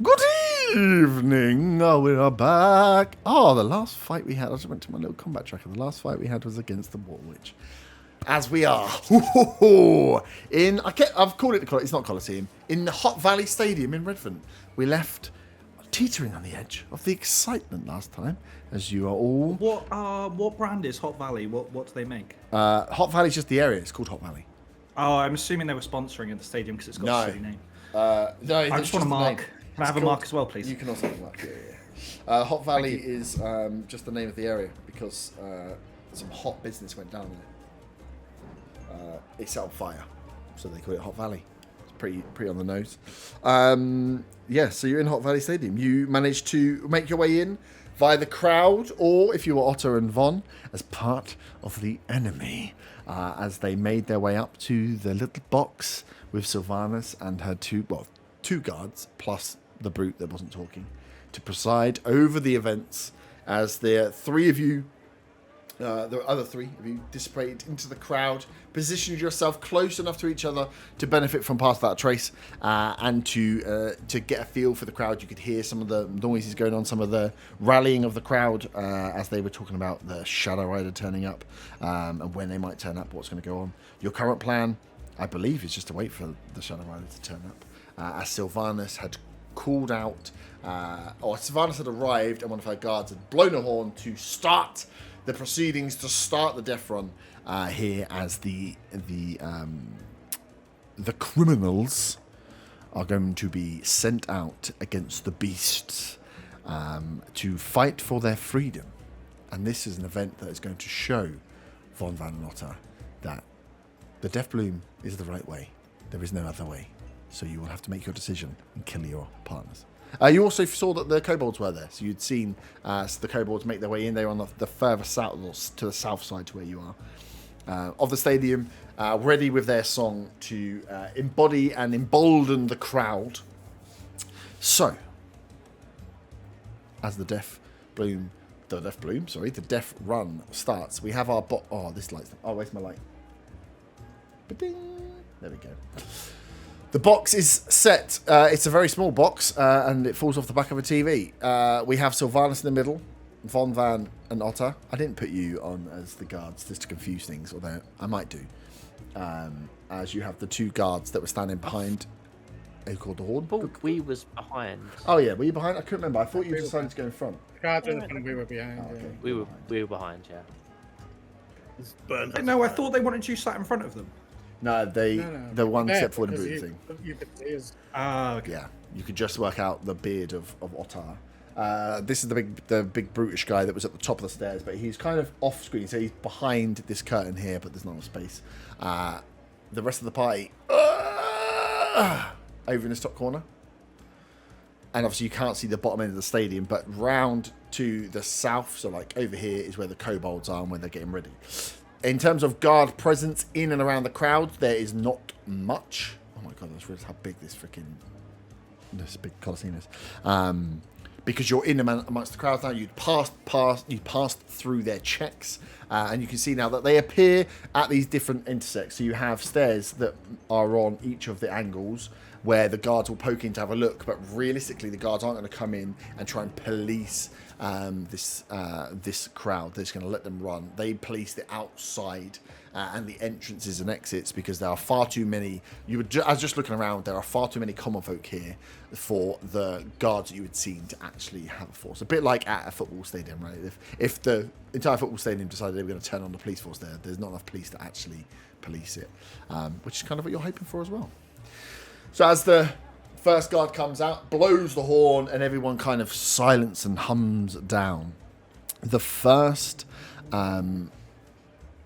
Good evening. Oh, we are back. Oh, the last fight we had. I just went to my little combat tracker. The last fight we had was against the War Witch. As we are in, I've called it it's not Coliseum, in the Hot Valley Stadium in Redvant. We left teetering on the edge of the excitement last time, as you are all. What brand is Hot Valley? What do they make? Hot Valley's just the area. It's called Hot Valley. Oh, I'm assuming they were sponsoring at the stadium because it's got a silly name. No, I just want a mark. Can I have a mark as well, please? You can also have a mark. Yeah. Hot Valley is just the name of the area because some hot business went down there. It set on fire, so they call it Hot Valley. It's pretty on the nose. So you're in Hot Valley Stadium. You managed to make your way in via the crowd, or if you were Otter and Von, as part of the enemy, as they made their way up to the little box with Sylvanas and her two guards, plus the brute that wasn't talking, to preside over the events as the three of you, the other three of you, dissipated into the crowd, positioned yourself close enough to each other to benefit from past that trace, and to get a feel for the crowd. You could hear some of the noises going on, some of the rallying of the crowd as they were talking about the Shadow Rider turning up, and when they might turn up, what's going to go on. Your current plan, I believe, is just to wait for the Shadow Rider to turn up. As Sylvanas had called out, or Sylvanas had arrived, and one of her guards had blown a horn to start the proceedings, to start the death run here, as the criminals are going to be sent out against the beasts to fight for their freedom. And this is an event that is going to show Von Van Lotter that the Death Bloom is the right way. There is no other way. So you will have to make your decision and kill your partners. You also saw that the kobolds were there. So you'd seen the kobolds make their way in. They were on the further south, to the south side to where you are, of the stadium, ready with their song to embody and embolden the crowd. So, as the Death Run starts, we have our this light's... Oh, where's my light? Ba-ding. There we go. The box is set. It's a very small box, and it falls off the back of a TV. We have Sylvanas in the middle, Von Van and Otter. I didn't put you on as the guards just to confuse things, although I might do. As you have the two guards that were standing behind. Who called the Horde? I thought we was behind. Oh yeah, were you behind? I couldn't remember. I thought you decided to go in front. Guards in front, we were behind. Oh, okay. We were behind, yeah. No, I thought they wanted you sat in front of them. No, the one step forward and boot thing. You could see us. Okay. Yeah, you could just work out the beard of Otar. This is the big brutish guy that was at the top of the stairs, but he's kind of off screen, so he's behind this curtain here, but there's not enough space. The rest of the party over in this top corner, and obviously you can't see the bottom end of the stadium, but round to the south, so like over here is where the kobolds are and where they're getting ready. In terms of guard presence in and around the crowd, there is not much. Oh my god, let's realize how big this big Colosseum is. Because you're in amongst the crowd now, you passed through their checks, and you can see now that they appear at these different intersects. So you have stairs that are on each of the angles where the guards will poke in to have a look, but realistically the guards aren't going to come in and try and police this crowd. They're just going to let them run. They police the outside and the entrances and exits, because there are far too many. I was just looking around. There are far too many common folk here for the guards that you would seem to actually have a force. A bit like at a football stadium, right? If the entire football stadium decided they were going to turn on the police force there's not enough police to actually police it, which is kind of what you're hoping for as well. So as the first guard comes out, blows the horn, and everyone kind of silence and hums down, the first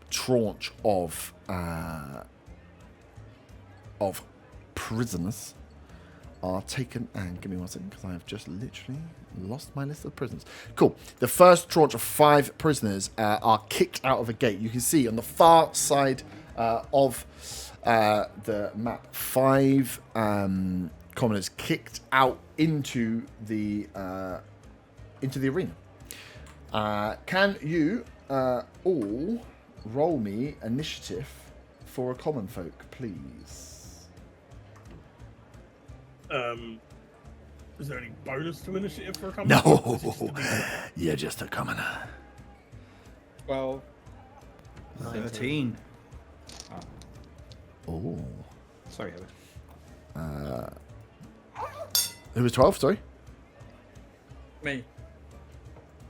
tranche of prisoners are taken. And give me 1 second, because I have just literally lost my list of prisoners. Cool. The first tranche of 5 prisoners are kicked out of a gate. You can see on the far side of the map, 5 commoners kicked out into the arena. Can you all roll me initiative for a common folk, please? Is there any bonus to initiative for a commoner? Or is it just a No, D6? you're just a commoner. 12. 13. Oh. Sorry, Heather. Who was 12, sorry? Me.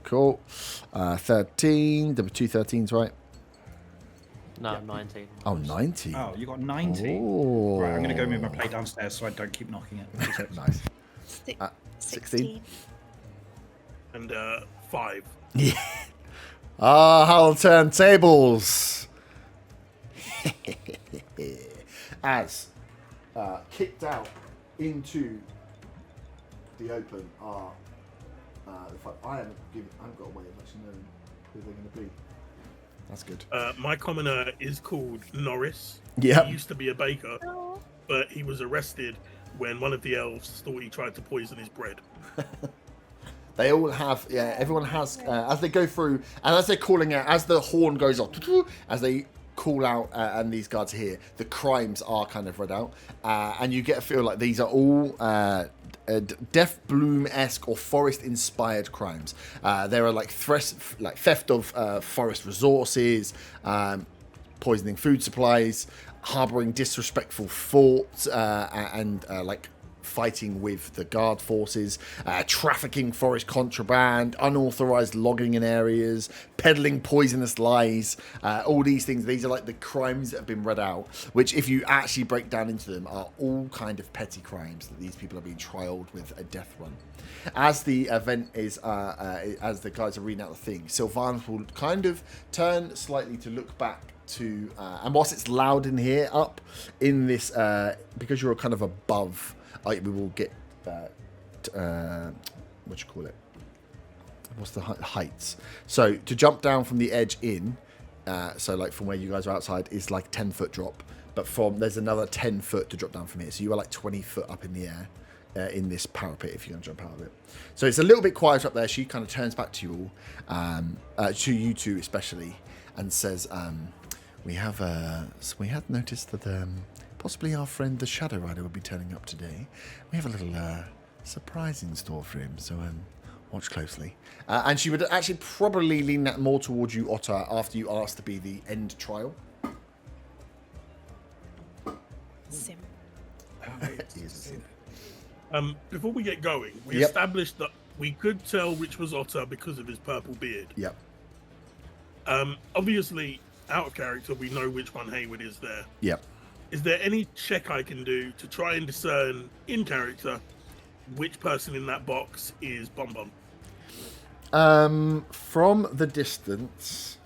Cool. 13. There were 2 13s, right? No, 19. Oh, 19. Oh, you got 19. Oh. Right, I'm going to go move my plate downstairs so I don't keep knocking it. Nice. Si- 16. And 5. Yeah. I'll turn tables. As kicked out into the open are the fact I haven't got a way of actually knowing who they're going to be. That's good. My commoner is called Norris. Yep. He used to be a baker, Oh, but he was arrested when one of the elves thought he tried to poison his bread. They all have, yeah, everyone has, as they go through, and as they're calling out, as the horn goes off, as they call out, and these guards here, the crimes are kind of read out, and you get a feel like these are all Death Bloom-esque or forest-inspired crimes. There are like theft of forest resources, poisoning food supplies, harboring disrespectful thoughts, and like fighting with the guard forces, trafficking forest contraband, unauthorized logging in areas, peddling poisonous lies, all these things. These are like the crimes that have been read out, which if you actually break down into them are all kind of petty crimes that these people are being trialed with a death run. As the event is, as the guys are reading out the thing, Sylvanas will kind of turn slightly to look back to, and whilst it's loud in here, up in this, because you're kind of above, we will get, what you call it? What's the heights? So to jump down from the edge in, so like from where you guys are outside is like 10-foot drop, but there's another 10 foot to drop down from here. So you are like 20 foot up in the air in this parapet if you're going to jump out of it. So it's a little bit quiet up there. She kind of turns back to you all, to you two especially, and says, we have noticed that possibly our friend the Shadow Rider will be turning up today. We have a little surprise in store for him, so watch closely. And she would actually probably lean that more towards you, Otter, after you asked to be the end trial. sim. Before we get going, we Yep. established that we could tell which was Otter because of his purple beard. Yep. Obviously, out of character, we know which one Hayward is there. Yep. Is there any check I can do to try and discern in character which person in that box is Bon Bon? From the distance.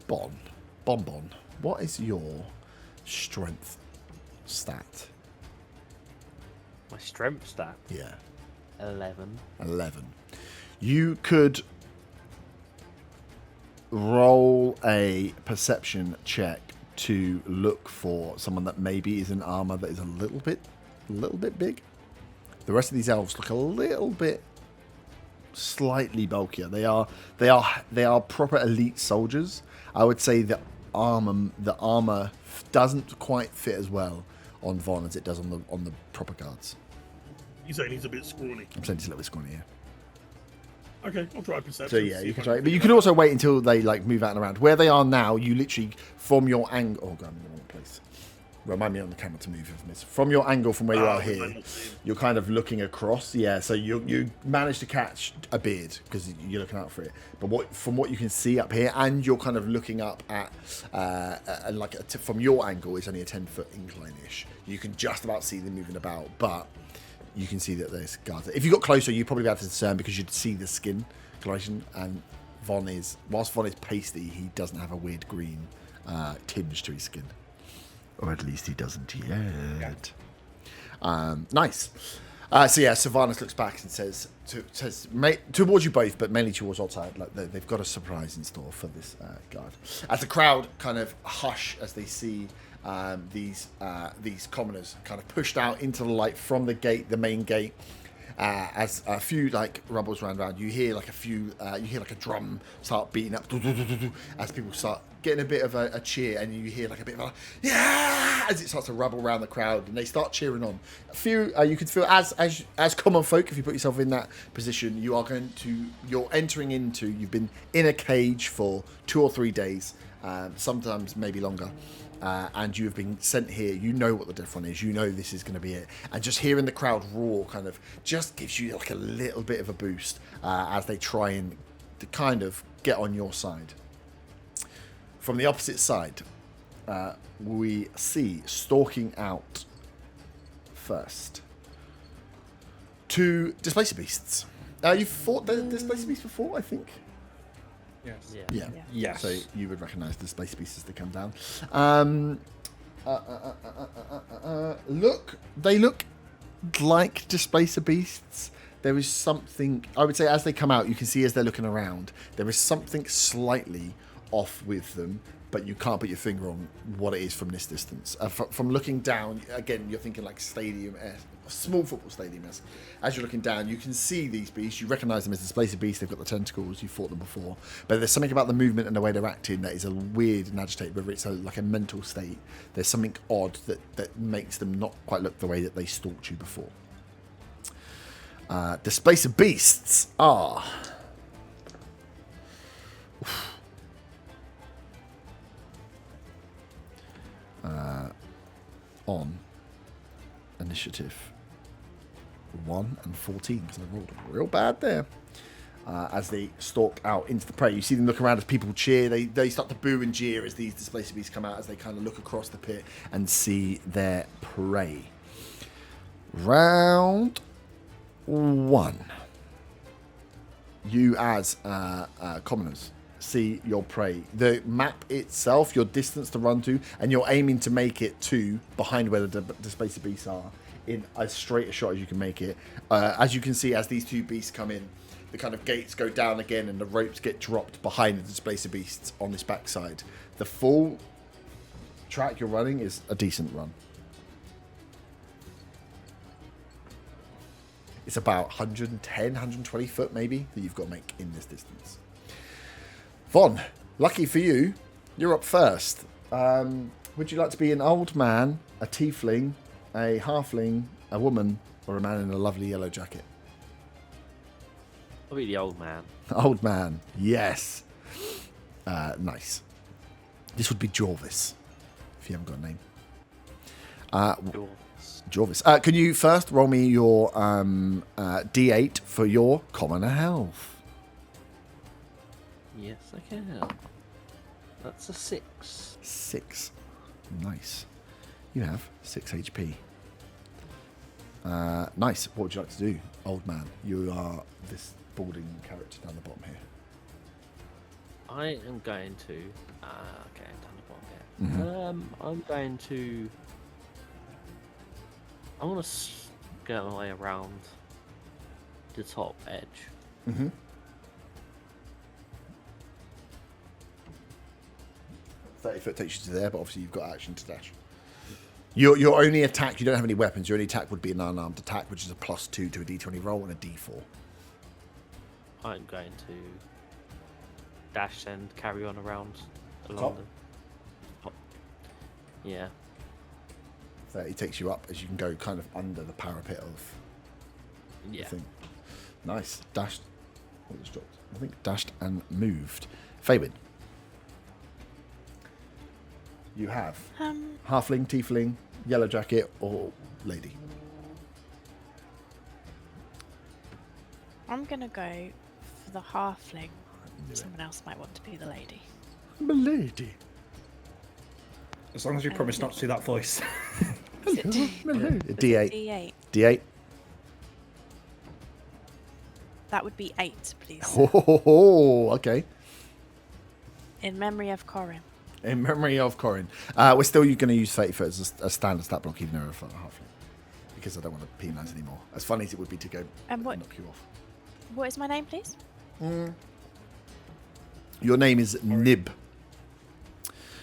Bon. What is your strength stat? My strength stat, Yeah. 11. 11. You could roll a perception check to look for someone that maybe is in armor that is a little bit big. The rest of these elves look a little bit slightly bulkier. They are proper elite soldiers. I would say the armor doesn't quite fit as well on Von as it does on the proper guards. You're saying he's a bit scrawny. I'm saying he's a little bit scrawnier. Okay, I'll try perception. So yeah, see you if can I try. But figure you it can out. also wait until they like move out and around. Where they are now, you literally from your angle. Oh god, I'm in the wrong place. Remind me on the camera to move from this. From your angle from where you are we here, might not see him. you're kind of looking across. Yeah, so you managed to catch a beard because you're looking out for it. But from what you can see up here, and you're kind of looking up at from your angle, it's only a 10-foot incline-ish. You can just about see them moving about, but you can see that there's guards. If you got closer, you'd probably be able to discern because you'd see the skin coloration. And whilst Von is pasty, he doesn't have a weird green tinge to his skin. Or at least he doesn't yet. Nice. So yeah, Sylvanas looks back and says towards you both, but mainly towards outside, like they've got a surprise in store for this guard. As the crowd kind of hush as they see these commoners kind of pushed out into the light from the gate, the main gate. As a few like rubbles round around, you hear like a drum start beating up as people start getting a bit of a cheer, and you hear like a bit of a yeah, as it starts to rabble around the crowd, and they start cheering on. You can feel as common folk, if you put yourself in that position, you're entering into. You've been in a cage for 2 or 3 days, sometimes maybe longer. And you have been sent here. You know what the death one is. You know this is going to be it. And just hearing the crowd roar kind of just gives you like a little bit of a boost as they try and to kind of get on your side. From the opposite side, we see stalking out first 2 displacer beasts. You've fought the displacer beasts before, I think. Yes. Yeah. Yes. So you would recognise the displacer beasts as they come down. They look like displacer beasts. There is something, I would say, as they come out, you can see as they're looking around, there is something slightly off with them, but you can't put your finger on what it is from this distance. From looking down, again, you're thinking like stadium, small football stadium. As you're looking down, you can see these beasts. You recognise them as displacer beasts. They've got the tentacles. You've fought them before. But there's something about the movement and the way they're acting that is a weird and agitated, whether it's like a mental state. There's something odd that makes them not quite look the way that they stalked you before. Displacer beasts are... on initiative 1 and 14, because I rolled real bad there. As they stalk out into the prey, you see them look around as people cheer. They start to boo and jeer as these displacer beasts come out, as they kind of look across the pit and see their prey. Round 1. You as commoners see your prey. The map itself, your distance to run to, and you're aiming to make it to behind where the displacer beasts are in as straight a shot as you can make it. As you can see, as these 2 beasts come in, the kind of gates go down again and the ropes get dropped behind the displacer beasts on this backside. The full track you're running is a decent run. It's about 110, 120 foot maybe that you've got to make in this distance. Von, lucky for you, you're up first. Would you like to be an old man, a tiefling, a halfling, a woman, or a man in a lovely yellow jacket? I'll be the old man. Old man, yes. Nice. This would be Jorvis, if you haven't got a name. Jorvis. Can you first roll me your D8 for your commoner health? Yes, I can. That's a 6. 6. Nice. You have 6 HP. Nice. What would you like to do, old man? You are this balding character down the bottom here. I am going to... okay, down the bottom here. I'm going to... I want to skirt my way around the top edge. 30 foot takes you to there, but obviously you've got action to dash. Your only attack, you don't have any weapons, your only attack would be an unarmed attack, which is a +2 to a d20 roll and a d4. I'm going to dash and carry on around along Top? the top. Yeah. 30 takes you up as you can go kind of under the parapet of Yeah. the thing. Nice. Dashed. What just dropped? I think dashed and moved. Faywin. You have halfling, tiefling, yellow jacket, or lady. I'm gonna go for the halfling. Someone else might want to be the lady. Milady. As long as you promise not to do that voice. Is it D8. D8? D8. That would be 8, please. Oh, okay. In memory of Corin. In memory of Corin. We're still going to use 30 foot as a standard stat block, even though we're a halfling. Because I don't want to penalise anymore. As funny as it would be to go And what? knock you off. What is my name, please? Your name is Nib.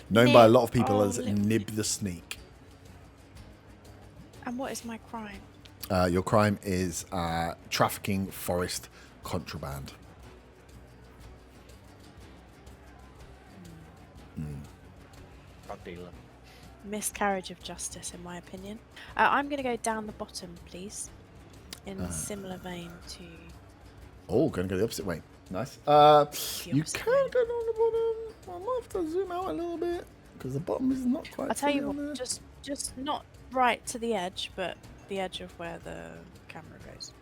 Known by a lot of people as Nib. Nib the Sneak. And what is my crime? Your crime is trafficking forest contraband. Drug dealer. miscarriage of justice, in my opinion. I'm going to go down the bottom, please, in a similar vein to. Oh, going to go the opposite way. Nice. You opposite can way. go down the bottom. I might have to zoom out a little bit because the bottom is not quite. I'll tell you fully on what, there. just not right to the edge, but the edge of where the camera goes.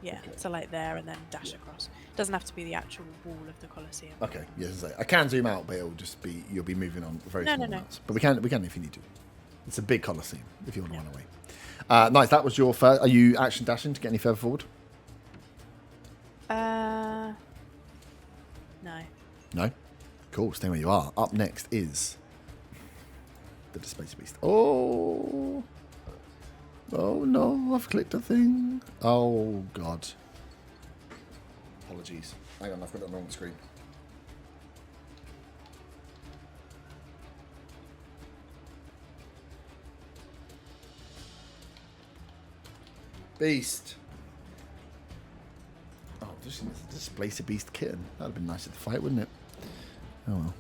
Yeah, Okay. so like there and then dash across. Doesn't have to be the actual wall of the Colosseum. Okay, yes, I can zoom out, but it'll just be you'll be moving on very No, small no. amounts. But we can if you need to. It's a big Colosseum if you want to run away. Nice. That was your first. Are you action dashing to get any further forward? No. No. Cool. Stay where you are. Up next is the Displacer Beast. Oh. Oh no! I've clicked a thing. Oh god. Apologies. Hang on, I've got it on the wrong screen. Beast. Oh, just Displacer Beast kitten. That'd have been nice at the fight, wouldn't it? Oh well.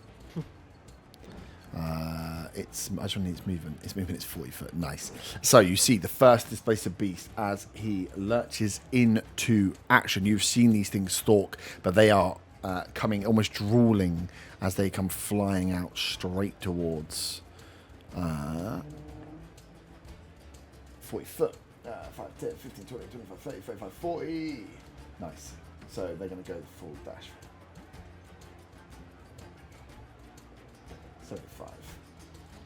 I just want its movement. Its movement is 40 foot. Nice. So you see the first Displacer Beast as he lurches into action. You've seen these things stalk, but they are coming, almost drooling as they come flying out straight towards 40 foot. 5, 10, 15, 20, 25, 30, 35, 40. Nice. So they're going to go the full dash. 75.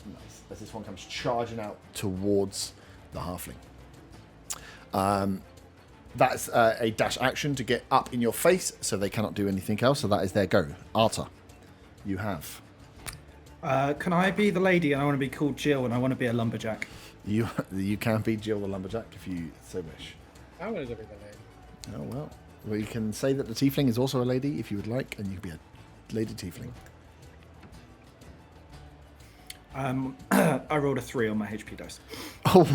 Nice. As this one comes charging out towards the halfling. That's a dash action to get up in your face, so they cannot do anything else. So that is their go. Arta, you have. Can I be the lady and I want to be called Jill and I want to be a lumberjack? You can be Jill the lumberjack if you so wish. I wanted to be the lady. Oh well. Well, you can say that the tiefling is also a lady if you would like, and you can be a lady tiefling. I rolled a 3 on my HP dice. Oh,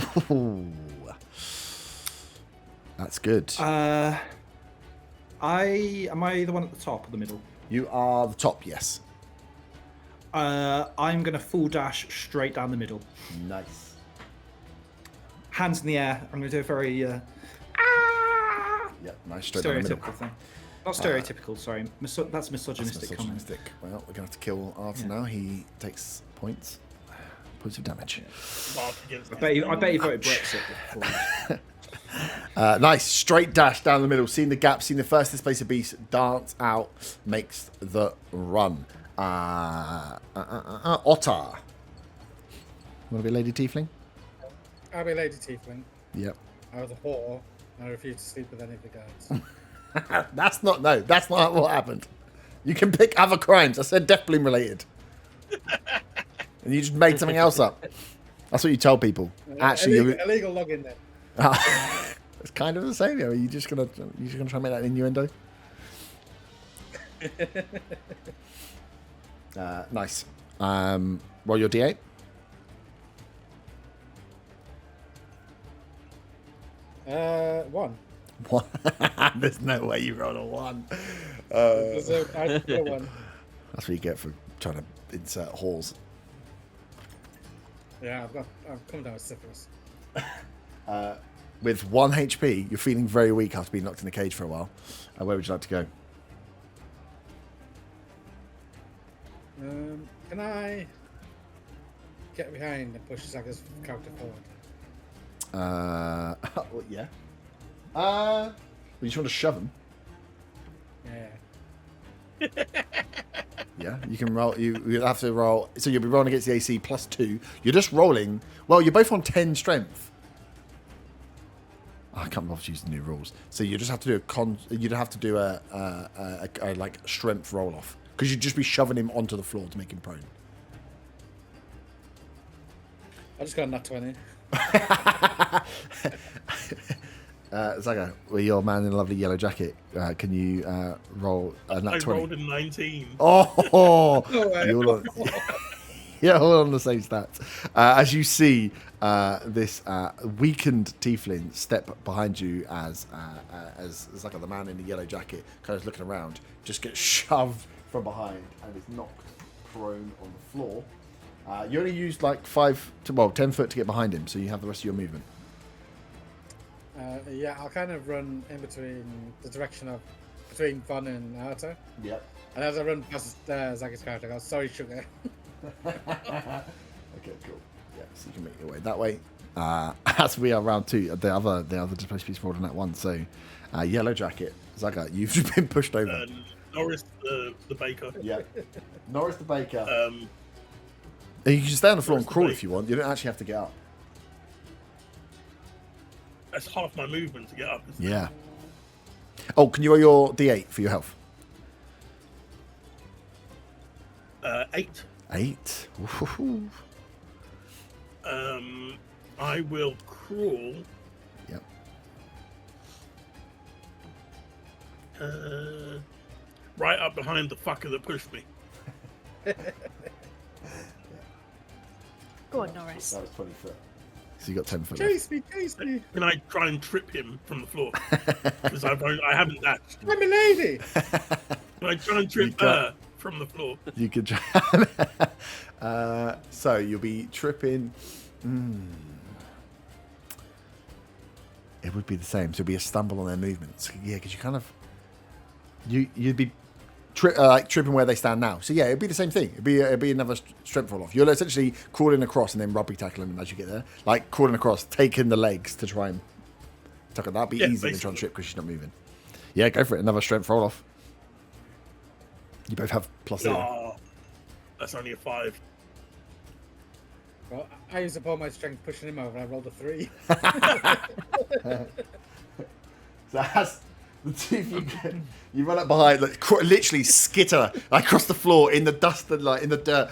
that's good. Am I the one at the top or the middle? You are the top, yes. I'm gonna full dash straight down the middle. Nice. Hands in the air. I'm gonna do a very Yep, nice. Straight down the middle. stereotypical thing. Not stereotypical, sorry. That's That's misogynistic comment. misogynistic. Well, we're going to have to kill Arthur now. He takes points of damage. I bet you voted Brexit before. Nice. Straight dash down the middle. Seeing the gap, seeing the first Displacer Beast dance out, makes the run. Otter. Want to be a lady tiefling? I'll be Lady Tiefling. Yep. I was a whore, and I refused to sleep with any of the guards. That's not what happened. You can pick other crimes. I said Death Bloom related. And you just made something else up. That's what you tell people. Actually, illegal login then. it's kind of the same. Are you just gonna try and make that an innuendo? Nice. Roll your D8. One. One. There's no way you roll a 1. There's I got one. That's what you get for trying to insert halls. Yeah, I've come down with syphilis. With 1 HP, you're feeling very weak after being locked in a cage for a while. Where would you like to go? Can I get behind and push Zaga's character forward? Well, yeah. You just want to shove him? Yeah. Yeah, you can roll. You'll have to roll. So you'll be rolling against the AC +2. You're just rolling. Well, you're both on 10 strength. I can't bother to use the new rules. So you just have to do You'd have to do a like strength roll off because you'd just be shoving him onto the floor to make him prone. I just got a nat 20. Zaga, well, you're a man in a lovely yellow jacket. Can you roll a nat 20? I rolled a 19. Oh, you're all on the same stats. As you see this weakened tiefling step behind you as like the man in the yellow jacket kind of looking around, just gets shoved from behind and is knocked prone on the floor. You only used like 10 foot to get behind him, so you have the rest of your movement. Yeah, I'll kind of run in between the direction of between Von and Arto. Yep. And as I run past Zaga's character, I go, "Sorry, sugar." Okay, cool. Yeah, so you can make your way that way. As we are round 2, the other displaced piece rolled on that one. So, Yellow Jacket, Zaga, you've just been pushed over. Norris the baker. Yeah. Norris the Baker. Um, You can stay on the floor and Norris the crawl Baker. if you want. You don't actually have to get up. That's half my movement to get up. Isn't it? Yeah. Oh, can you roll your D8 for your health? 8. 8. Ooh. I will crawl. Yep. Right up behind the fucker that pushed me. Go on, Norris. That was 20 foot. So you got 10 foot. Chase me, chase me! Can I try and trip him from the floor? Because I haven't dashed. I'm a lady. Can I try and trip her from the floor? You could try. So you'll be tripping. It would be the same. So it'd be a stumble on their movements. Yeah, because you kind of you'd be tripping where they stand now. So yeah, it'd be the same thing. It'd be another strength roll off. You'll essentially crawling across and then rugby tackling them as you get there. Like crawling across, taking the legs to try and tackle. That'd be easier than trying to trip because she's not moving. Yeah, go for it. Another strength roll off. You both have +0. Oh, that's only a 5. Well, I used up all my strength pushing him over, and I rolled a 3. So as the two of you get, you run up behind, like, literally skitter across the floor in the dust and like in the dirt.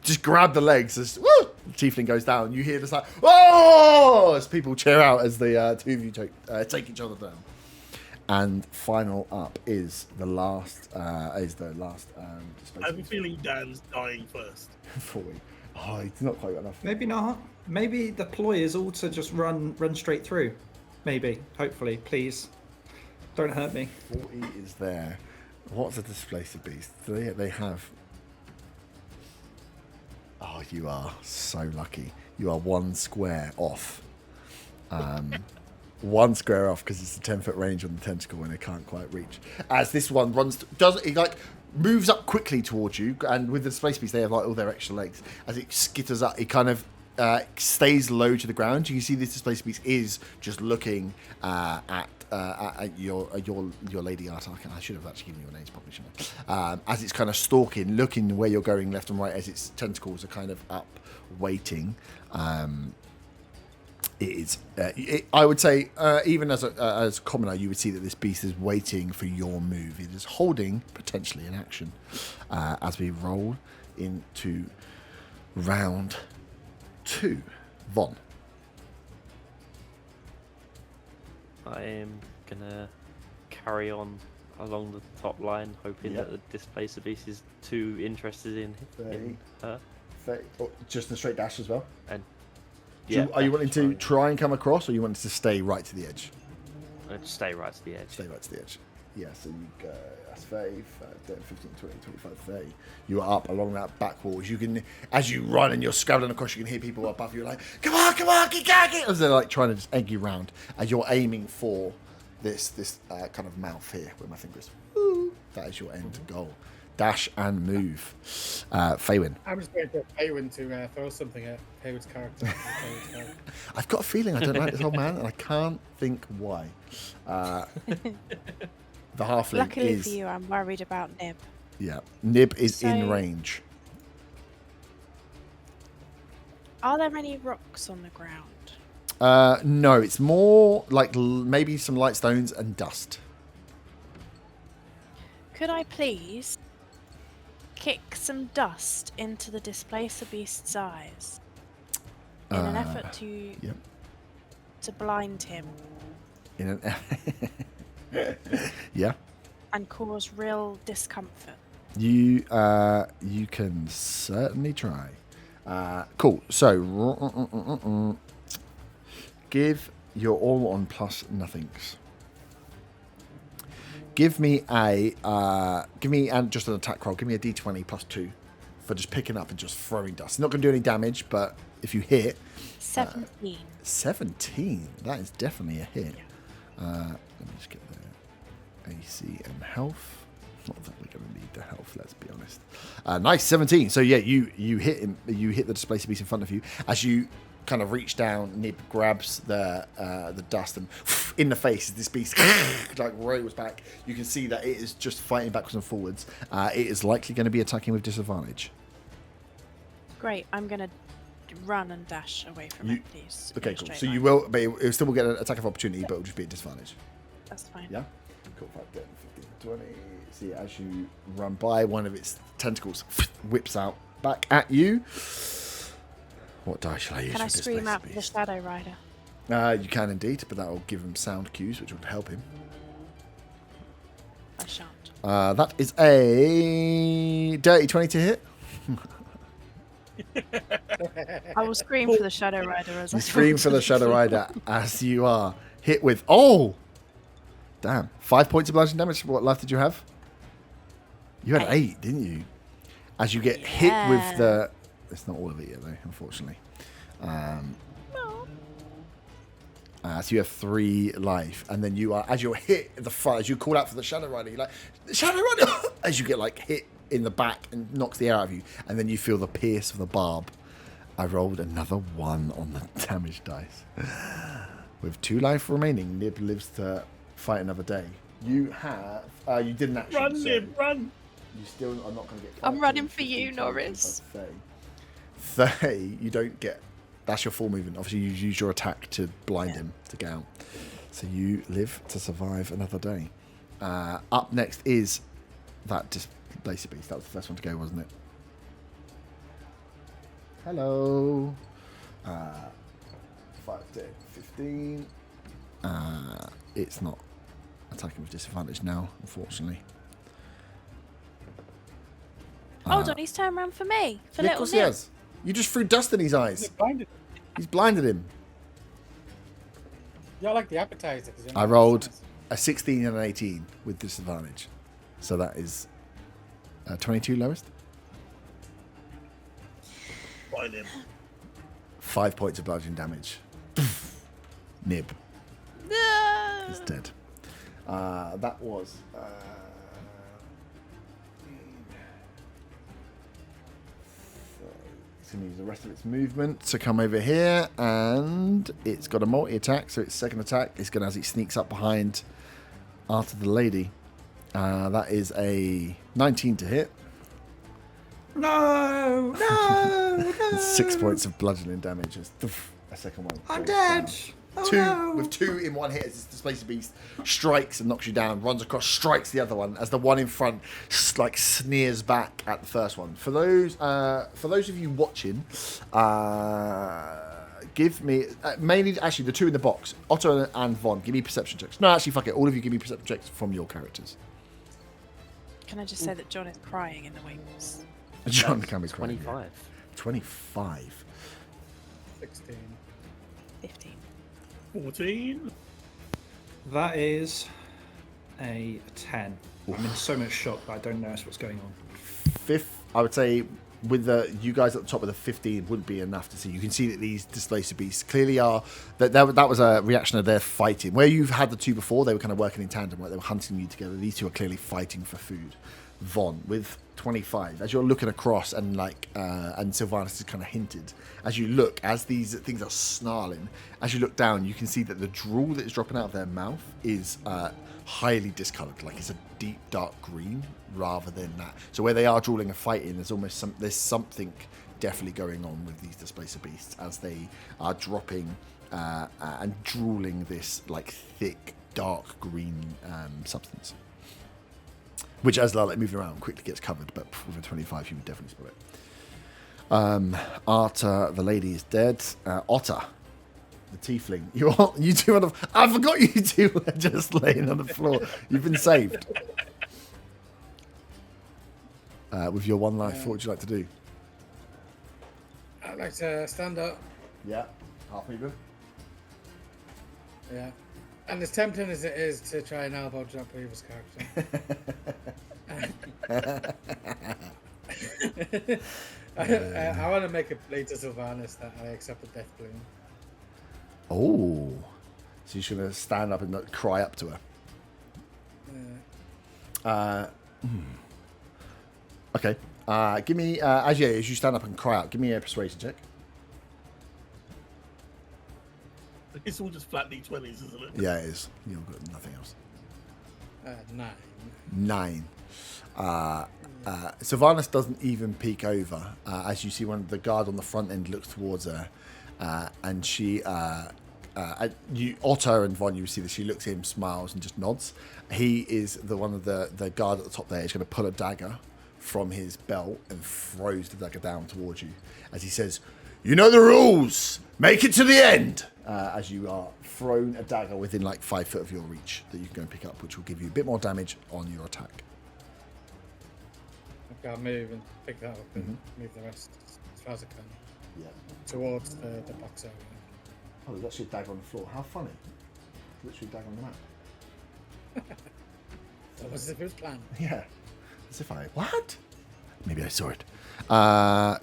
Just grab the legs as woo, the tiefling goes down. You hear this like oh as people cheer out as the two of you take each other down. And final up is the last. I have a feeling Dan's dying first. 40. Oh, he's not quite got enough. Maybe not. Maybe the ploy is all to just run straight through. Maybe. Hopefully. Please. Don't hurt me. 40 is there. What's a displaced beast? They have... Oh, you are so lucky. You are 1 square off. 1 square off because it's a 10-foot range on the tentacle and it can't quite reach. As this one moves up quickly towards you, and with the displaced beast, they have like all their extra legs. As it skitters up, it kind of stays low to the ground. You can see this displaced beast is just looking at your lady Artak. I should have actually given you your names properly, shouldn't I? As it's kind of stalking, looking where you're going left and right, as its tentacles are kind of up, waiting. It is. I would say, even as a commoner, you would see that this beast is waiting for your move. It is holding potentially an action as we roll into round 2. Von. I am gonna carry on along the top line, hoping that the displacer beast is too interested in her. Just a straight dash as well. And Are you wanting to try and come across, or you wanting to stay right to the edge? I'd stay right to the edge. Stay right to the edge. Yeah, so you go, that's 30, 15, 20, 25, 30. You are up along that back wall. You can, as you run and you're scrabbling across, you can hear people above you like, come on, get. As they're like trying to just egg you round. As you're aiming for this kind of mouth here where my finger is. That is your end goal. Dash and move. Faywin. I'm just waiting for Faywin to throw something at Hayward's character. I've got a feeling I don't like this old man, and I can't think why. The halfling Luckily is... for you, I'm worried about Nib. Yeah, Nib is in range. Are there any rocks on the ground? No, it's more like maybe some light stones and dust. Could I please kick some dust into the displacer beast's eyes in an effort to blind him? In an yeah. And cause real discomfort. You can certainly try. Cool. So give your all on plus nothings. Give me just an attack roll. Give me a d20 plus 2 for just picking up and just throwing dust. It's not going to do any damage, but if you hit... 17. 17. That is definitely a hit. Let me just get the AC and health. Not that we're going to need the health, let's be honest. Nice, 17. So yeah, you hit him. You hit the displacer beast in front of you. As you kind of reach down, Nib grabs the dust and in the face as this beast like rolls back. You can see that it is just fighting backwards and forwards. It is likely going to be attacking with disadvantage. Great. I'm going to run and dash away from it, please. Okay, cool. So you will, but it still will get an attack of opportunity, but it will just be at disadvantage. That's fine. Yeah? Cool. 5, 10, 15, 20. See, as you run by, one of its tentacles whips out back at you. What die shall I use? Can I scream out for the Shadow Rider? You can indeed, but that will give him sound cues, which would help him. I shan't. That is a dirty 20 to hit. I will scream for the Shadow Rider as You I scream for the Shadow Rider as you are hit with... Oh! Damn. 5 points of bludgeoning damage. What life did you have? You had 8, didn't you? As you get hit with the... It's not all of it yet, though, unfortunately. So you have 3 life, and then you are, as you're hit in the front, as you call out for the Shadow Rider, you're like, Shadow Rider! As you get like hit in the back and knocks the air out of you, and then you feel the pierce of the barb. I rolled another 1 on the damage dice. With 2 life remaining, Nib lives to fight another day. You have, you did an action. Run, so Nib, run! You still are not going to get. I'm running for you, Norris. 30, you don't get. That's your full movement. Obviously, you use your attack to blind him to get out. So you live to survive another day. Up next is that displacer beast. That was the first one to go, wasn't it? Hello. 5, 10, 15. It's not attacking with disadvantage now, unfortunately. Hold on, he's turned around for me. For Yeah, of little course he Nib. has. You just threw dust in his eyes. He's blinded him. You like the appetizer. I rolled a 16 and an 18 with disadvantage. So that is 22 lowest. Find him. 5 points of bludgeoning damage. Nib No. is dead. That was... It's going to use the rest of its movement to come over here, and it's got a multi-attack, so its second attack is going to, as it sneaks up behind after the lady. That is a 19 to hit. No, no, no. 6 points of bludgeoning damage. As a second one. I'm falls dead. down. Oh, Two no. with 2 in one hit as this displacer beast strikes and knocks you down, runs across, strikes the other one as the one in front like sneers back at the first one. For those of you watching, give me mainly actually the 2 in the box, Otto and Von. Give me perception checks. No, actually, fuck it. All of you give me perception checks from your characters. Can I just say that John is crying in the wings? John can be crying. 25. 25. 16. 15. 14. That is a 10. I'm in so much shock that I don't notice what's going on. Fifth, I would say, with the you guys at the top with the 15 wouldn't be enough to see. You can see that these displacer beasts clearly are that was a reaction of their fighting. Where you've had the 2 before, they were kind of working in tandem, right? They were hunting you together. These 2 are clearly fighting for food. Von with 25, as you're looking across, and and Sylvanus has kind of hinted, as you look, as these things are snarling, as you look down, you can see that the drool that is dropping out of their mouth is highly discolored, like it's a deep dark green rather than that. So where they are drooling and fighting, there's something definitely going on with these displacer beasts as they are dropping and drooling this like thick dark green substance. Which, as they're moving around, quickly gets covered, but with a 25, you would definitely spot it. Arta, the lady, is dead. Otter, the tiefling. You 2 on I forgot you 2 were just laying on the floor. You've been saved. With your 1 life, what would you like to do? I'd like to stand up. Yeah, half movement. Yeah. And as tempting as it is to try and elbow drop Reaver's character. I want to make a plea to Sylvanas that I accept the death bloom. Oh. So you're going to stand up and not cry up to her. Okay. Give me, as you stand up and cry out, give me a persuasion check. It's all just flat d20s, isn't it? Yeah, it is. You've got nothing else. 9. 9. Sylvanas doesn't even peek over as you see one of the guard on the front end looks towards her, and she, Otto and Von, you see that she looks at him, smiles, and just nods. He is the one of the guard at the top there. He's going to pull a dagger from his belt and throws the dagger down towards you as he says, "You know the rules. Make it to the end." As you are thrown a dagger within like 5 foot of your reach that you can go and pick up, which will give you a bit more damage on your attack. Okay, I'll move and pick that up and move the rest as far as I can. Yeah. Towards the box area. Oh, there's actually a dagger on the floor. How funny. Literally a dagger on the map. Almost as if it was planned. Yeah. As if I... What? Maybe I saw it.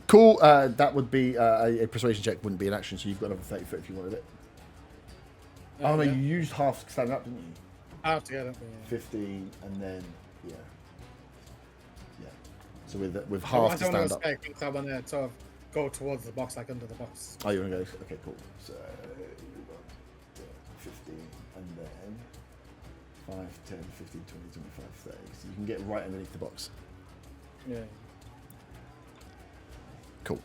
Cool. That would be... a persuasion check wouldn't be an action, so you've got another 30 foot if you wanted it. Oh, no, yeah. you used half standing up, didn't you? Half together. Yeah. 15, and then... Yeah. Yeah. So with half to stand up... I want to sort of go towards the box, like under the box. Oh, you want to go? Okay, cool. So, you've got 15, and then 5, 10, 15, 20, 25, 30. So you can get right underneath the box. Yeah. Cool.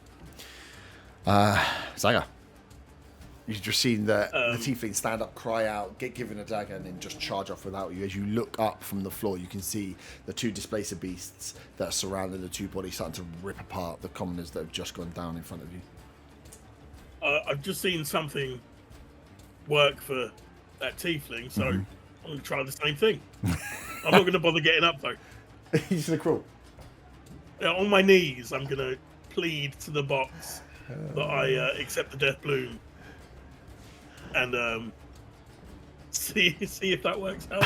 Zaga. You've just seen the tiefling stand up, cry out, get given a dagger, and then just charge off without you. As you look up from the floor, you can see the 2 displacer beasts that are surrounding the 2 bodies starting to rip apart the commoners that have just gone down in front of you. I've just seen something work for that tiefling, so I'm going to try the same thing. I'm not going to bother getting up, though. He's going to crawl. On my knees, I'm going to plead to the box that I accept the death bloom. And see if that works out.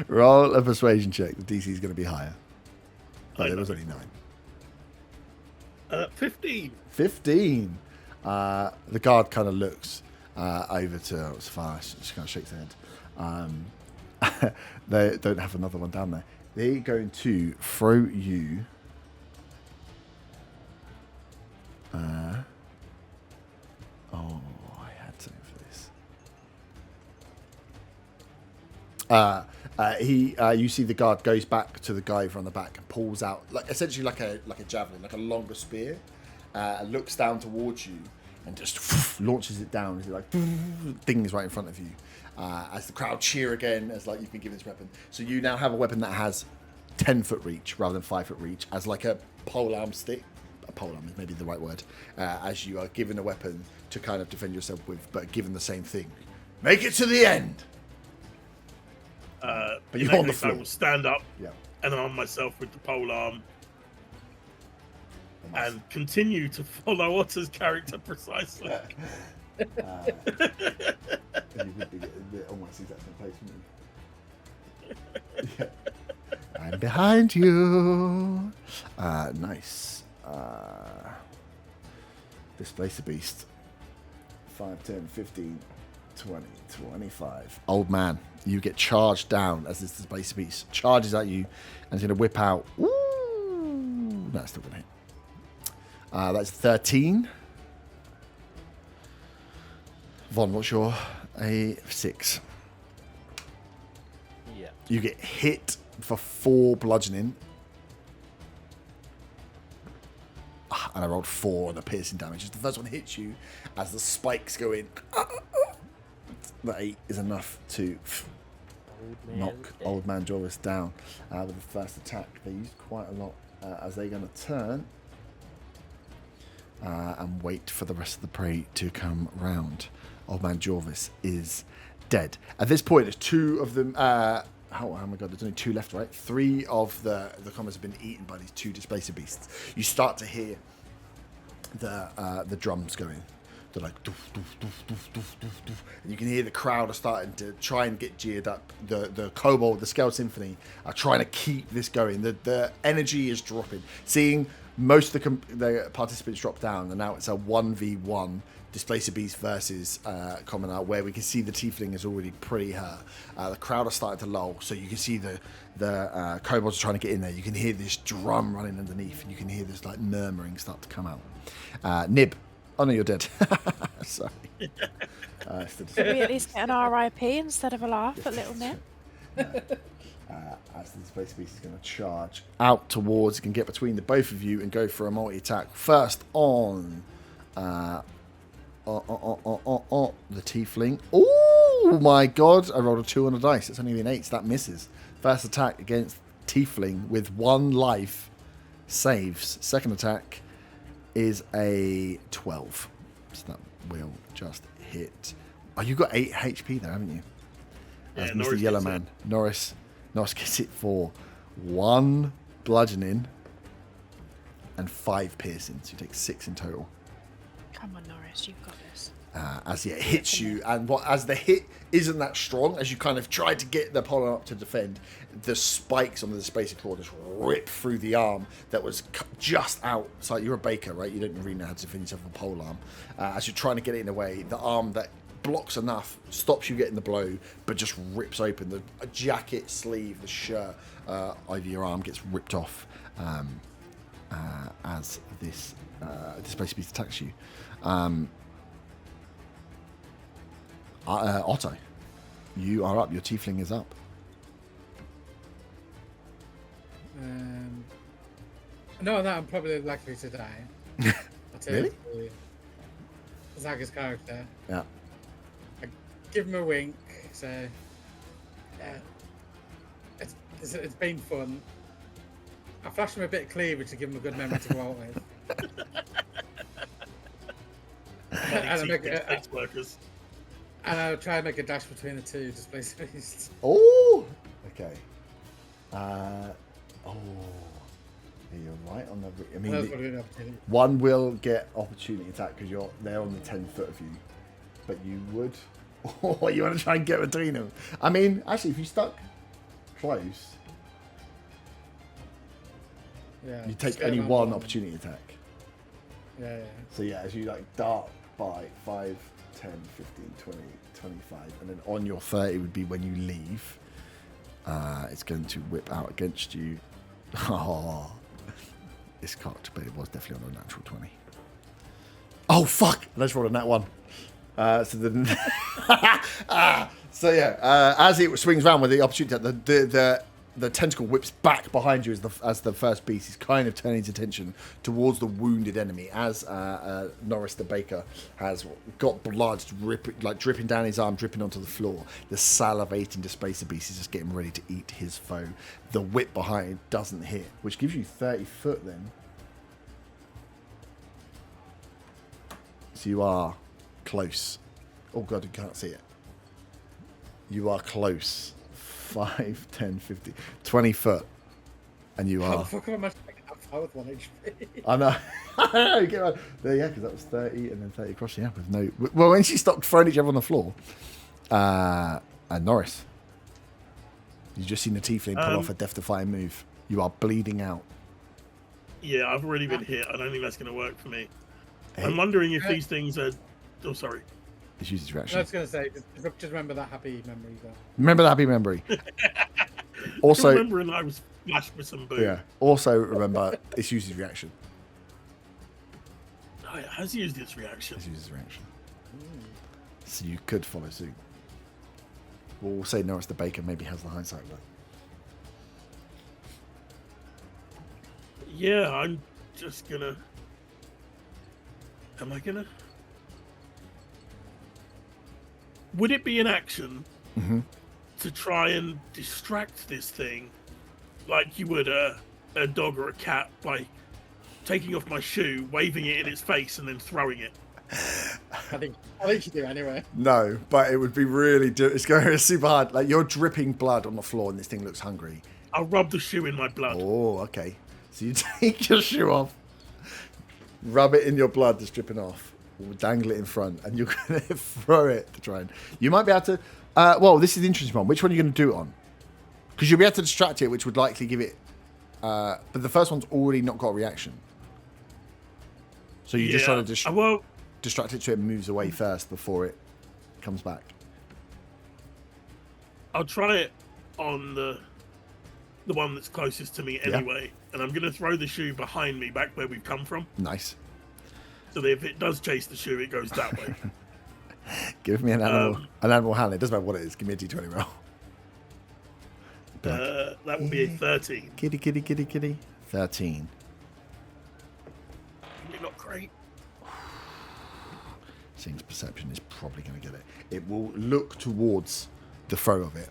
Roll a persuasion check. The DC is going to be higher. But it was only 9. 15. 15. The guard kind of looks over to Safarish. She kind of shakes her head. They don't have another one down there. They're going to throw you... you see the guard goes back to the guy over on the back and pulls out essentially like a javelin, like a longer spear, looks down towards you and just launches it down. It's like dings right in front of you. As the crowd cheer again, as like you've been given this weapon. So you now have a weapon that has 10-foot reach rather than 5-foot reach, as like a polearm stick. A polearm is maybe the right word. As you are given a weapon to kind of defend yourself with, but given the same thing. Make it to the end. But you're on the floor. I will stand up Yeah. and arm myself with the pole arm and continue to follow Otter's character precisely. You would be almost exact same place, wouldn't you? Yeah. I'm behind you. Nice. Displace a beast. 5, 10, 15, 20, 25. Old man, you get charged down as this displacer beast charges at you and is going to whip out. Woo! No, it's still going to hit. That's 13. Von, what's your A6? Yeah. You get hit for 4 bludgeoning. And I rolled 4 on the piercing damage. As the first one hits you, as the spikes go in, the 8 is enough to knock Old Man Jorvis down with the first attack. They used quite a lot as they're going to turn and wait for the rest of the prey to come round. Old Man Jorvis is dead. At this point, there's 2 of them. Oh my god, there's only 2 left, right? 3 of the commoners have been eaten by these 2 displacer beasts. You start to hear the drums going. They're like, doof, doof, doof, doof, doof, doof, doof. And you can hear the crowd are starting to try and get geared up. The Kobold, the Scale Symphony are trying to keep this going. The energy is dropping. Seeing most of the participants drop down, and now it's a 1v1 Displacer Beast versus Common Out, where we can see the Tiefling is already pretty hurt. The crowd are starting to lull, so you can see the Kobolds are trying to get in there. You can hear this drum running underneath, and you can hear this like murmuring start to come out. Nib. Oh no, you're dead. Sorry. Did we at least get an RIP instead of a laugh at Little Nip? As the Displacer Beast is going to charge out towards, it can get between the both of you and go for a multi-attack. First on the Tiefling. Oh my god, I rolled a 2 on a dice. It's only an 8, so that misses. First attack against Tiefling with 1 life saves. Second attack is a 12. So that will just hit. Oh, you got 8 HP there, haven't you? As Yeah, Mr. Yellow Man. Norris gets it for 1 bludgeoning and 5 piercing. So you take 6 in total. Come on, Norris, you've got this. As it hits you, and as the hit isn't that strong, as you kind of try to get the polearm up to defend, the spikes on the Displacer Claw just rip through the arm that was just out. It's like you're a baker, right? You don't really know how to defend yourself with a polearm. As you're trying to get it in the way, the arm that blocks enough stops you getting the blow, but just rips open the jacket sleeve, the shirt over your arm gets ripped off as this Displacer Beast attacks you. Otto, you are up. Your Tiefling is up. No, I'm probably likely to die. Really? Zaga's character. Yeah. I give him a wink, say, yeah, it's been fun. I flash him a bit of cleavage to give him a good memory to go out with. And I'll try and make a dash between the two Displacer Beasts. Oh, okay. You're right on the. I mean, one will get opportunity attack because they're on the 10 foot of you, but you would. Oh, you want to try and get between them? I mean, actually, if you stuck close, you take only 1 opportunity attack. Yeah. So yeah, as you like dart by 5, 10, 15, 20, 25, and then on your 30 would be when you leave. It's going to whip out against you. Oh, it's cocked, but it was definitely on a natural 20. Oh fuck! Let's roll a nat 1. So yeah, as it swings around with the opportunity, the tentacle whips back behind you as the first beast is kind of turning its attention towards the wounded enemy. As Norris the Baker has got blood dripping down his arm, dripping onto the floor. The salivating Displacer Beast is just getting ready to eat his foe. The whip behind doesn't hit, which gives you 30 foot then. So you are close. Oh god, you can't see it. You are close. 5, 10, 15, 20 foot. And you How are. the fuck am I making that far with 1 HP? I know. I know. Get around. There, yeah, because that was 30 and then 30 across. Yeah, with no. Well, when she stopped throwing each other on the floor, and Norris, you just seen the Tiefling pull off a death-defying move. You are bleeding out. Yeah, I've already been hit. I don't think that's going to work for me. I'm wondering if these things are. Oh, sorry. It's used reaction. I was going to say, just remember that happy memory you got. Remember the happy memory. Also, remembering I was flashed with some boo. Yeah. Also, remember it's used reaction. Oh, it has used its reaction. It's used reaction. So you could follow suit. We'll say Norris the Baker maybe has the hindsight though. Yeah, I'm just gonna. Am I gonna? Would it be an action to try and distract this thing, like you would a dog or a cat, by taking off my shoe, waving it in its face, and then throwing it? I think you do anyway. No, but it would be really. It's going to be super hard. Like you're dripping blood on the floor, and this thing looks hungry. I'll rub the shoe in my blood. Oh, okay. So you take your shoe off, rub it in your blood that's dripping off, will dangle it in front, and you're going to throw it to try and... You might be able to... well, this is the interesting one. Which one are you going to do it on? Because you'll be able to distract it, which would likely give it... but the first one's already not got a reaction. So you just try to distract it so it moves away first before it comes back. I'll try it on the one that's closest to me anyway, and I'm going to throw the shoe behind me back where we've come from. Nice. So that if it does chase the shoe, it goes that way. Give me an animal handling. It doesn't matter what it is. Give me a d20 roll. That would be a 13. Kitty, kitty, kitty, kitty. 13. Not great. Seems perception is probably going to get it. It will look towards the throw of it.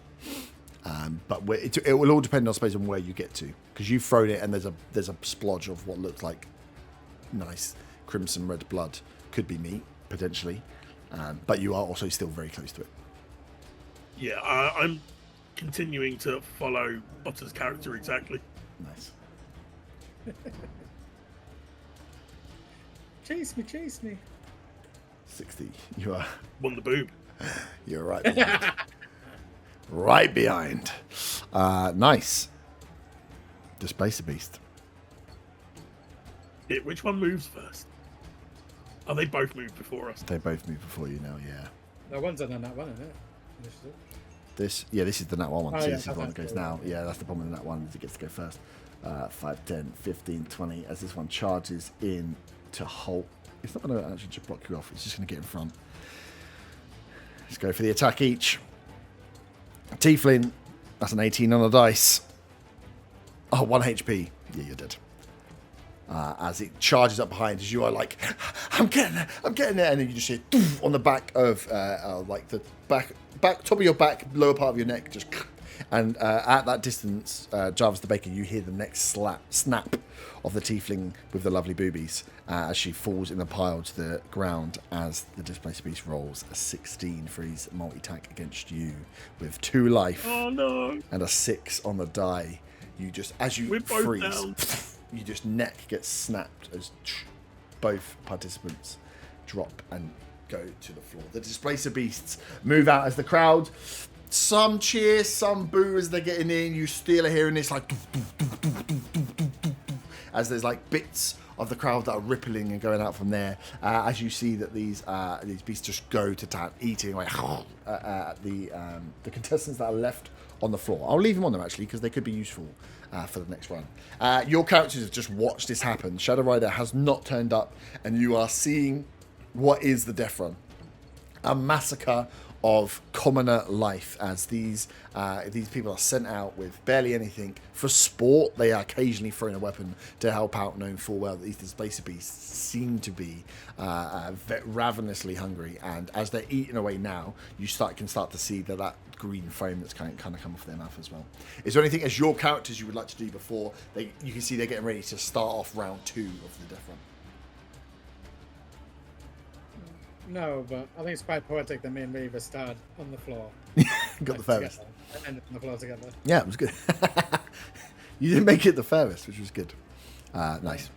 But it will all depend, I suppose, on where you get to. Because you've thrown it and there's a splodge of what looks like nice crimson red blood. Could be meat, potentially. But you are also still very close to it. Yeah, I'm continuing to follow Otter's character exactly. Nice. Chase me. 60. You are... Won the boob. You're right behind. Right behind. Nice. Displace the beast. Which one moves first? Oh, they both moved before us. They both move before you now, yeah. No one's on that one, isn't it? This is the nat 1 one. Oh, So yeah, this is the one that goes cool. now. Yeah, that's the problem with the nat 1 is it gets to go first. 5, 10, 15, 20. As this one charges in to halt. It's not going to actually just block you off. It's just going to get in front. Let's go for the attack each. Tiefling. That's an 18 on the dice. Oh, 1 HP. Yeah, you're dead. As it charges up behind, as you are like, I'm getting there, and then you just hear on the back of like the back top of your back, lower part of your neck, just, and at that distance, Jarvis the Baker, you hear the next snap of the tiefling with the lovely boobies as she falls in the pile to the ground as the displaced beast rolls a 16 for his multi-attack against you with 2 life. Oh no! And a 6 on the die. You just, as you We're both freeze, down. you just neck gets snapped as both participants drop and go to the floor. The displacer beasts move out as the crowd. Some cheer, some boo as they're getting in. You still are hearing this like as there's like bits of the crowd that are rippling and going out from there. As you see that these beasts just go to town, eating away the contestants that are left on the floor. I'll leave them on there actually because they could be useful for the next run. Your characters have just watched this happen. Shadow Rider has not turned up, and you are seeing what is the death run. A massacre of commoner life as these people are sent out with barely anything for sport. They are occasionally throwing a weapon to help out, knowing full well that these displacer beasts seem to be ravenously hungry, and as they're eating away now, you can start to see that green foam that's kind of come off their mouth as well. Is there anything as your characters you would like to do before you can see they're getting ready to start off round 2 of the death run? No, but I think it's quite poetic that me and Reaver started on the floor. Got the furthest. And ended on the floor together. Yeah, it was good. You didn't make it the furthest, which was good. Nice.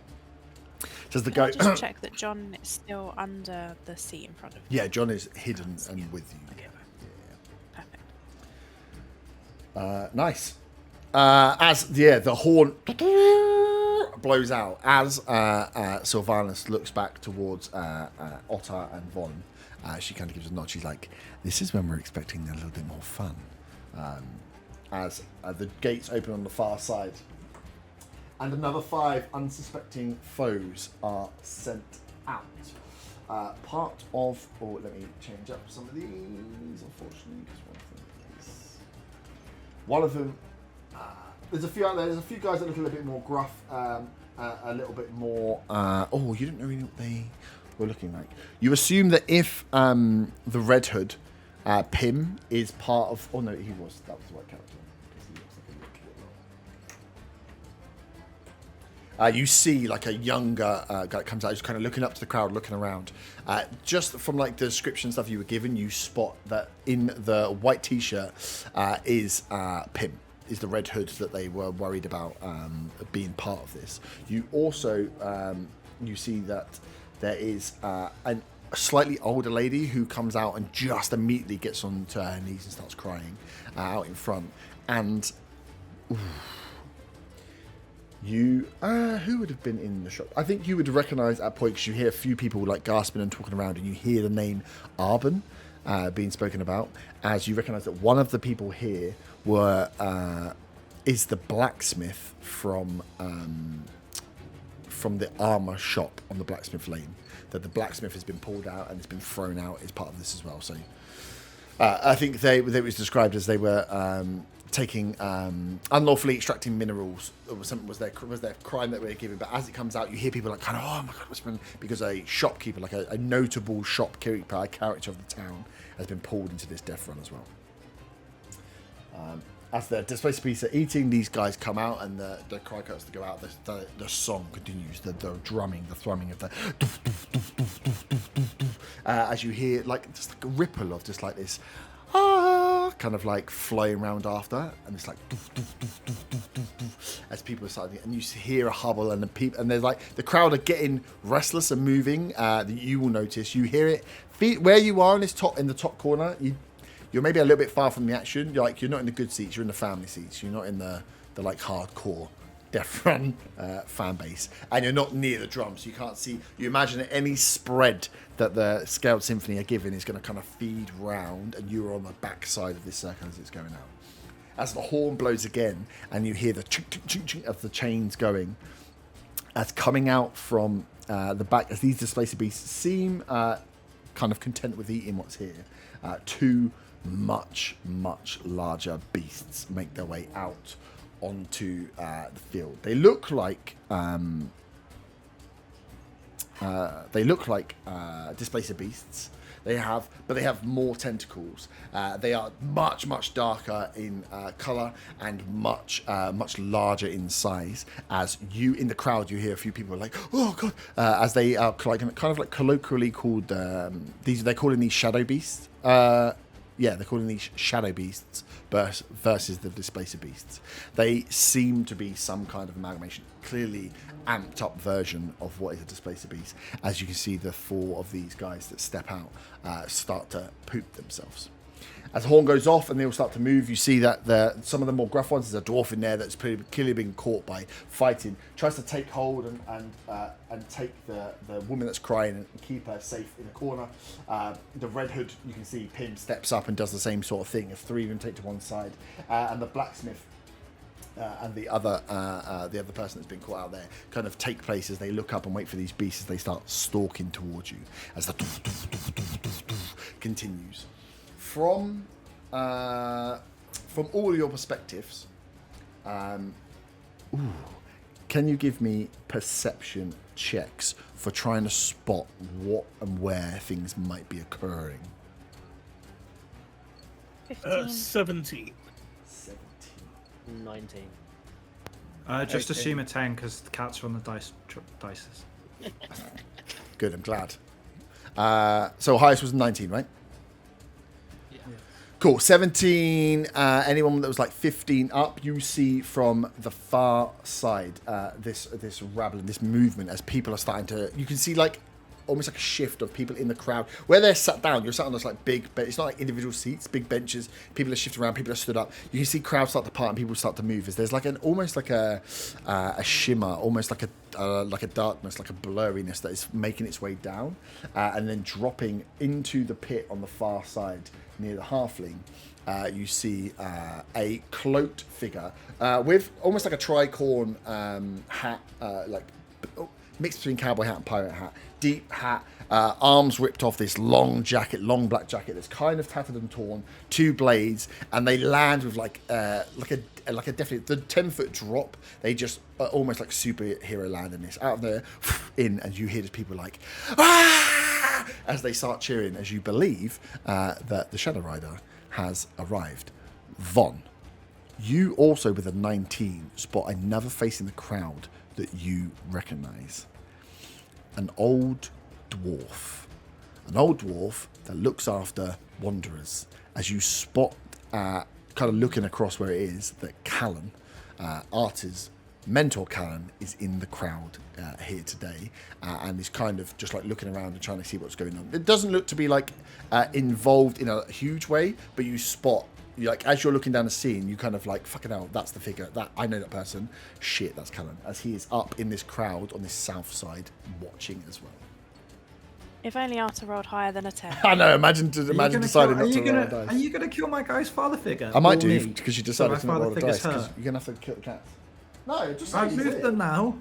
Says the Can I guy. just check that John is still under the seat in front of you? Yeah, John is hidden and with you. Okay. Perfect. Nice. As the horn blows out, as Sylvanus looks back towards Otter and Von, she kind of gives a nod. She's like, "This is when we're expecting a little bit more fun." As the gates open on the far side, and another 5 unsuspecting foes are sent out. Part of, let me change up some of these. Unfortunately, because one of them. There's a few out there. There's a few guys that look a little bit more gruff, a little bit more. You didn't know really what they were looking like. You assume that if the Red Hood, Pim, is part of. Oh no, he was. That was the right character. You see like a younger guy that comes out, who's kind of looking up to the crowd, looking around. Just from like the description stuff you were given, you spot that in the white t-shirt is Pim. Is the Red Hood that they were worried about being part of this. You also you see that there is slightly older lady who comes out and just immediately gets onto her knees and starts crying out in front. And you, who would have been in the shop? I think you would recognise at that point, because you hear a few people like gasping and talking around, and you hear the name Arben being spoken about, as you recognise that one of the people here is the blacksmith from the armour shop on the blacksmith lane. That the blacksmith has been pulled out and it's been thrown out as part of this as well. So I think it was described as they were taking unlawfully extracting minerals. Was their crime that we were given. But as it comes out, you hear people like kind of, oh my god, what's been, because a shopkeeper, like a notable shopkeeper, character of the town, has been pulled into this death run as well. As the displaced beasts are eating, these guys come out and the cry cuts to go out. The song continues, the drumming, the thrumming of the as you hear like just like a ripple of just like this kind of like flying around after, and it's like as people are starting, and you hear a hubble, and there's like the crowd are getting restless and moving. That you will notice, you hear it where you are in the top corner. You're maybe a little bit far from the action. You're not in the good seats. You're in the family seats. You're not in the like hardcore Death Run fan base, and you're not near the drums. You can't see. You imagine that any spread that the Scaled Symphony are giving is going to kind of feed round, and you're on the back side of this circle as it's going out. As the horn blows again, and you hear the chink, chink, chink, chink of the chains going, as coming out from the back, as these displaced beasts seem kind of content with eating what's here, two much larger beasts make their way out onto the field. They look like displacer beasts. They have more tentacles. They are much darker in color and much larger in size. As you in the crowd, you hear a few people like, "Oh God!" As they are kind of like colloquially called they're calling these shadow beasts. They're calling these shadow beasts versus the displacer beasts. They seem to be some kind of amalgamation, clearly amped up version of what is a displacer beast. As you can see, the four of these guys that step out start to poop themselves. As the horn goes off and they all start to move, you see that some of the more gruff ones, there's a dwarf in there that's clearly been caught by fighting, tries to take hold and take the woman that's crying and keep her safe in a corner. The Red Hood, you can see Pim steps up and does the same sort of thing. As three of them take to one side, and the blacksmith and the other person that's been caught out there kind of take place as they look up and wait for these beasts as they start stalking towards you. As the continues. From all your perspectives, can you give me perception checks for trying to spot what and where things might be occurring? 17. 19. Just assume a 10 because the cats are on the dices. Good, I'm glad. So highest was 19, right? Cool. 17. Anyone that was like 15 up, you see from the far side this rabbling, this movement as people are starting to. You can see like almost like a shift of people in the crowd where they're sat down. You're sat on those like big, but it's not like individual seats, big benches. People are shifting around. People are stood up. You can see crowds start to part and people start to move. As there's like almost like a shimmer, almost like a darkness, like a blurriness that is making its way down and then dropping into the pit on the far side. Near the halfling, you see a cloaked figure with almost like a tricorn hat, mixed between cowboy hat and pirate hat. Deep hat, arms ripped off this long black jacket that's kind of tattered and torn. Two blades, and they land with like a definitely the 10-foot drop. They just almost like superhero land in this out of there in, and you hear these people like as they start cheering as you believe that the Shadow Rider has arrived. Von, you also with a 19 spot another face in the crowd that you recognise. An old dwarf that looks after wanderers. As you spot, kind of looking across where it is, that Callan, Arta's Mentor Callan is in the crowd here today, and is kind of just like looking around and trying to see what's going on. It doesn't look to be like involved in a huge way, but you spot, like, as you're looking down the scene, you kind of like, fucking hell, that's the figure. That I know that person. Shit, that's Callan. As he is up in this crowd on this south side, watching as well. If only Arthur rolled higher than a 10. I know. Imagine deciding not to roll a dice. Are you going to kill my guy's father figure? I might or do me? because you So my decided to not father roll a figure's dice. Because hurt. you're gonna have to kill the cats. No, just I've moved them now.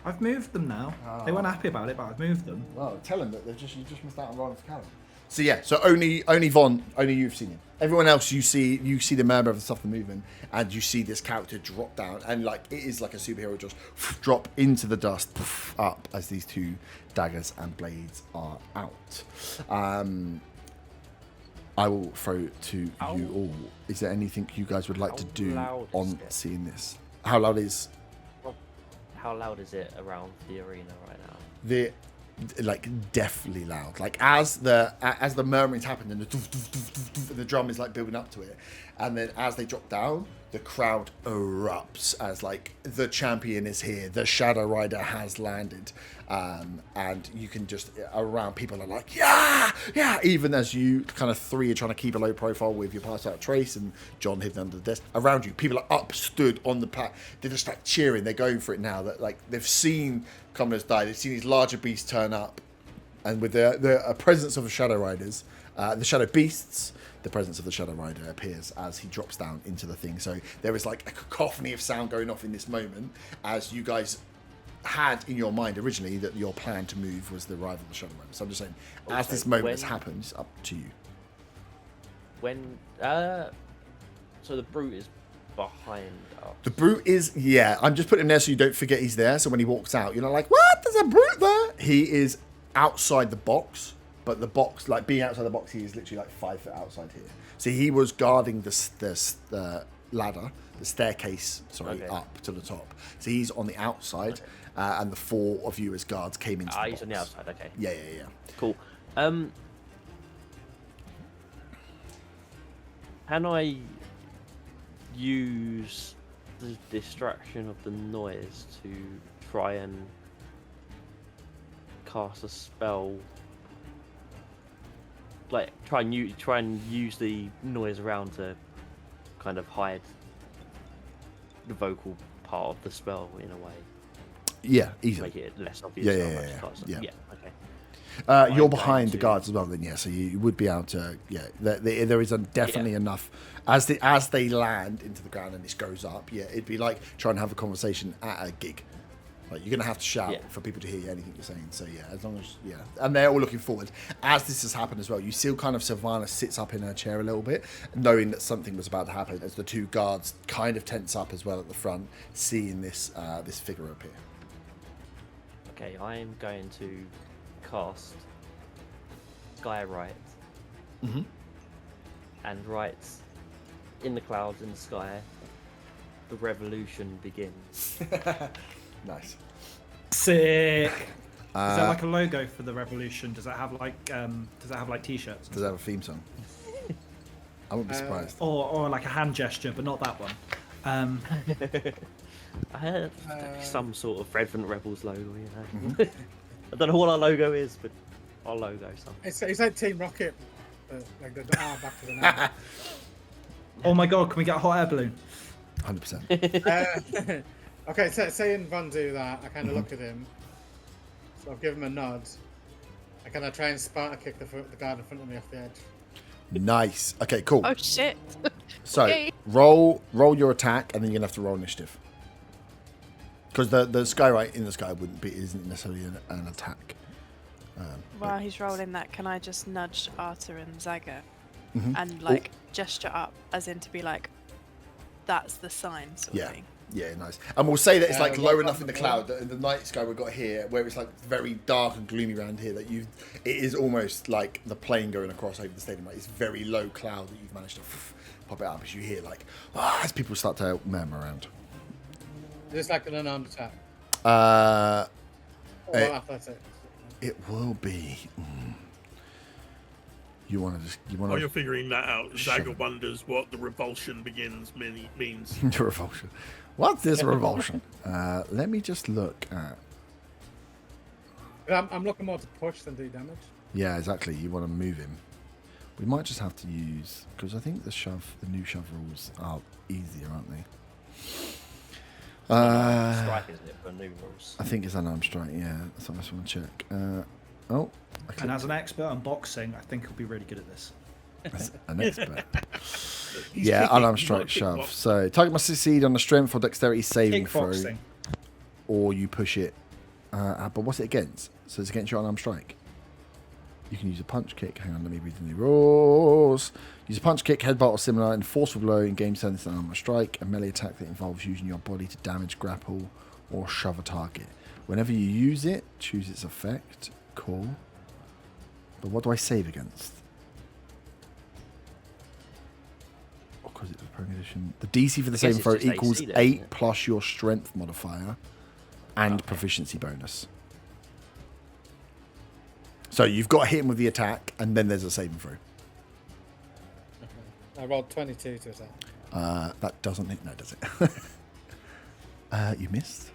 I've moved them now. They weren't Ah. happy about it, but I've moved them. Well, tell them that you just missed out on rolling for Callan. So yeah, so only Von, only you've seen him. Everyone else, you see the murmur of the stuff, the movement, and you see this character drop down, and like it is like a superhero, just drop into the dust, up as these two daggers and blades are out. I will throw to you all. Is there anything you guys would like to do on seeing this? How loud is? How loud is it around the arena right now? Like deathly loud. Like as the murmurings happen and the drum is like building up to it, and then as they drop down, the crowd erupts as like the champion is here, the Shadow Rider has landed, and you can just around people are like yeah. Even as you kind of three are trying to keep a low profile with your pass out Trace and John hidden under the desk. Around you, people are up, stood on the pack. They're just like cheering. They're going for it now. That like they've seen commoners die. They've seen these larger beasts turn up, and with the presence of the Shadow Riders, the Shadow Beasts, the presence of the Shadow Rider appears as he drops down into the thing. So there is like a cacophony of sound going off in this moment, as you guys had in your mind originally that your plan to move was the arrival of the Shadow Rider. So I'm just saying, as this moment has happened, it's up to you. When so the brute is behind us. The brute is, yeah, I'm just putting him there so you don't forget he's there. So when he walks out, you're not like, what? There's a brute there. He is outside the box, but the box, like being outside the box, he is literally like 5 foot outside here. So he was guarding the ladder, the staircase, up to the top. So he's on the outside, and the 4 of you as guards came into the box. He's on the outside, okay. Yeah. Cool. Can I use the distraction of the noise to try and cast a spell? Like try and use the noise around to kind of hide the vocal part of the spell in a way. Yeah, easily. Make it less obvious. Yeah. Okay. You're behind the guards as well, then, yeah. So you would be able to, yeah. There is definitely enough as they land into the ground and this goes up. Yeah, it'd be like trying to have a conversation at a gig. Like you're gonna have to shout for people to hear anything you're saying. So yeah, as long as and they're all looking forward. As this has happened as well, you see kind of Sylvana sits up in her chair a little bit, knowing that something was about to happen. As the 2 guards kind of tense up as well at the front, seeing this figure appear. Okay, I am going to cast Skywrite. Mm-hmm. And write in the clouds in the sky, the revolution begins. Nice. Sick. Is there like a logo for the revolution? Does it have like t-shirts? Does it have a theme song? I wouldn't be surprised. Or like a hand gesture, but not that one. I had some sort of Redvant Rebels logo, you know. I don't know what our logo is, but our logo something. It's like Team Rocket, like the arm back to the neck. Oh my god, can we get a hot air balloon? 100%. Okay, so saying Von do that, I kind of look at him. So I'll give him a nod. I kind of try and Sparta kick the guard in front of me off the edge. Nice. Okay, cool. Oh shit. So Okay. roll your attack, and then you're gonna have to roll initiative. Because the skywrite in the sky isn't necessarily an attack. While he's rolling that, can I just nudge Arthur and Zaga Mhm. and like gesture up, as in to be like, that's the sign sort of thing? Yeah, nice. And we'll say that it's like low what enough in the cloud that in the night sky we've got here, where it's like very dark and gloomy around here, that it is almost like the plane going across over the stadium. Like it's very low cloud that you've managed to pop it up as you hear like as people start to murmur around. Just like an unarmed attack. Or athletics. It will be. While you're figuring that out, Zaga wonders what the revulsion begins means. The revulsion. What's this revulsion? Let me just look at. I'm looking more to push than do damage. Yeah, exactly. You want to move him. We might just have to use, because I think the new shove rules are easier, aren't they? Strike, isn't it, for new rules? I think it's unarmed strike. Yeah, that's what I just want to check. And as an expert on boxing, I think he'll be really good at this. An expert. Yeah, unarmed strike shove. So target must succeed on a strength or dexterity saving throw, Kickboxing. or you push it. But what's it against? So it's against your unarmed strike. You can use a punch kick. Hang on, let me read the new rules. Use a punch kick, headbutt, or similar, and forceful blow in game sense and unarmed strike. A melee attack that involves using your body to damage, grapple, or shove a target. Whenever you use it, choose its effect. Cool. But what do I save against? Because it's a pro condition. The DC for the saving it's throw just equals AC then, 8 isn't it? plus your strength modifier and proficiency bonus. So you've got to hit him with the attack, and then there's a saving throw. I rolled 22 to attack. That doesn't hit. No, does it? You missed.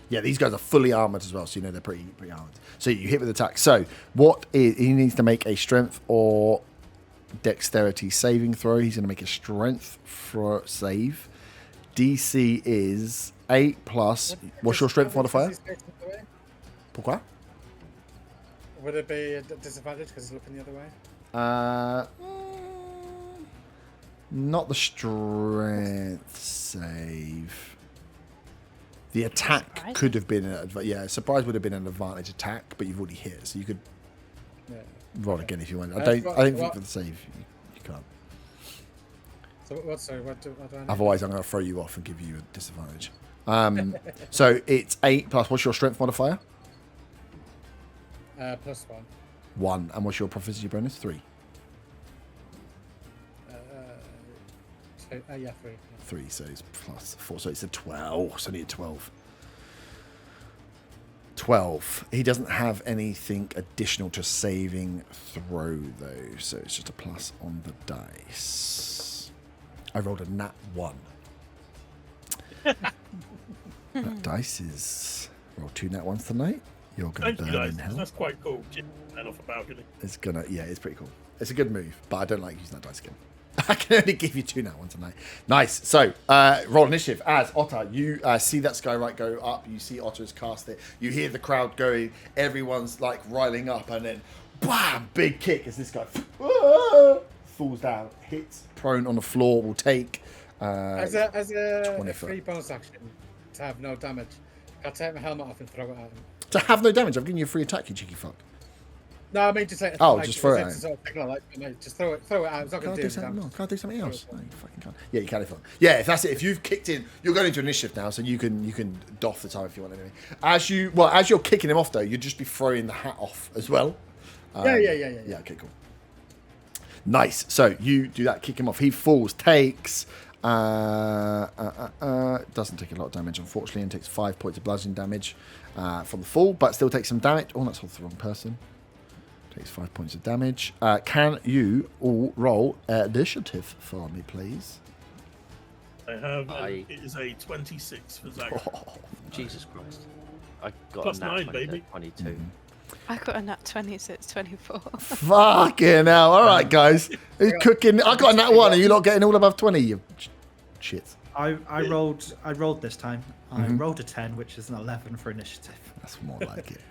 Yeah, these guys are fully armored as well, so you know they're pretty armored. So you hit with attack. So he needs to make a strength or dexterity saving throw. He's going to make a strength for save. DC is 8 plus. What's your strength modifier? Pourquoi? Would it be a disadvantage because he's looking the other way? Not the strength save. The attack Surprising. could have been surprise would have been an advantage attack, but you've already hit, so you could Yeah. roll again if you want. I Right, don't think for the save you can't. So what do I need? Otherwise, I'm going to throw you off and give you a disadvantage. So it's 8 plus. What's your strength modifier? +1. 1. And what's your proficiency bonus? 3. Yeah, 3. 3, so it's plus 4, so it's a 12. It's only a 12. 12. He doesn't have anything additional to saving throw, though, so it's just a plus on the dice. I rolled a nat 1. That dice is... Roll 2 nat 1s tonight. You're going Thank to you, burn guys. in hell. That's quite cool. And off a balcony. It's gonna, yeah, it's pretty cool. It's a good move, but I don't like using that dice again. I can only give you 2 nat 1 tonight. Nice. So, roll initiative. As Otter, you see that Skywrite go up. You see Otter has cast it. You hear the crowd going. Everyone's like riling up, and then bam, big kick as this guy falls down, hits prone on the floor. Will take As a 20 free bonus action to have no damage, I'll take my helmet off and throw it at him. to have no damage. I've given you a free attack, you cheeky fuck. No, I mean just like, just throw it at him. Sort of signal, like, mate, just throw it out. It's not Can't going I to do do something? damage. No, can't I do something else? No, you fucking can't. Yeah, you can if you want. Yeah, if that's it. If you've kicked in, you're going into initiative now, so you can doff the time if you want. Anyway, as you're kicking him off though, you'd just be throwing the hat off as well. Yeah. Yeah. Okay, cool. Nice. So you do that, kick him off. He falls, takes. Doesn't take a lot of damage, unfortunately, and takes 5 points of bludgeoning damage from the fall, but still takes some damage. Oh, that's the wrong person. Takes 5 points of damage. Can you all roll initiative for me, please? I have. It is a 26 for Zaga. Oh, Jesus Christ. I got Plus a nat 9, 20, baby. 22. I got a nat 20, so it's 24. fucking hell. All right, guys. Who's cooking? I got a nat 1. Are you not getting all above 20? You shit. I rolled this time. I rolled a 10, which is an 11 for initiative. That's more like it.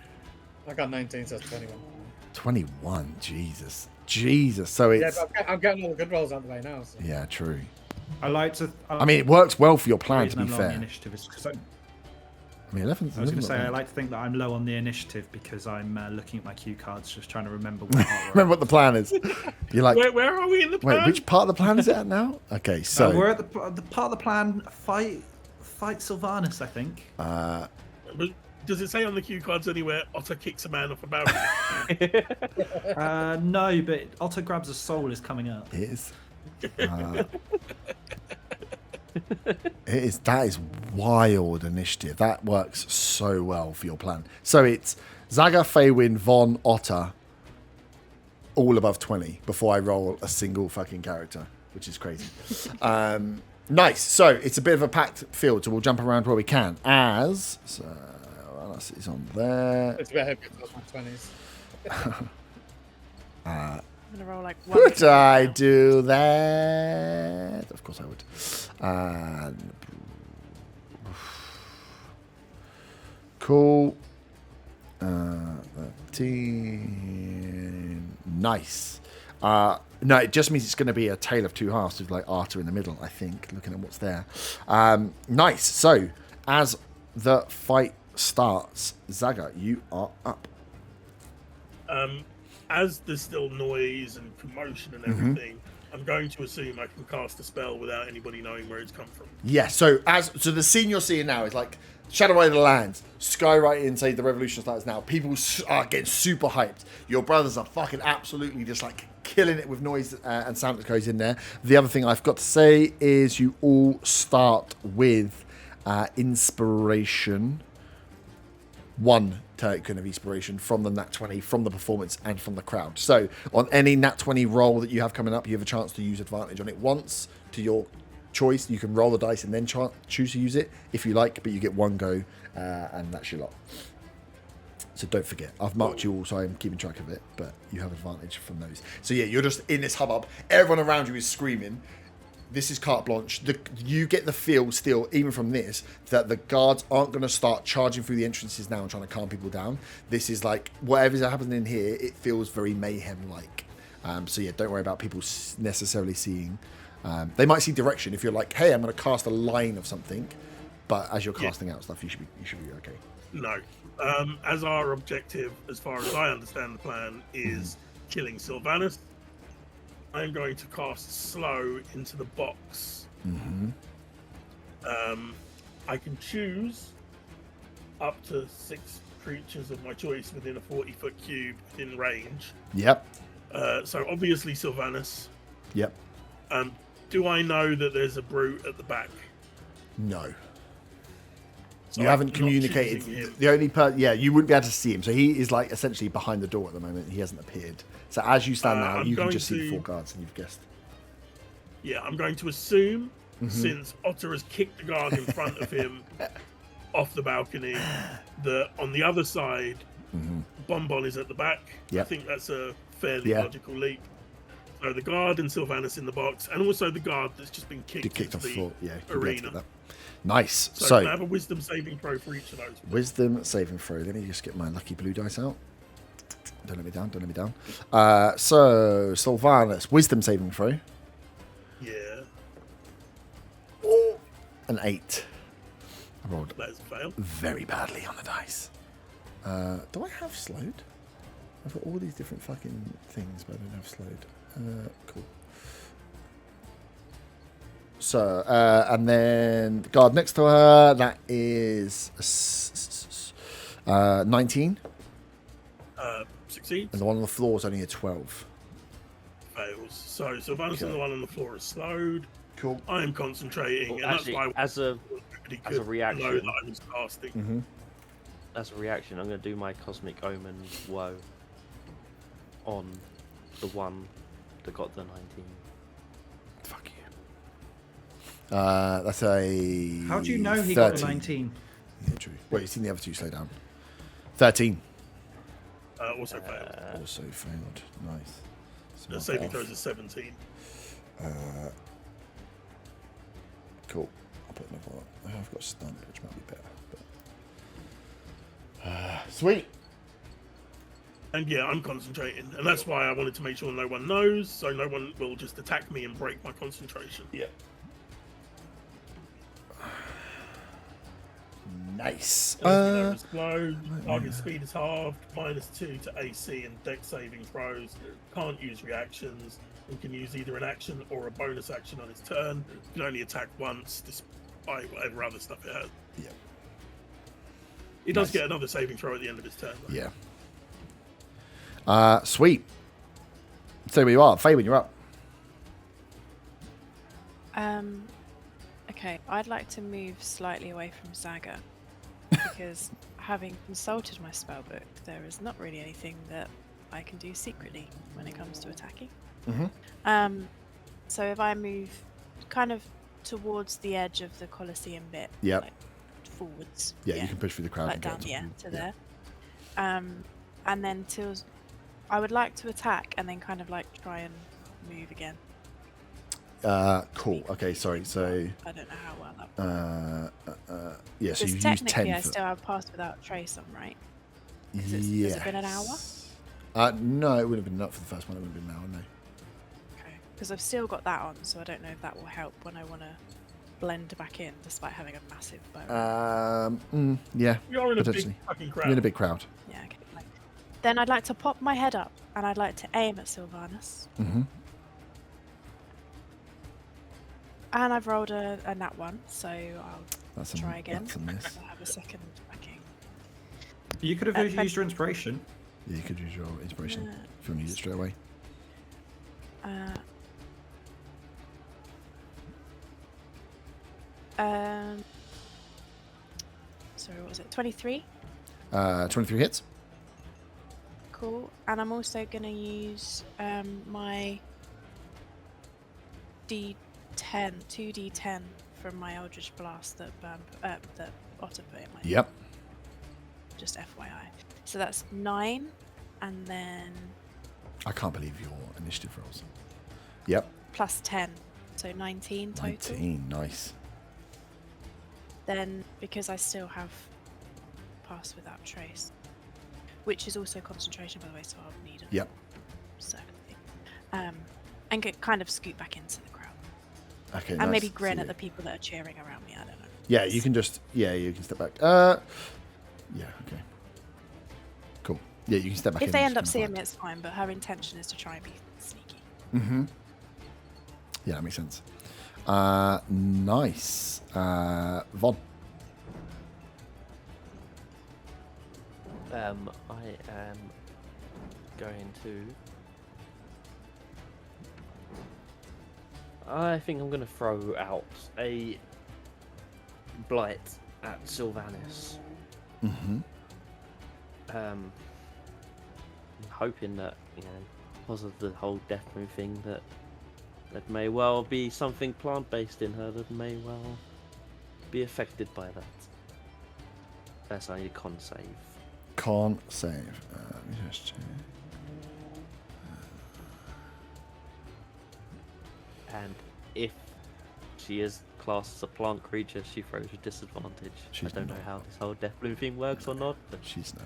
I got 19, so it's 21. 21. Jesus. So Yeah, it's... but I'm getting all the good rolls out of the way now. So. Yeah, true. I like to. I mean, it works well for your the plan, to reason be I'm low on the fair. initiative is because I mean, 11's I was going to say I not like to think that I'm low on the initiative because I'm looking at my cue cards, just trying to remember what part we're Remember what the plan is. You're like, Where are we in the plan? wait, which part of the plan is it at now? Okay, so... we're at the part of the plan. Fight Sylvanas, I think. But does it say on the cue cards anywhere Otter kicks a man off a balcony? No, but Otto grabs a soul is coming up. It is. That is wild initiative. That works so well for your plan. So it's Zaga, Faywin, Von, Otter, all above 20 before I roll a single fucking character, which is crazy. Nice. So it's a bit of a packed field, so we'll jump around where we can. So Alice is on there. It's a bit heavy for my 20s. I'm gonna roll like one. Would I do that? Of course I would. Cool. 13. Nice. No, it just means it's going to be a tale of two halves with like Arta in the middle, I think, looking at what's there. Nice. So, as the fight starts, Zaga, you are up. As there's still noise and commotion and everything, I'm going to assume I can cast a spell without anybody knowing where it's come from. Yeah, so the scene you're seeing now is like Shadow Away the Lands, skywriting inside the revolution starts now. People are getting super hyped. Your brothers are fucking absolutely just like killing it with noise and sound that goes in there. The other thing I've got to say is you all start with inspiration. 1 token of inspiration from the Nat 20, from the performance, and from the crowd. So on any Nat 20 roll that you have coming up, you have a chance to use advantage on it once to your choice. You can roll the dice and then choose to use it if you like, but you get 1 go, and that's your lot. So don't forget, I've marked you all, so I'm keeping track of it, but you have advantage from those. So yeah, you're just in this hubbub. Everyone around you is screaming. This is carte blanche. You get the feel still, even from this, that the guards aren't going to start charging through the entrances now and trying to calm people down. This is like, whatever's happening in here, it feels very mayhem-like. So yeah, don't worry about people necessarily seeing. They might see direction if you're like, hey, I'm going to cast a line of something, but as you're casting out stuff, you should be okay. No. As our objective, as far as I understand the plan, is killing Sylvanus. I'm going to cast slow into the box. I can choose up to 6 creatures of my choice within a 40-foot cube in range. Yep. So obviously Sylvanus. Yep. Do I know that there's a brute at the back? No. So You haven't communicated. Him. The only you wouldn't be able to see him. So he is like essentially behind the door at the moment. He hasn't appeared. So as you stand now, you can just see the 4 guards, and you've guessed. Yeah, I'm going to assume, since Otter has kicked the guard in front of him off the balcony, that on the other side, Bonbon is at the back. Yep. I think that's a fairly logical leap. So the guard and Sylvanus in the box, and also the guard that's just been kicked off the floor. Yeah, arena. Nice. So can I have a wisdom saving throw for each of those? Wisdom saving throw. Let me just get my lucky blue dice out. Don't let me down. Don't let me down. So Sylvanus, wisdom saving throw. Yeah. Oh, an 8. I rolled That's a fail. very badly on the dice. Do I have slowed? I've got all these different fucking things, but I don't have slowed. Cool. So, and then the guard next to her, that is 19. Succeeds. And the one on the floor is only a 12. Fails. So Sylvanus and the one on the floor is slowed. Cool. I am concentrating, Well, and actually, that's why as a reaction, know that I was casting. as a reaction, I'm going to do my Cosmic Omen Woe on the one that got the 19. Fuck you. That's a. How do you know he 13. got the 19? Yeah, true. Wait, you've seen the other two slow down. 13. Also failed. Also failed. Nice. So The saving throws is 17. Cool. I'll put another one. I've got stunned, which might be better. But... sweet. And yeah, I'm concentrating, and that's why I wanted to make sure no one knows, so no one will just attack me and break my concentration. Yeah. Nice. Target speed is halved, -2 to AC and dex saving throws. Can't use reactions. And can use either an action or a bonus action on his turn. Can only attack once, despite whatever other stuff it has. Yeah. He does get another saving throw at the end of his turn, though. Yeah. Sweet. So where you are, Fabian, you're up. Okay, I'd like to move slightly away from Zaga because having consulted my spellbook, there is not really anything that I can do secretly when it comes to attacking. Mm-hmm. So if I move kind of towards the edge of the Colosseum bit, Yep. like forwards. Yeah, you can push through the crowd like and get down, to yeah, them. to there. And then I would like to attack and then kind of like try and move again. Cool. Okay, sorry. So I don't know how well that. yeah, so Because you use technically 10 I for... still have Pass Without Trace on, right? Has Yes. it been an hour? No, it wouldn't have been enough for the first one. It would have been an hour, no. Okay. Because I've still got that on, so I don't know if that will help when I want to blend back in, despite having a massive bow. Yeah, You're in a big potentially. fucking crowd. You're in a big crowd. Yeah, okay. Then I'd like to pop my head up, and I'd like to aim at Sylvanus. Mm-hmm. And I've rolled a nat 1, so I'll try again. That's a miss. I'll have a second backing. You could have used your inspiration. Yeah, you could use your inspiration if you want to use it straight away. Sorry, what was it? 23? 23 hits. Cool. And I'm also going to use my D10, 2d10 from my Eldritch Blast that Otter put in my Yep. Just FYI. So that's 9, and then I can't believe your initiative rolls. Yep. plus 10, so 19 total. 19, nice. Then, because I still have Pass Without Trace, which is also concentration, by the way, so I'll need a Yep. second thing. And get kind of scoot back into the crowd. Okay, And nice. maybe grin So, at the people that are cheering around me, I don't know. yeah, you can just... Yeah, you can step back. Yeah, okay. Cool. Yeah, you can step back in If they and end up just seeing kinda me, it's fine, but her intention is to try and be sneaky. Mm-hmm. Yeah, that makes sense. Nice. Von. I am going to... I think I'm going to throw out a blight at Sylvanus. Mm-hmm. I'm hoping that, because of the whole death moon thing, that may well be something plant-based in her that may well be affected by that. That's I need a con save. Can't save. Let me just check. And if she is classed as a plant creature, she throws a disadvantage. She's I don't know not. how this whole death bloom thing works or not, but She's an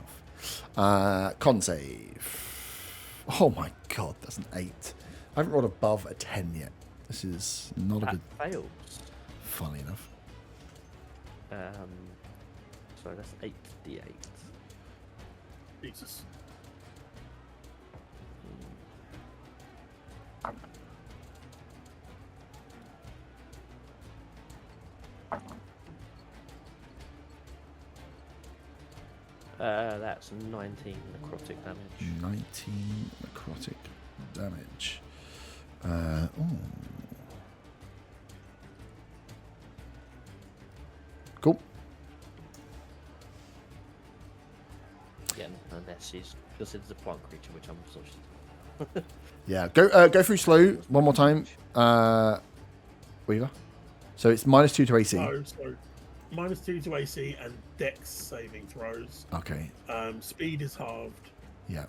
elf. Con save. Oh my god, that's an 8. I haven't rolled above a 10 yet. This is not a that good... fails. Funny enough. So that's 8d8. Jesus. That's 19 necrotic damage. 19 necrotic damage. Ooh. Cool. Again, unless she's considered a plant creature, which I'm sure she's. Yeah, go through slow one more time. Where you are? So it's -2 to AC. No, so -2 to AC and Dex saving throws. Okay. Speed is halved. Yeah.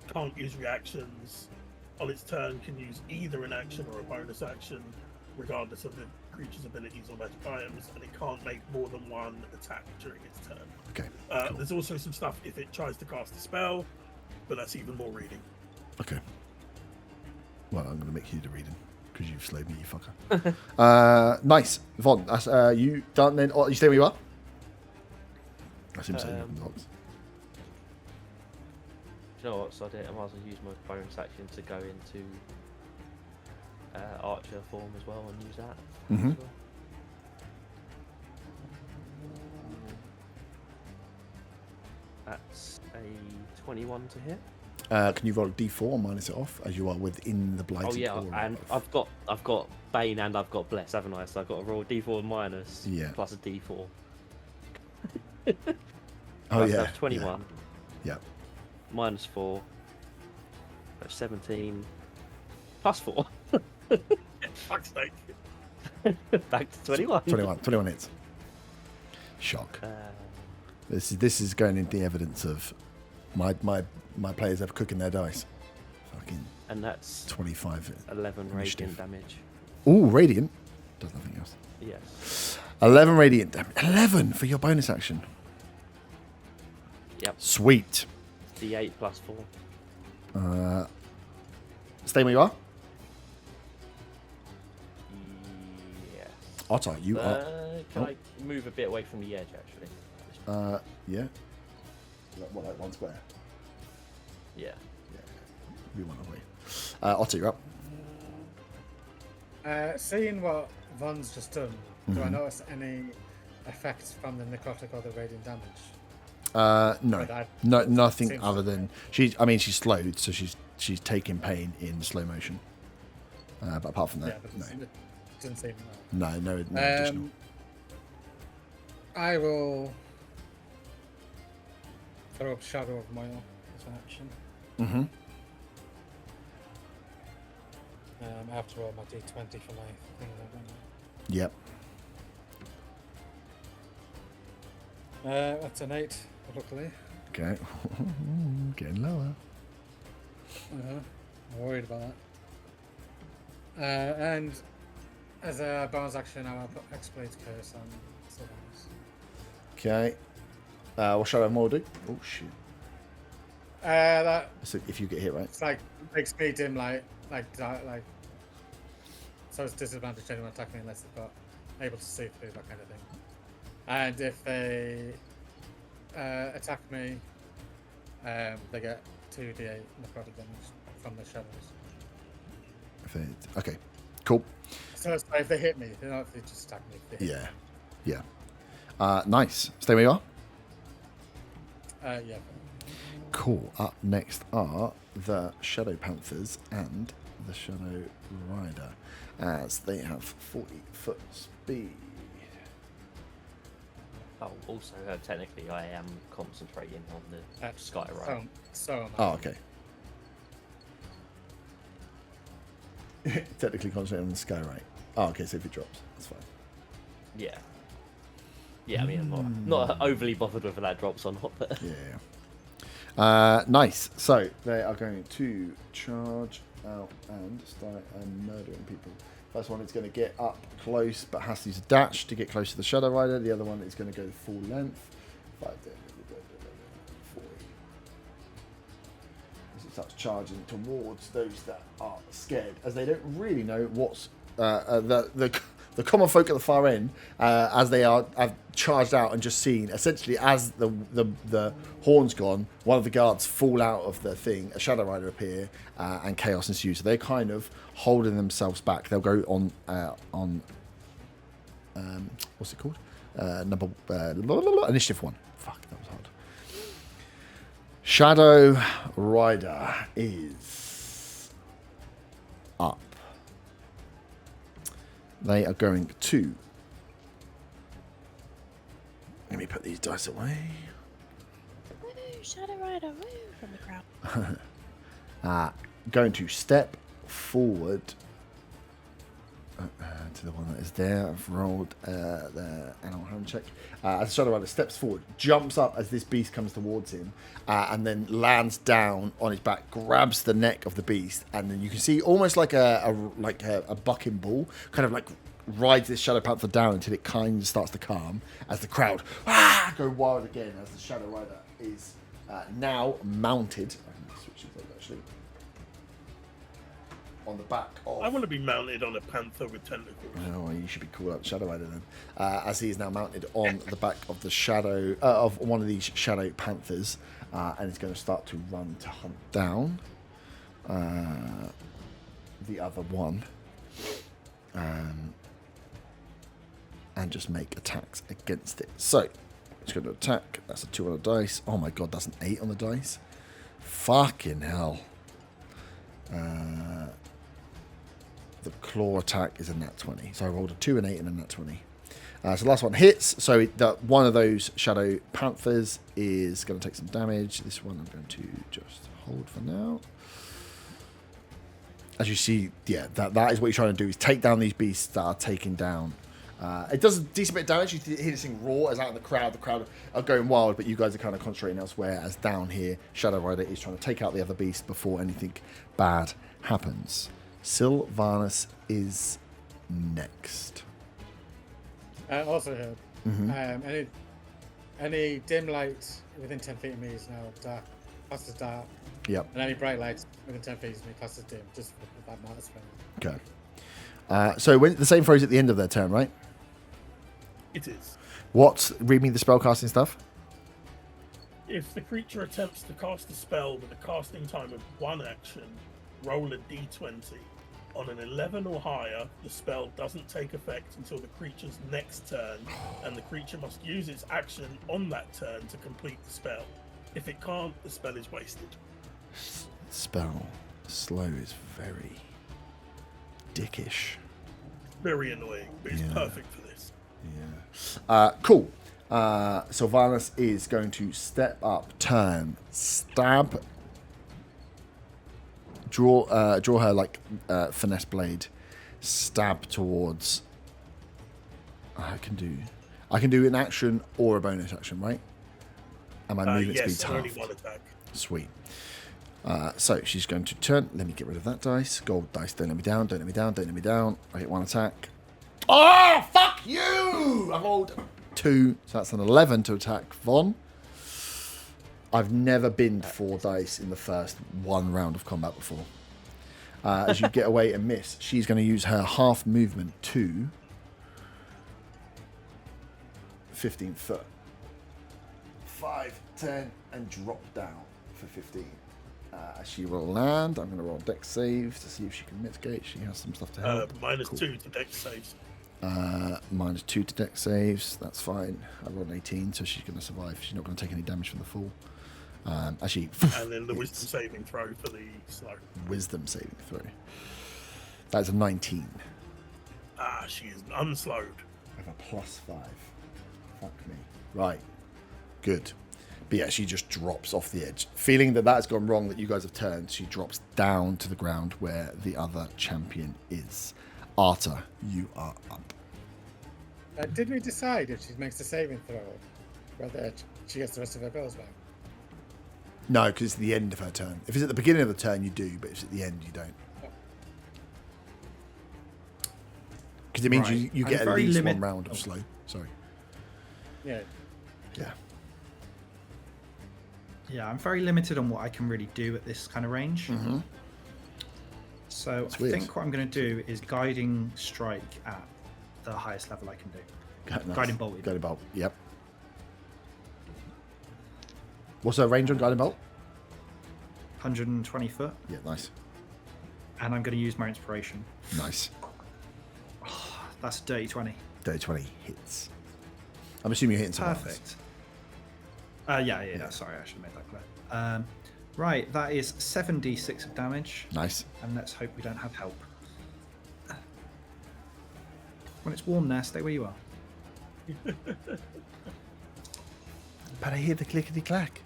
Can't use reactions. On its turn, can use either an action or a bonus action, regardless of the creature's abilities or magic items, and it can't make more than one attack during its turn. Okay. Cool. There's also some stuff if it tries to cast a spell, but that's even more reading. Okay. Well, I'm going to make you do the reading because you've slowed me, you fucker. Nice. Von, that's, you done then? Oh, you stay where you are? I assume so. You open the box. Do you know what? So I might as well use my bonus action to go into Archer form as well and use that. Mm-hmm. As well. That's a 21 to hit. Can you roll a d4 and minus it off as you are within the blighted Oh yeah, aura and of- I've got Bane and I've got Bless, haven't I? So I've got to roll a D4 minus plus a D4. Oh yeah. That's 21. Yeah. Minus 4 17 plus 4. Fuck's sake. Back to 21. 21 hits. Shock. This is going into the evidence of my players ever cooking their dice. Fucking. And that's 25. 11 initiative. radiant damage. Ooh, radiant. Does nothing else. Yes. 11 radiant damage. 11 for your bonus action. Yep. Sweet. D8 plus 4. Stay where you are. Yes. Otter, you are. Can I move a bit away from the edge, actually? Yeah. What, like one square? Yeah. We want away. Otter, you're up. Seeing what Von's just done, do I notice any effects from the necrotic or the radiant damage? No, nothing Seems other than she's slowed, so she's taking pain in slow motion. But apart from that, no. It doesn't seem No additional. I will throw up Shadow of Moil as an action. Mm-hmm. I have to roll my d20 for my thing, don't Yep. I? That's an 8, luckily. Okay. Getting lower. I'm worried about that. And as a bonus action, I will put Exploit Curse on Sylvanas. Okay. What shall I more do? Oh shit. That So if you get hit, right? it's like makes me dim like so it's disadvantage anyone attacking unless they've got able to see through that kind of thing. And if they attack me, they get 2d8 necrotic damage from the shadows. Okay. Cool. So it's like if they hit me, they're not if they just attack me. If they hit Yeah. Nice. Stay where you are. Yeah. Cool. Up next are the Shadow Panthers and the Shadow Rider, as they have 40-foot speed. Oh, also, technically, I am concentrating on the sky right. So am I. Oh, okay. Technically concentrating on the sky, right? Oh, okay. So if it drops, that's fine. Yeah. Yeah, I mean, I'm not overly bothered whether that drops or not, but... Yeah. Nice. So they are going to charge out and start murdering people. First one is going to get up close, but has to use a dash to get close to the Shadow Rider. The other one is going to go full length. 5, 10, 40. As it starts charging towards those that are scared, as they don't really know what's the common folk at the far end, as they have charged out and just seen, essentially, as the horn's gone, one of the guards fall out of the thing, a Shadow Rider appear, and chaos ensues. So they're kind of holding themselves back. They'll go on what's it called? Initiative 1. Fuck, that was hard. Shadow Rider is up. They are going to... Let me put these dice away. Woo, Shadow Rider, woo, from the crowd. Going to step forward to the one that is there. I've rolled the animal hand check. As Shadow Rider steps forward, jumps up as this beast comes towards him, and then lands down on his back, grabs the neck of the beast, and then you can see almost like a bucking bull, kind of like rides this Shadow Panther down until it kind of starts to calm, as the crowd go wild again, as the Shadow Rider is now mounted. I can switch it over, actually. On the back of... I want to be mounted on a panther with tentacles. Oh, well, you should be called out Shadow Rider then. As he is now mounted on the back of the shadow of one of these Shadow Panthers, and is going to start to run to hunt down the other one, and just make attacks against it. So it's going to attack. That's a 2 on the dice. Oh my god, that's an 8 on the dice. Fucking hell. The claw attack is a nat 20. So I rolled a 2, an 8, and a nat 20. So the last one hits. So one of those Shadow Panthers is going to take some damage. This one I'm going to just hold for now. as you see, yeah, that is what you're trying to do, is take down these beasts that are taken down. It does a decent bit of damage. You hear this thing roar as out in the crowd are going wild, but you guys are kind of concentrating elsewhere, as down here, Shadow Rider is trying to take out the other beast before anything bad happens. Sylvanas is next. Also heard. Any dim light within 10 feet of me is now dark. Classed as dark. Yep. And any bright lights within 10 feet of me classed as dim. Just for that matters for me. Okay. So when the same throws at the end of their turn, right? It is. Read me the spellcasting stuff. If the creature attempts to cast a spell with a casting time of 1 action, roll a d20. On an 11 or higher, the spell doesn't take effect until the creature's next turn, and the creature must use its action on that turn to complete the spell. If it can't, the spell is wasted. Spell slow is very dickish. Very annoying, but it's perfect for this. Yeah. Cool. Sylvanas is going to step up, turn, stab, draw her like finesse blade, stab towards. I can do an action or a bonus action, right? And my movement yes, speed's only halved. 1 attack. Sweet. So she's going to turn. Let me get rid of that dice. Gold dice. Don't let me down. Don't let me down. Don't let me down. I get 1 attack. Oh, fuck you! I rolled 2. So that's an 11 to attack Von. I've never binned 4 dice in the first 1 round of combat before. As you get away and miss, she's going to use her half movement to 15 foot. 5, 10, and drop down for 15. She will land. I'm going to roll dex saves to see if she can mitigate. She has some stuff to help. -2 to dex saves. -2 to dex saves. That's fine. I rolled an 18, so she's going to survive. She's not going to take any damage from the fall. Actually, and then the wisdom saving throw for the slow. Wisdom saving throw. That's a 19. She is unslowed. I have a +5. Fuck me. Right. Good. But yeah, she just drops off the edge. Feeling that that's gone wrong, that you guys have turned, she drops down to the ground where the other champion is. Arta, you are up. Did we decide if she makes a saving throw, whether she gets the rest of her bills back? No, because it's the end of her turn. If it's at the beginning of the turn, you do, but if it's at the end, you don't. Because it means you get at least 1 round of slow. Sorry. Yeah. Yeah. Yeah, I'm very limited on what I can really do at this kind of range. Mm-hmm. So It's I weird. think what I'm going to do is guiding strike at the highest level I can do. Nice. Guiding bolt. Guiding bolt, yep. What's her range on guiding bolt? 120 foot. Yeah, nice. And I'm going to use my inspiration. Nice. That's a dirty 20. Dirty 20 hits. I'm assuming you're hitting someone else. Perfect. Yeah. Sorry, I should have made that clear. Right, that is 7d6 of damage. Nice. And let's hope we don't have help. When it's warm there, stay where you are. But I hear the clickety clack.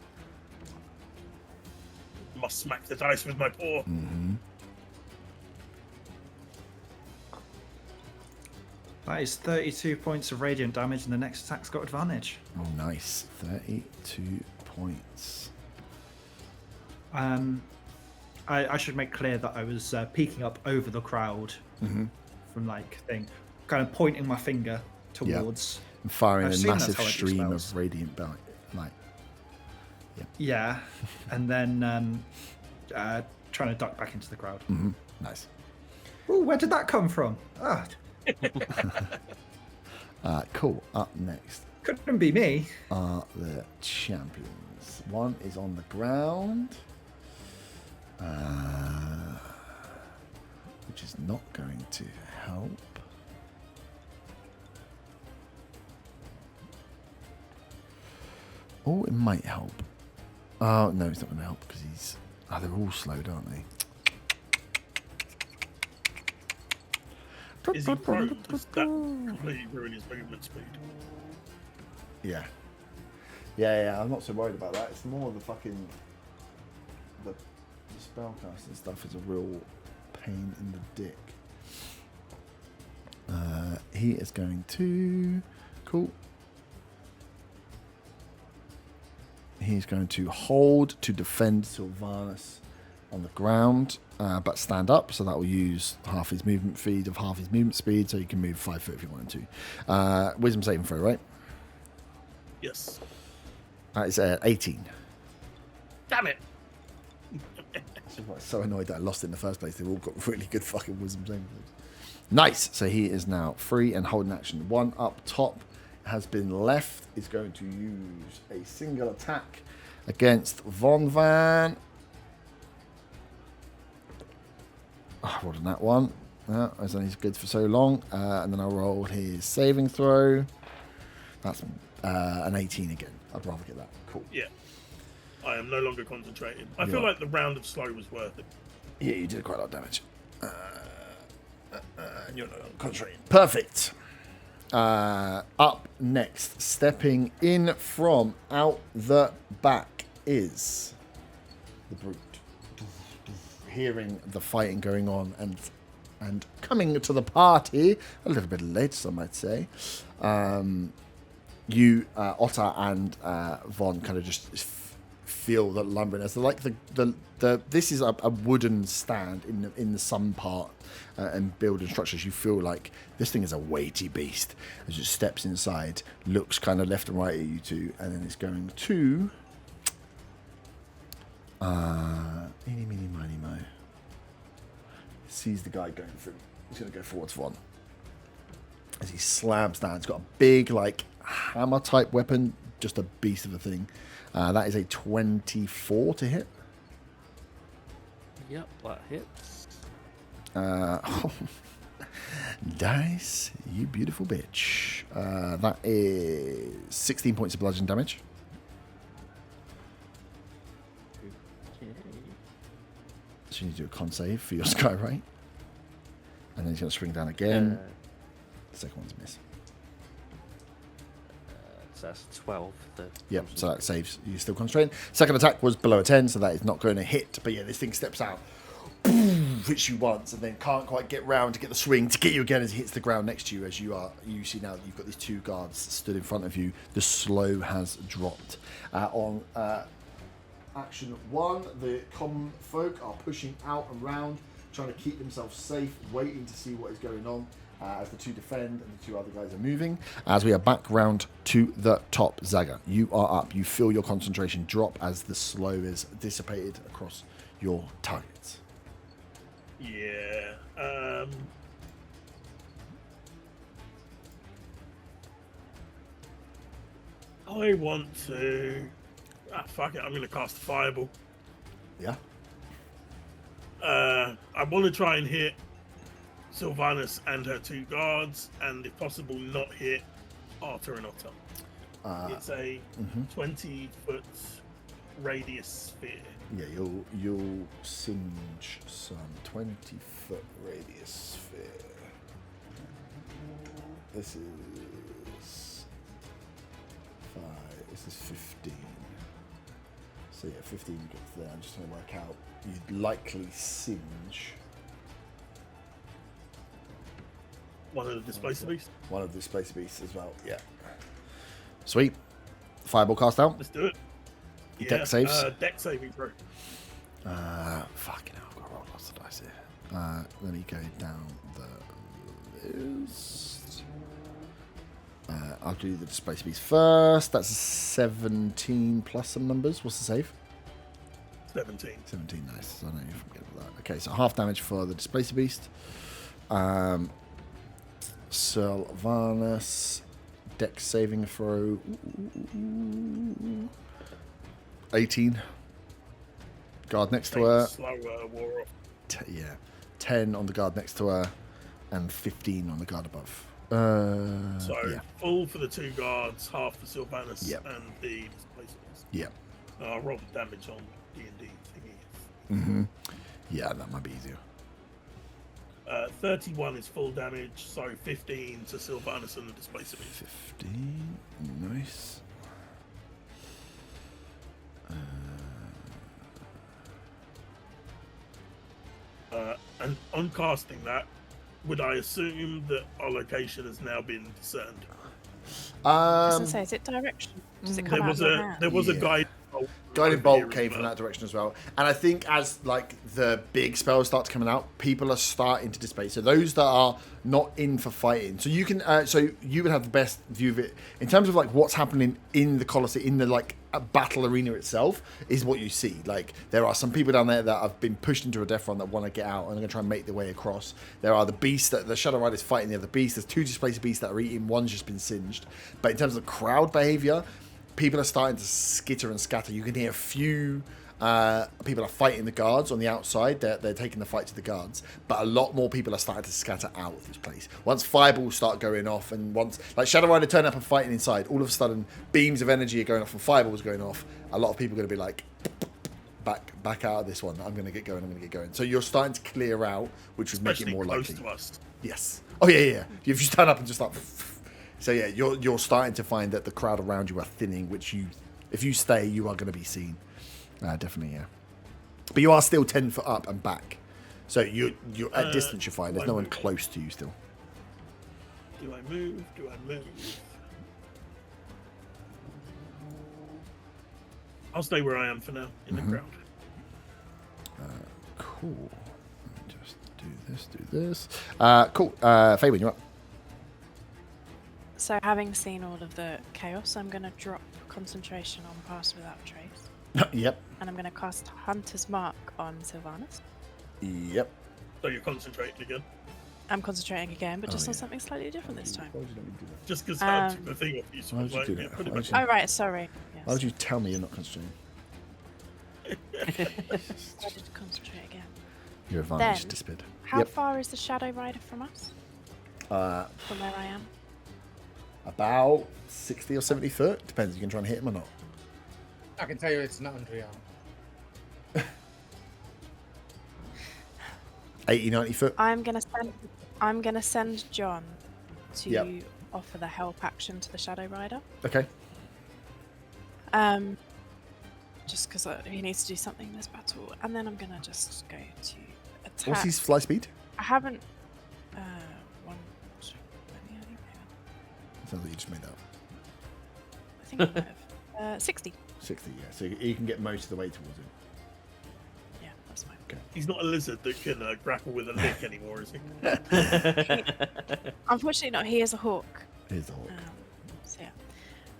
Must smack the dice with my paw. Mm-hmm. That is 32 points of radiant damage, and the next attack's got advantage. Oh, nice. 32 points. I should make clear that I was peeking up over the crowd from thing, kind of pointing my finger towards. And firing I've a seen that's massive how I do stream spells. of radiant light. Yeah, and then trying to duck back into the crowd. Mm-hmm. Nice. Oh, where did that come from? Cool. Up next Couldn't be me. are the champions. One is on the ground, which is not going to help. Oh, it might help. Oh, no, it's not going to help because he's... Oh, they're all slowed, aren't they? Is he prone? Does that completely ruin his movement speed? Yeah. Yeah, I'm not so worried about that. It's more the fucking... The spellcasting stuff is a real pain in the dick. He is going to... Cool. He's going to hold to defend Sylvanus on the ground, but stand up, so that will use half his movement speed of half his movement speed, so you can move 5 foot if you wanted to. Wisdom saving throw, right? Yes. It's 18. Damn it! I'm so annoyed that I lost it in the first place. They've all got really good fucking wisdom saving throws. Nice. So he is now free and holding action. One up top has been left. Is going to use a single attack against Von Van. I rolled on that one. Yeah, I was only good for so long. And then I rolled his saving throw. That's an 18 again. I'd rather get that. Cool. Yeah. I am no longer concentrating. I feel like the round of slow was worth it. Yeah, you did quite a lot of damage. And you're not concentrating. Perfect. Up next, stepping in from out the back is the brute. Hearing the fighting going on and coming to the party a little bit late, some might say. You, Otter and Von, kind of just feel the lumberiness. Like this is a wooden stand in the sun part and building structures. You feel like this thing is a weighty beast as it steps inside, looks kind of left and right at you two, and then it's going to eeny, meeny, miny, mo. Sees the guy going through. He's going to go forwards Von as he slams down. It's got a big like hammer type weapon, just a beast of a thing. That is a 24 to hit. Yep, that hits. Dice, you beautiful bitch. That is 16 points of bludgeoning damage. Okay. So you need to do a con save for your Skywrite. And then he's going to swing down again. The second one's a miss. So that's 12. Yep, so that saves. You're still concentrating. Second attack was below a 10, so that is not going to hit. But yeah, this thing steps out, hits you once, and then can't quite get round to get the swing to get you again as it hits the ground next to you. As you see now that you've got these two guards stood in front of you. The slow has dropped. On action 1, the common folk are pushing out and round, trying to keep themselves safe, waiting to see what is going on. As the two defend and the two other guys are moving. As we are back round to the top, Zaga, you are up. You feel your concentration drop as the slow is dissipated across your targets. Yeah. I want to... fuck it, I'm going to cast a Fireball. Yeah? I want to try and hit Sylvanus and her two guards, and if possible, not hit Arthur and Otter. It's a 20-foot radius sphere. Yeah, you'll singe some 20-foot radius sphere. This is 5. This is 15. So yeah, 15 gets there. I'm just going to work out. You'd likely singe one of the displacer beasts. One of the displacer beasts as well. Yeah. Sweet. Fireball cast out. Let's do it. Deck saves. Deck saving throw. Fucking hell, I've got to roll lots of dice here. Let me go down the list. I'll do the displacer beast first. That's a 17 plus some numbers. What's the save? 17. 17, nice. I know you're from good with that. Okay, so half damage for the displacer beast. Sylvanus, deck saving throw. 18. Guard next to her. Slower wore off. 10 on the guard next to her, and 15 on the guard above. Yeah. Full for the two guards, half for Sylvanus Yep. and the displacements. Yeah. I'll roll the damage on D&D thingy. Mm-hmm. Yeah, that might be easier. 31 is full damage, so 15 to Sylvanus and the displacer beast. 15. Nice. And on casting that, would I assume that our location has now been discerned? I was gonna say, is it direction? Does it come There out was of your a hand? there was a Yeah. guide. Guiding over bolt here as came from well. that direction as well, and I think as like the big spells start coming out, people are starting to dissipate. So those that are not in for fighting, so you can, so you would have the best view of it in terms of like what's happening in the Colosseum, in the like battle arena itself, is what you see. Like there are some people down there that have been pushed into a death run that want to get out and are going to try and make their way across. There are the beasts that the Shadow Riders fighting the other beasts. There's 2 displaced beasts that are eating. One's just been singed. But in terms of crowd behavior, people are starting to skitter and scatter. You can hear a few people are fighting the guards on the outside. They're taking the fight to the guards. But a lot more people are starting to scatter out of this place. Once fireballs start going off, and once like Shadow Rider turn up and fighting inside, all of a sudden beams of energy are going off and fireballs going off. A lot of people are going to be like, back out of this one. I'm going to get going. So you're starting to clear out, which would make it more close likely. to us. Yes. Oh yeah. If you stand up and just like. So yeah, you're starting to find that the crowd around you are thinning, which if you stay, you are going to be seen. Definitely, yeah. But you are still 10 foot up and back. So you're at distance, you're fine. There's no one close to you still. Do I move? I'll stay where I am for now, in the crowd. Cool. Let me just do this. Cool. Fabian, you're up. So, having seen all of the chaos, I'm going to drop concentration on Pass Without Trace. Yep. And I'm going to cast Hunter's Mark on Sylvanas. Yep. So you're concentrating again? I'm concentrating again, but just on yeah. something slightly different this time. Why would you let me do that? Just because I took the thing off you. So Why would you like, do yeah, that? put it Why back would Oh, right, sorry. Yes. Why would you tell me you're not concentrating? I decided to concentrate again. Your advantage Then- disappeared. How Yep. far is the Shadow Rider from us? From where I am? About 60 or 70 foot. Depends. You can try and hit him or not. I can tell you it's not under your arm. 80, 90 foot. I'm gonna send John to Yep. offer the help action to the Shadow Rider. Okay. Just because he needs to do something in this battle, and then I'm gonna just go to attack. What's his fly speed? I haven't. One. Sounds like you just made that up. I think I might have. 60. 60, yeah. So you can get most of the way towards him. Yeah, that's fine. He's not a lizard that can grapple with a lick anymore, is he? Unfortunately, not. He is a hawk. Here's the hawk. So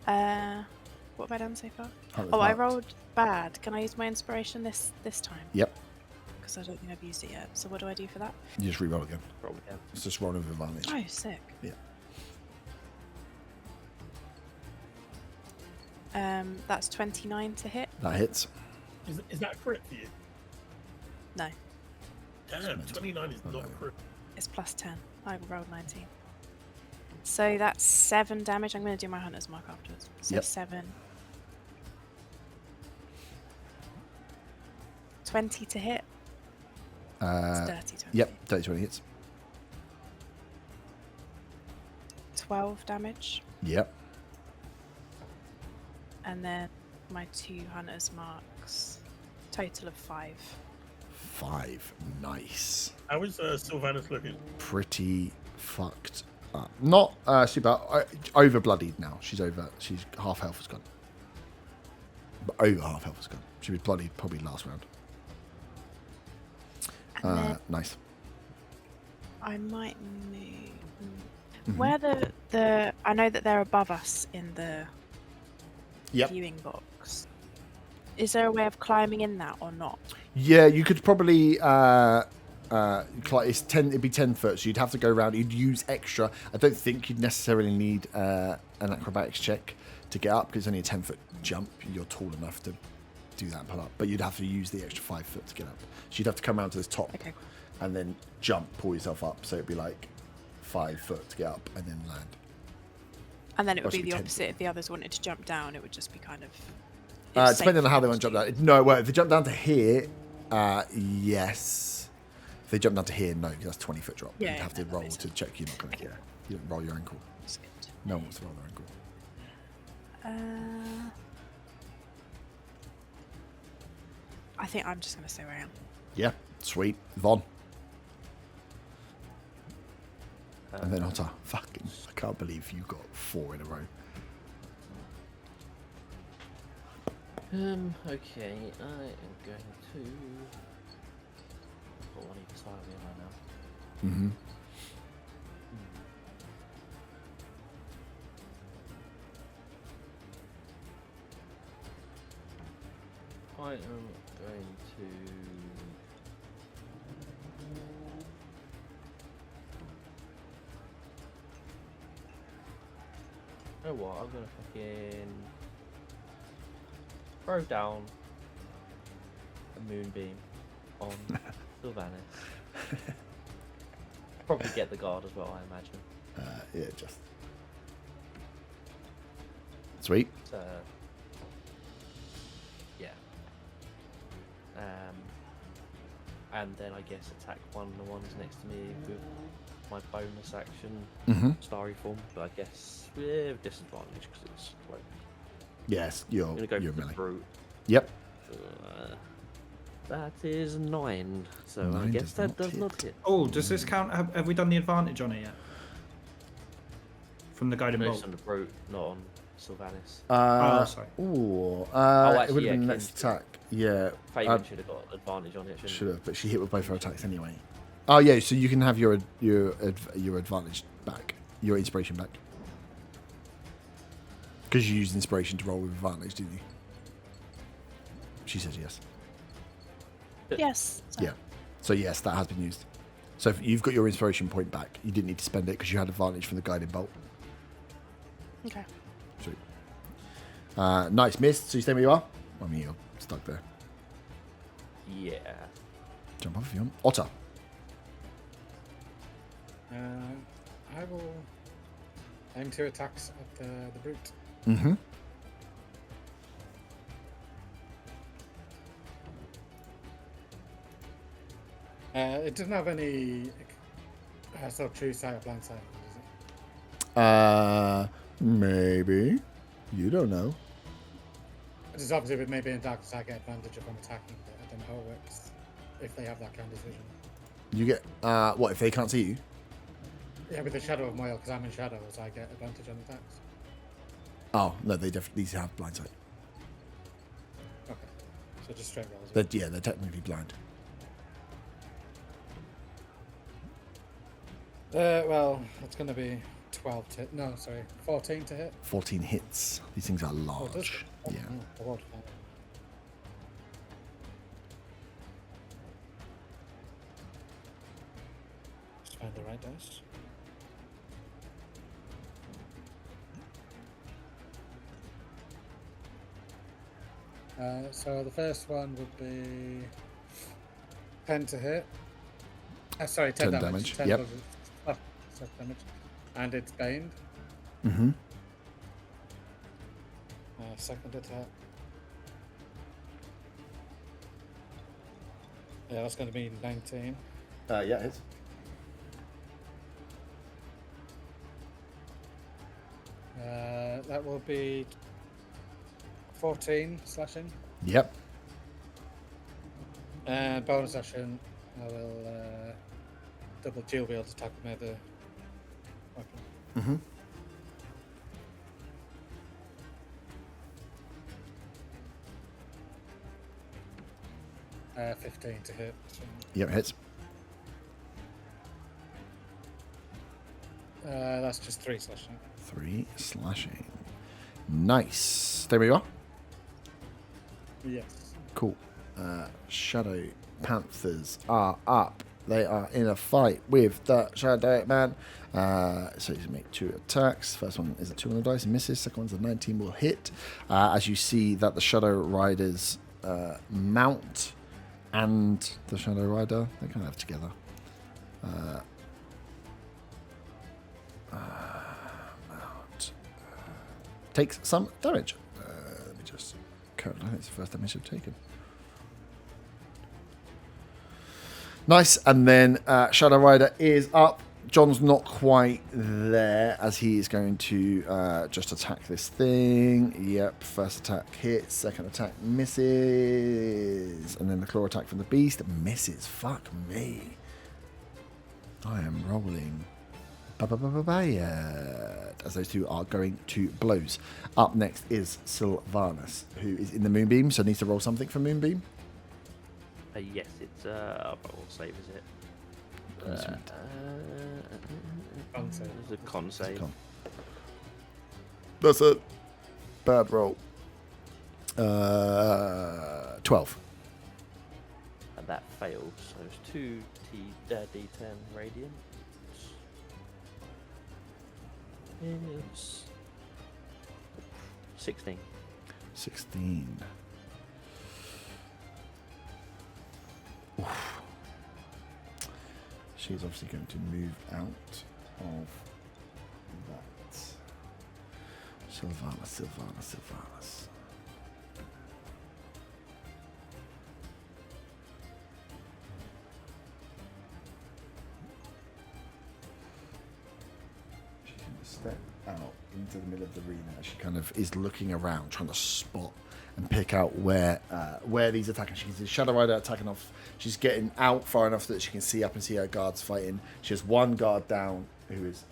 yeah. What have I done so far? Hunter's Oh, I marked. rolled bad. Can I use my inspiration this time? Yep. Because I don't think I've used it yet. So what do I do for that? You just re-roll again. Roll again. It's just rolling with advantage. Oh, sick. Yeah. That's 29 to hit. That hits. Is that a crit for you? No, Damn, 29 is not a crit. it's plus 10. I rolled 19. So that's 7 damage. I'm going to do my Hunter's Mark afterwards. So Yep. 7. 20 to hit. It's dirty 20. Yep, 30, 20 hits. 12 damage. Yep. And then my 2 Hunter's Marks. Total of 5. 5. Nice. How is Sylvanas looking? Pretty fucked up. Not super over bloodied now. She's half health is gone. But over half health is gone. She was bloodied probably last round. And then Nice. I might move. Where the I know that they're above us in the Yep. viewing box. Is there a way of climbing in that or not? Yeah, you could probably. It's 10. It'd be 10 foot, so you'd have to go around. You'd use extra. I don't think you'd necessarily need an acrobatics check to get up because it's only a 10-foot jump. You're tall enough to do that and pull up, but you'd have to use the extra 5 foot to get up. So you'd have to come around to this top Okay. and then jump, pull yourself up. So it'd be like 5 foot to get up and then land. And then it would Possibly be the 10 opposite. foot. If the others wanted to jump down, it would just be kind of. Depending on how they want to jump down. No, well, if they jump down to here, yes. If they jump down to here, no, because that's 20-foot drop. Yeah, You'd have to that roll makes to check you're not going to. Okay. Yeah, you don't roll your ankle. That's good. No one wants to roll their ankle. I think I'm just going to stay where I am. Yeah, sweet. Von. And then Otter. Fucking, I can't believe you got 4 in a row. Okay, I am going to. Got one either side of me right now. Mm-hmm. I am going to. You know what? I'm gonna fucking throw down a moonbeam on Sylvanas. Probably get the guard as well, I imagine. Yeah, just. Sweet. So, yeah. And then I guess attack one of the ones next to me with my bonus action Mm-hmm. starry form, but I guess with disadvantage because it's like Yes, I'm gonna go you're for the melee. brute. Yep. That is 9, so I 9 guess does that not does hit. not hit. Oh, does this count? Have we done the advantage on it yet? From the guiding Based bolt. on the brute, not on Sylvanas. Oh, sorry. Ooh, actually, it would have yeah, been next Kin's- attack. Yeah, Fabian should have got advantage on it, shouldn't should have, but she hit with both her attacks anyway. Oh yeah, so you can have your advantage back, your inspiration back, because you used inspiration to roll with advantage, didn't you? She says yes. Yes. So. Yeah. So yes, that has been used. So if you've got your inspiration point back. You didn't need to spend it because you had advantage from the guiding bolt. Okay. Sweet. Nice miss. So you stay where you are. I mean, you're stuck there. Yeah. Jump off if you want. Otter. I will aim 2 attacks at the brute. Mm-hmm. It doesn't have any sort of true sight or blind sight, does it? Maybe. You don't know. It's obviously with me being dark, I get advantage if I'm attacking, but I don't know how it works if they have that kind of vision. You get what if they can't see you? Yeah, with the shadow of Moyle, because I'm in shadows, I get advantage on attacks. Oh no, they definitely have blind sight. Okay, so just straight rolls. They're technically blind. Well, it's going to be 12 to... No, sorry, 14 to hit. 14 hits. These things are Oh, does large. it? Yeah. Oh, I won't find it. Just find the right dice. So the first one would be 10 to hit. Sorry, 10 damage. 10 yep. damage. And it's baned. Mm-hmm. Second attack. Yeah, that's going to be 19. Yeah, it is. That will be 14 slashing. Yep. And bonus action, I will double dual wield attack with my other weapon. Mm-hmm. Uh, 15 to hit. So, Yep, hits. that's just 3 slashing. 3 slashing. Nice. Stay where you are. Yes. Cool. Shadow Panthers are up. They are in a fight with the Shadow Man. So you make 2 attacks. First one is a 2 on the dice and misses. Second one's a 19 will hit. As you see that the Shadow Riders mount and the Shadow Rider, they kind of have together. Mount. Takes some damage. Let me just count. I think it's the first damage I've taken. Nice, and then Shadow Rider is up. John's not quite there as he is going to just attack this thing. Yep, first attack hits, second attack misses, and then the claw attack from the beast misses. Fuck me. I am rolling as those two are going to blows. Up next is Sylvanus, who is in the Moonbeam, so needs to roll something for Moonbeam. Yes, it's what save is it? Con save. It's a con save. That's a bad roll. 12. And that failed, so it's 2 D10 radiant. It's 16. 16. Oof. She's obviously going to move out of that. Sylvanus. She's going to step out into the middle of the arena. She kind of is looking around, trying to spot and pick out where these attacking. She can see Shadow Rider attacking off. She's getting out far enough that she can see up and see her guards fighting. She has one guard down who is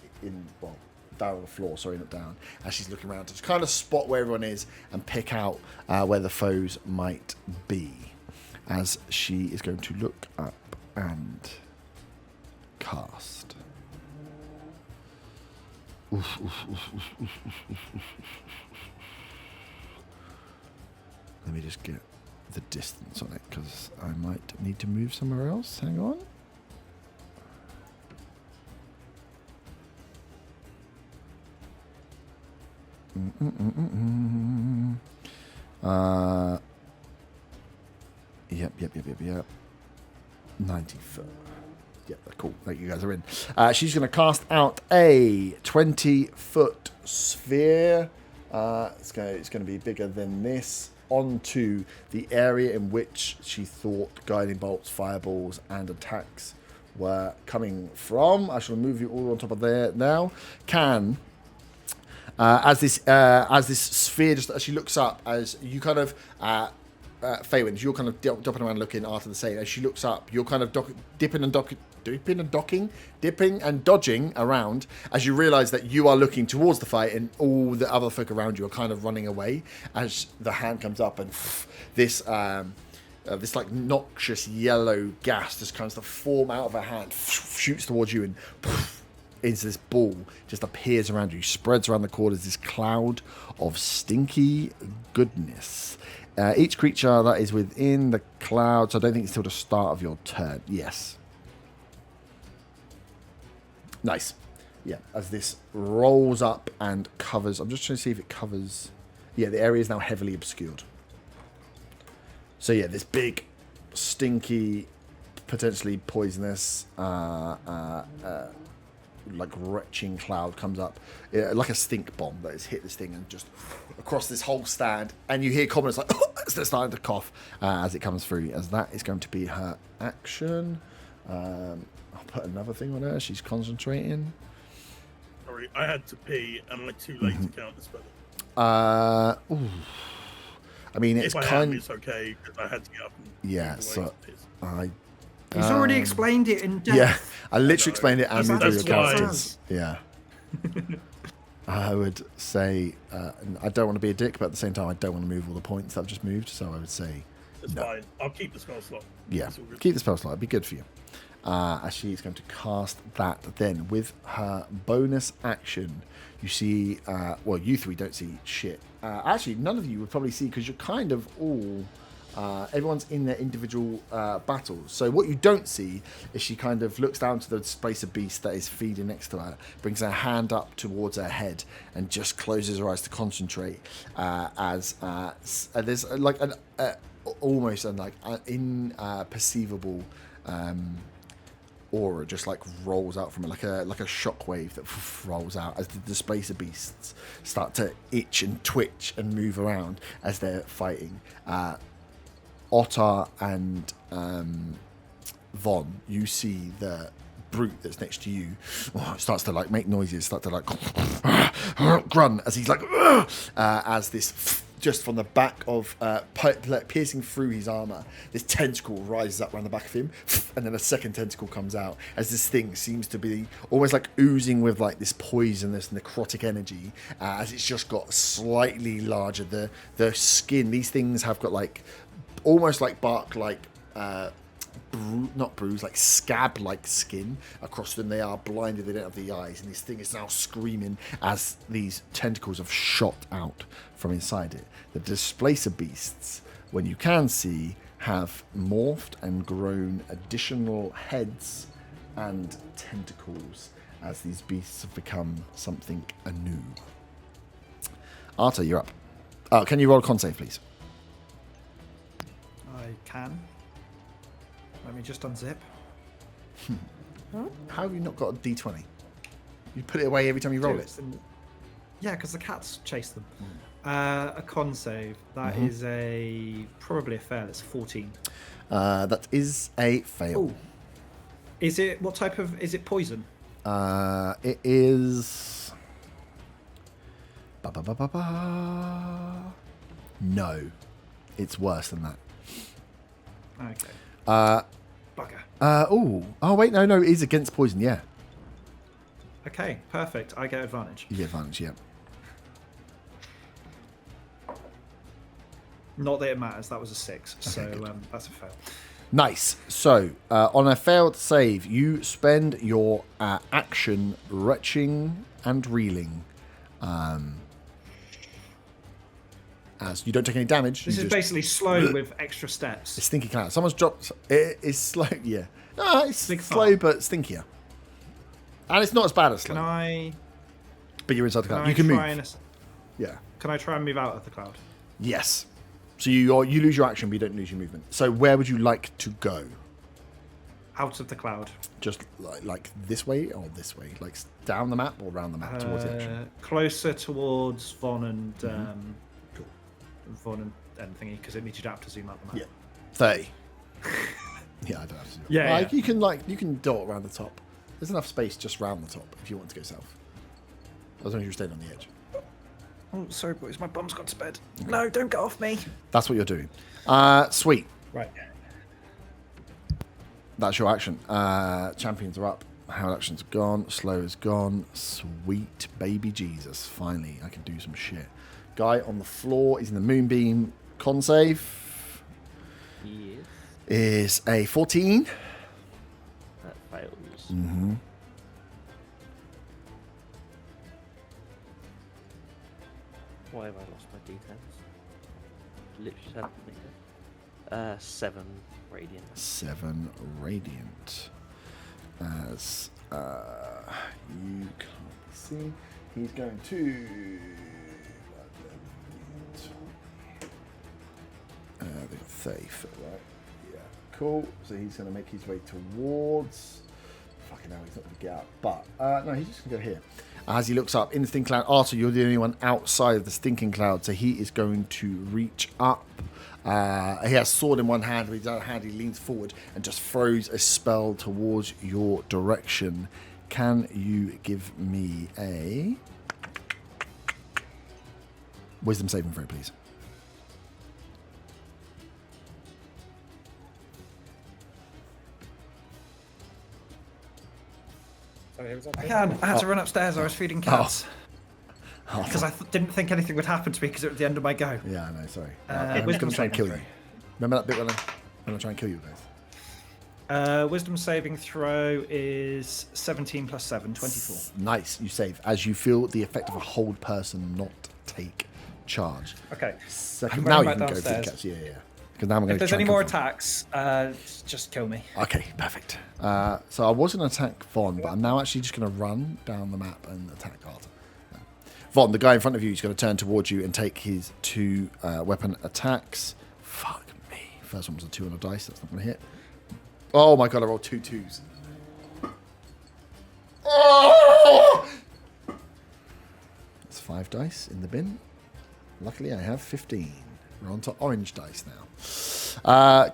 down on the floor, sorry, not down. As she's looking around to kind of spot where everyone is and pick out where the foes might be. As she is going to look up and cast. Let me just get the distance on it, because I might need to move somewhere else. Hang on. Yep. 90 foot. Yep, cool. Like you guys are in. She's going to cast out a 20-foot sphere. It's going to be bigger than this, onto the area in which she thought guiding bolts, fireballs, and attacks were coming from. I shall move you all on top of there now. As this sphere, just as she looks up, as you kind of Feywind, you're kind of dipping around looking after the same. As she looks up, you're kind of dipping and dodging around as you realise that you are looking towards the fight, and all the other folk around you are kind of running away as the hand comes up, and this like noxious yellow gas just comes to form out of her hand, shoots towards you, and into this ball just appears around you, spreads around the corners, this cloud of stinky goodness. Each creature that is within the cloud, so I don't think it's till the start of your turn. Yes. Nice. Yeah, as this rolls up and covers, I'm just trying to see if it covers. Yeah, the area is now heavily obscured. So yeah, this big, stinky, potentially poisonous, like retching cloud comes up, like a stink bomb that has hit this thing and just across this whole stand, and you hear commoners like as they're starting to cough as it comes through. As that is going to be her action. I'll put another thing on her. She's concentrating. Sorry, I had to pee. Am I too late to count this? I mean, it's it's okay because I had to get up. Yeah, so He's already explained it in depth. Yeah, I literally explained it and moved through your That's characters. Yeah. I would say, I don't want to be a dick, but at the same time, I don't want to move all the points that I've just moved, so I would say It's no. fine. I'll keep the spell slot. Yeah, keep the spell slot. It'd be good for you. As she's going to cast that, then with her bonus action, you see, well, you three don't see shit. Actually, none of you would probably see, because you're kind of all, everyone's in their individual battles. So what you don't see is she kind of looks down to the spacer beast that is feeding next to her, brings her hand up towards her head, and just closes her eyes to concentrate. As there's like an almost like imperceivable aura just like rolls out from it, like a shockwave that rolls out as the spacer beasts start to itch and twitch and move around as they're fighting. Otter and Von, you see the brute that's next to you starts to like make noises, start to like grunt as he's like as this just from the back of piercing through his armor, this tentacle rises up around the back of him, and then a second tentacle comes out as this thing seems to be almost like oozing with like this poisonous necrotic energy, as it's just got slightly larger. The skin, these things have got like almost like bark, like not bruise, like scab like skin across them. They are blinded, they don't have the eyes, and this thing is now screaming as these tentacles have shot out from inside it. The displacer beasts, when you can see, have morphed and grown additional heads and tentacles as these beasts have become something anew. Arta, you're up. Can you roll a con save, please? I can. Let me just unzip. How have you not got a d20? You put it away every time you roll it. Yeah, because the cats chase them. A con save. That is probably a fail. It's 14. That is a fail. Ooh. Is it, what type of, is it poison? It is... No. It's worse than that. Okay. Bugger. Oh, wait, no, it is against poison, yeah. Okay, perfect. I get advantage. You get advantage, yeah. Not that it matters. That was a 6, Okay, so good. That's a fail. Nice. So, on a failed save, you spend your action retching and reeling. As you don't take any damage. This is basically slow with extra steps. It's stinky cloud. Someone's dropped. It is slow, yeah. No, it's Big slow fart. but stinkier. And it's not as bad as slow. Can I... But you're inside the cloud. Can You can move. and, Yeah. Can I try and move out of the cloud? Yes. So you lose your action, but you don't lose your movement. So where would you like to go? Out of the cloud. Just like this way or this way? Like down the map or around the map towards the action? Closer towards Von and Cool. Von and thingy, because it needs you to have to zoom out the map. Yeah. 30. Yeah, I don't have to. Yeah, Like, yeah. you can dot around the top. There's enough space just round the top if you want to go south. As long as you're staying on the edge. Oh, sorry, boys. My bum's gone to bed. No, don't get off me. That's what you're doing. Sweet. Right. That's your action. Champions are up. Howard action's gone. Slow is gone. Sweet baby Jesus. Finally, I can do some shit. Guy on the floor is in the moonbeam. Con save Yes. is a 14. That fails. Mm-hmm. Why have I lost my details? Literally had it. 7 radiant. 7 radiant. As you can't see, he's going to. They've got 30 foot, right? Yeah, cool. So he's going to make his way towards. Fucking hell, he's not going to get up. But no, he's just going to go here. As he looks up in the stinking cloud, Arthur, you're the only one outside of the stinking cloud, so he is going to reach up. He has sword in one hand, with his other hand he leans forward and just throws a spell towards your direction. Can you give me a wisdom saving throw, please? Sorry, who was that? I can. I had to run upstairs. I was feeding cats. Because I didn't think anything would happen to me because it was at the end of my go. Yeah, I know, sorry. Wisdom I'm going to try and kill saving you. Remember that bit when I try and kill you guys? Wisdom saving throw is 17 plus 7, 24. Nice, you save. As you feel the effect of a hold person not take charge. Okay. Second, I'm now running you back can go for the downstairs. cats. Yeah. Because now I'm going If to there's try any and more kill them. attacks, just kill me. Okay, perfect. So I was going to attack Von, but I'm now actually just going to run down the map and attack Arthur. No. Von, the guy in front of you, is going to turn towards you and take his 2 weapon attacks. Fuck me. First one was a 2 on a dice. That's not going to hit. Oh my god, I rolled 2 2s. Oh! That's 5 dice in the bin. Luckily, I have 15. We're on to orange dice now.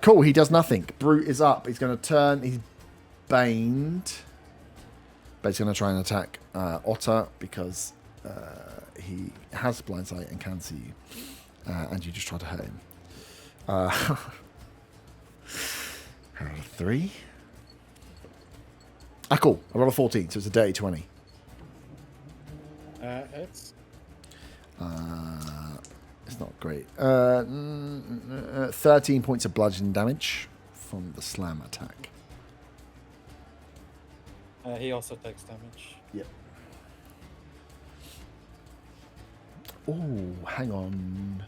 Cool, he does nothing. Brute is up. He's going to turn. He's baned. But he's going to try and attack Otter because he has blind sight and can see you. and you just try to hurt him. 3. Cool. I rolled a 14, so it's a dirty 20. It's It's not great. 13 points of bludgeoning damage from the slam attack. he also takes damage. Yep. Oh, hang on.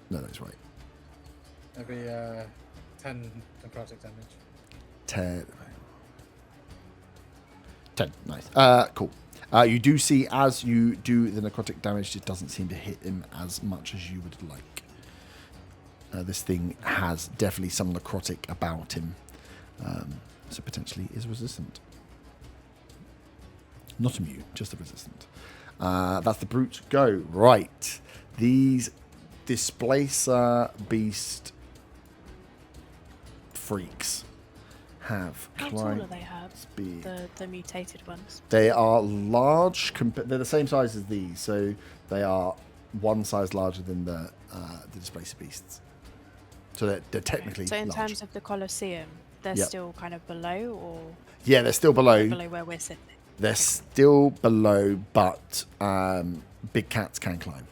No, that's right. Maybe 10 necrotic damage. 10. Nice. Cool. You do see as you do the necrotic damage, it doesn't seem to hit him as much as you would like. This thing has definitely some necrotic about him, so potentially is resistant. Not immune, just a resistant. That's the brute. Go. Right. These displacer beast freaks have How tall are they, Herb? speed. The mutated ones. They are large. They're the same size as these, so they are one size larger than the displacer beasts. So they're technically So in large. terms of the Colosseum, they're Yep. still kind of below, or Yeah, they're still below. below where we're sitting. They're still below, but big cats can climb.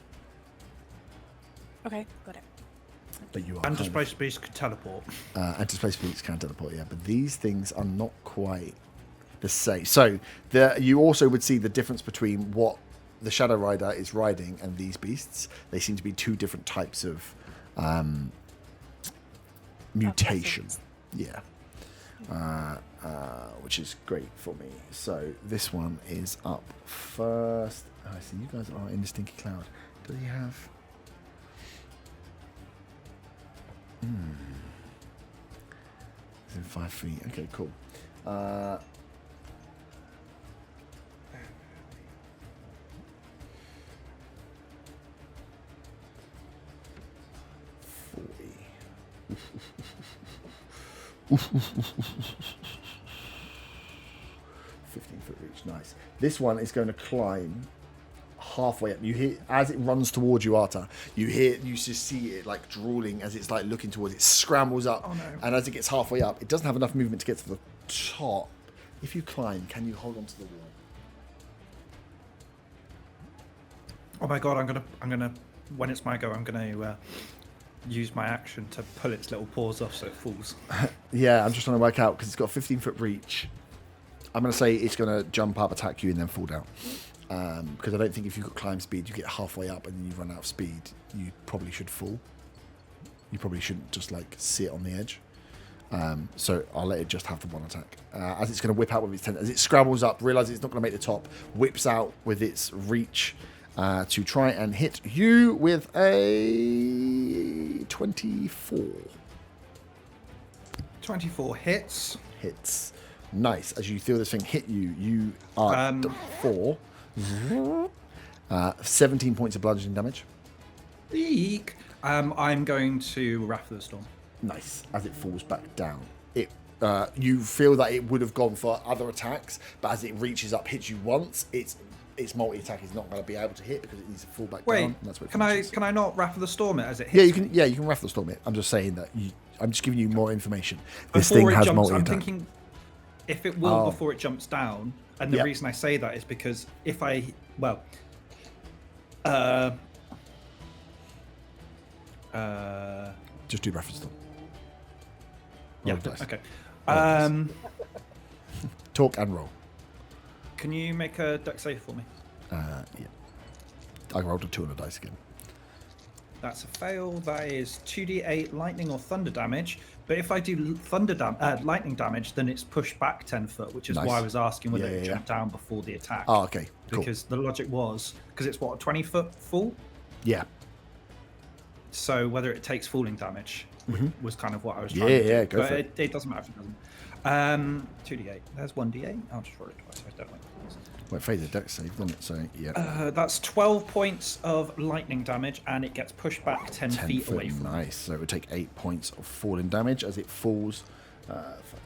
Okay, got it. But you are And kind of- displaced beast could teleport. and displaced beasts can teleport, yeah, but these things are not quite the same. So you also would see the difference between what the Shadow Rider is riding and these beasts. They seem to be two different types of mutation. Yeah. Which is great for me. So this one is up first. I see you guys are in the stinky cloud. Does he have... He's in 5 feet. Okay, cool. 15-foot reach, nice. This one is going to climb halfway up. You hear as it runs towards you, Arta. You just see it like drooling as it's like looking towards it. Scrambles up, Oh, no. and as it gets halfway up, it doesn't have enough movement to get to the top. If you climb, can you hold onto the wall? Oh my god, I'm gonna when it's my go, I'm gonna use my action to pull its little paws off so it falls. Yeah, I'm just trying to work out because it's got a 15-foot reach. I'm going to say it's going to jump up, attack you, and then fall down. Because I don't think if you've got climb speed, you get halfway up and then you run out of speed, you probably should fall. You probably shouldn't just like sit on the edge. So I'll let it just have the one attack. As it's going to whip out with its tent, as it scrabbles up, realizes it's not going to make the top, whips out with its reach to try and hit you with a 24. 24 hits. Hits. Nice. As you feel this thing hit you, you are 4. 17 points of bludgeoning damage. Eek. I'm going to Wrath of the Storm. Nice. As it falls back down. It you feel that it would have gone for other attacks, but as it reaches up, hits you once, its multi-attack is not going to be able to hit because it needs to fall back down. Wait, And that's what it can finishes. I not Wrath of the Storm it as it hits? Yeah, you can Wrath of the Storm it. I'm just saying that I'm just giving you more information. This Before thing it has jumps, I'm multi-attack. thinking if it will before it jumps down, and the Yep. reason I say that is because if I Just do Wrath of the Storm. yeah, Roll dice. okay. Roll Talk and roll. Can you make a dex save for me? Yeah. I rolled a 2 on a dice again. That's a fail. That is 2d8 lightning or thunder damage. But if I do lightning damage, then it's pushed back 10 foot, which is Nice. why I was asking whether Yeah, it yeah, jumped down before the attack. Oh, okay. Cool. Because the logic was, because it's what, a 20-foot fall? Yeah. So whether it takes falling damage was kind of what I was Yeah, trying to do. yeah, go But for it. it doesn't matter if it doesn't. 2d8. There's 1d8. I'll just roll it twice. I don't like this. Well, it faded dex save, doesn't it? So, yeah. That's 12 points of lightning damage, and it gets pushed back 10 feet away from me. Nice. So it would take 8 points of falling damage as it falls.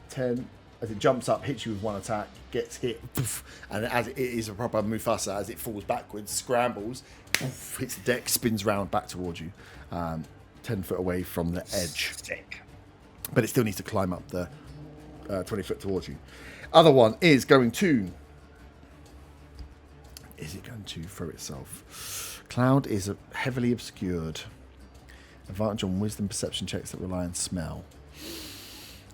10, as it jumps up, hits you with one attack, gets hit, poof, and as it is a proper Mufasa, as it falls backwards, scrambles, poof, hits the deck, spins round back towards you, 10 foot away from the edge. Sick. But it still needs to climb up the 20 foot towards you. Other one is going to... Is it going to throw itself? Cloud is heavily obscured. Advantage on wisdom perception checks that rely on smell.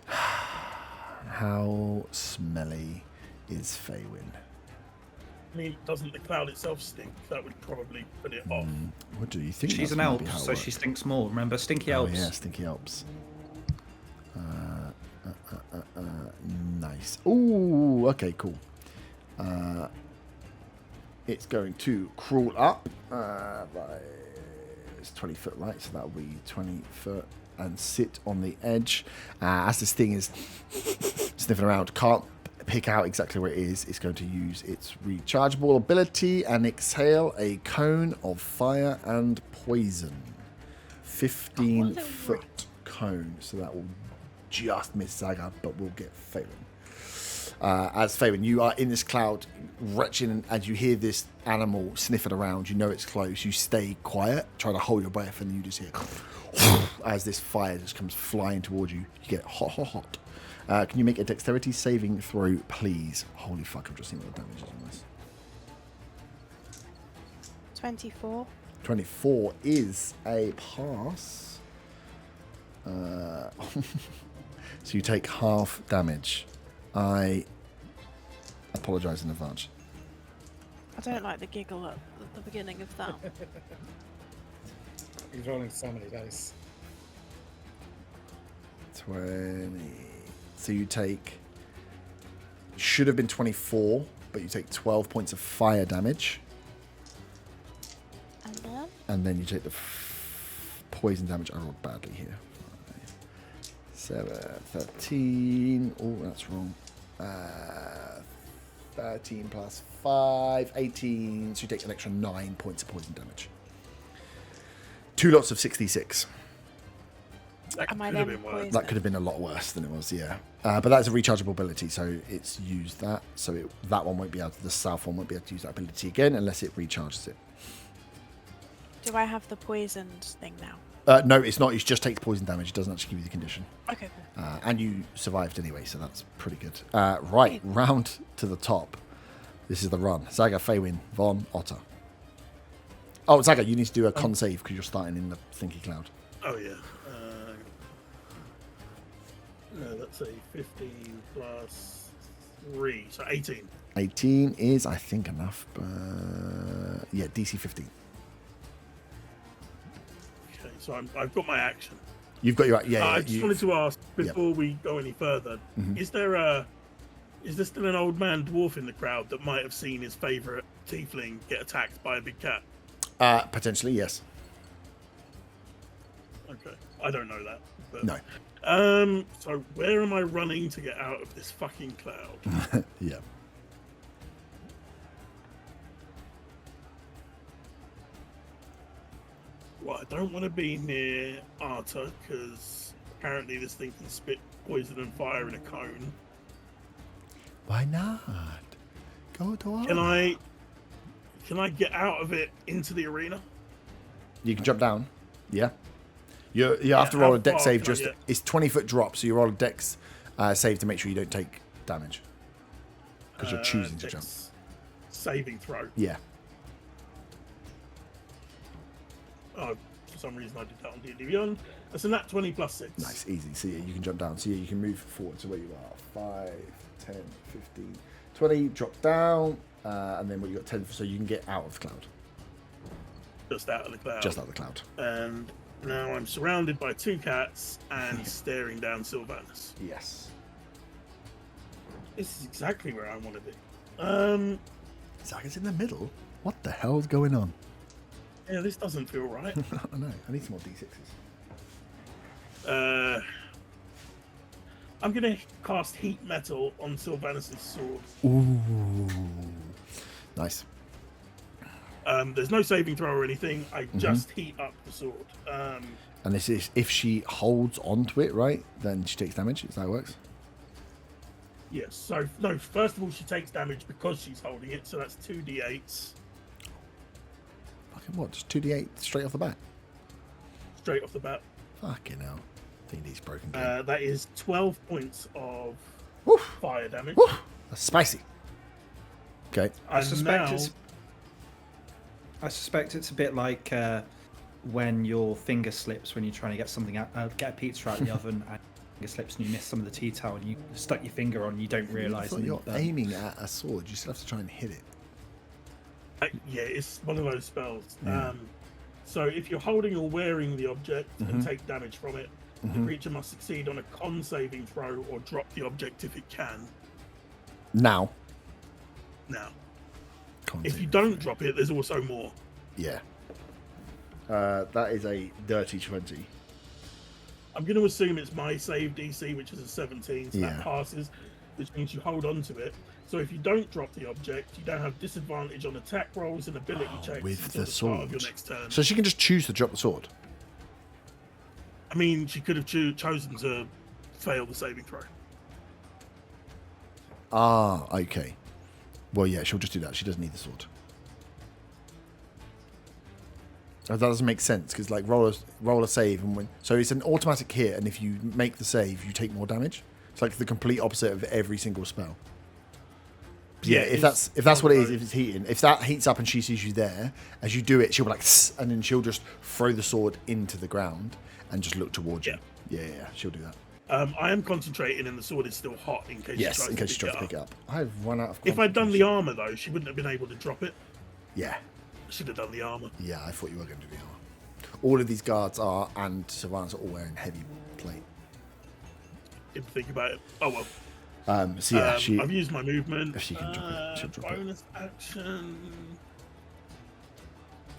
How smelly is Faywin? I mean, doesn't the cloud itself stink? That would probably put it off. What do you think? She's an elf, so she stinks more. Remember, stinky elves. Oh yeah, stinky elves. Nice. Ooh, okay, cool. It's going to crawl up. It's 20 foot, right? So that'll be 20 foot and sit on the edge. As this thing is sniffing around, can't pick out exactly where it is. It's going to use its rechargeable ability and exhale a cone of fire and poison. 15 foot cone. So that will just miss Zaga, but will get Faywin. As Faywin, you are in this cloud, retching, as you hear this animal sniffing around. You know it's close. You stay quiet, try to hold your breath, and you just hear as this fire just comes flying towards you. You get hot, hot, hot. Can you make a dexterity saving throw, please? Holy fuck, I've just seen what the damage is on this. 24. 24 is a pass. So you take half damage. I apologise in advance. I don't like the giggle at the beginning of that. He's rolling so many dice. 20. So you take... Should have been 24, but you take 12 points of fire damage. And then? And then you take the poison damage. I rolled badly here. 7, 13. Oh, that's wrong. 13 plus 5, 18. So you take an extra 9 points of poison damage. 2 lots of 66. That Am I could have then been worse. poisoned? That could have been a lot worse than it was, yeah. But that's a rechargeable ability, so it's used that. So that one won't be able to, the south one won't be able to use that ability again unless it recharges it. Do I have the poisoned thing now? No, it's not. It just takes poison damage. It doesn't actually give you the condition. Okay, cool. And you survived anyway, so that's pretty good. Right, round to the top. This is the run. Zaga, Faywin, Von, Otter. Oh, Zaga, you need to do a con save because you're starting in the stinky cloud. Oh, yeah. Let's say 15 plus 3, so 18. 18 is, I think, enough. Yeah, DC 15. Okay, so I've got my action. You've got your... Yeah, I just wanted to ask, before Yep. we go any further, Mhm. is there still an old man dwarf in the crowd that might have seen his favourite tiefling get attacked by a big cat? Potentially, yes. Okay, I don't know that. But, No. So where am I running to get out of this fucking cloud? Yeah. Well, I don't want to be near Arta because apparently this thing can spit poison and fire in a cone. Why not? Go to Can I get out of it into the arena? You can jump down. Yeah. You have to roll how a dex far save. can I Just get? it's 20-foot drop, so you roll a dex save to make sure you don't take damage because you're choosing to jump. Dex Saving throw. Yeah. Oh, for some reason I did that on D&D Beyond. That's a nat 20 plus 6. Nice, easy. So yeah, you can jump down. So yeah, you can move forward to where you are. 5, 10, 15, 20. Drop down, and then what you got 10. So you can get out of the cloud. Just out of the cloud. Just out of the cloud. And now I'm surrounded by 2 cats and staring down Sylvanus. Yes. This is exactly where I want to be. Zaga's in the middle. What the hell's going on? Yeah, this doesn't feel right. I know. I need some more d6s. I'm going to cast Heat Metal on Sylvanus' sword. Ooh. Nice. There's no saving throw or anything. I just heat up the sword. And this is if she holds onto it, right? Then she takes damage. Is that how it works? Yes. So no. First of all, she takes damage because she's holding it. So that's 2d8s Fucking what? Just 2d8 straight off the bat. straight off the bat. Fucking hell. D&D's broken game. That is 12 points of Woo! fire damage. Woo! That's spicy. Okay. I And suspect now- it's a bit like when your finger slips when you're trying to get something out, get a pizza out of the oven, and your finger slips and you miss some of the tea towel, and you stuck your finger on, you don't realise. I thought you're aiming at a sword. You still have to try and hit it. Yeah, it's one of those spells. Yeah. So if you're holding or wearing the object Mm-hmm. and take damage from it, the creature must succeed on a con saving throw or drop the object if it can. Now. Now, Can't if do you it. don't drop it, there's also more. Yeah. That is a dirty 20. I'm going to assume it's my save DC, which is a 17, so Yeah. that passes, which means you hold on to it. So if you don't drop the object, you don't have disadvantage on attack rolls and ability checks with until the the start of sword. your next turn. So she can just choose to drop the sword. I mean, she could have chosen to fail the saving throw. Ah, okay. Well, yeah, she'll just do that. She doesn't need the sword. That doesn't make sense because, like, roll a save and win. So it's an automatic hit, and if you make the save, you take more damage. It's like the complete opposite of every single spell. Yeah, if that's what it is, if it's heating, if that heats up and she sees you there, as you do it, she'll be like, "Tss," and then she'll just throw the sword into the ground and just look towards you. Yeah, she'll do that. I am concentrating, and the sword is still hot in case Yes, she in tries case to she tries to pick pick it it up. up. I've run out of. If I'd done the concentration. armor, though, she wouldn't have been able to drop it. Yeah, Should have done the armor. yeah, I thought you were going to do the armor. All of these guards are, and Sylvanas are all wearing heavy plate. Didn't think about it. Oh well. So yeah, I've used my movement. if she can drop it, she'll drop it. bonus action.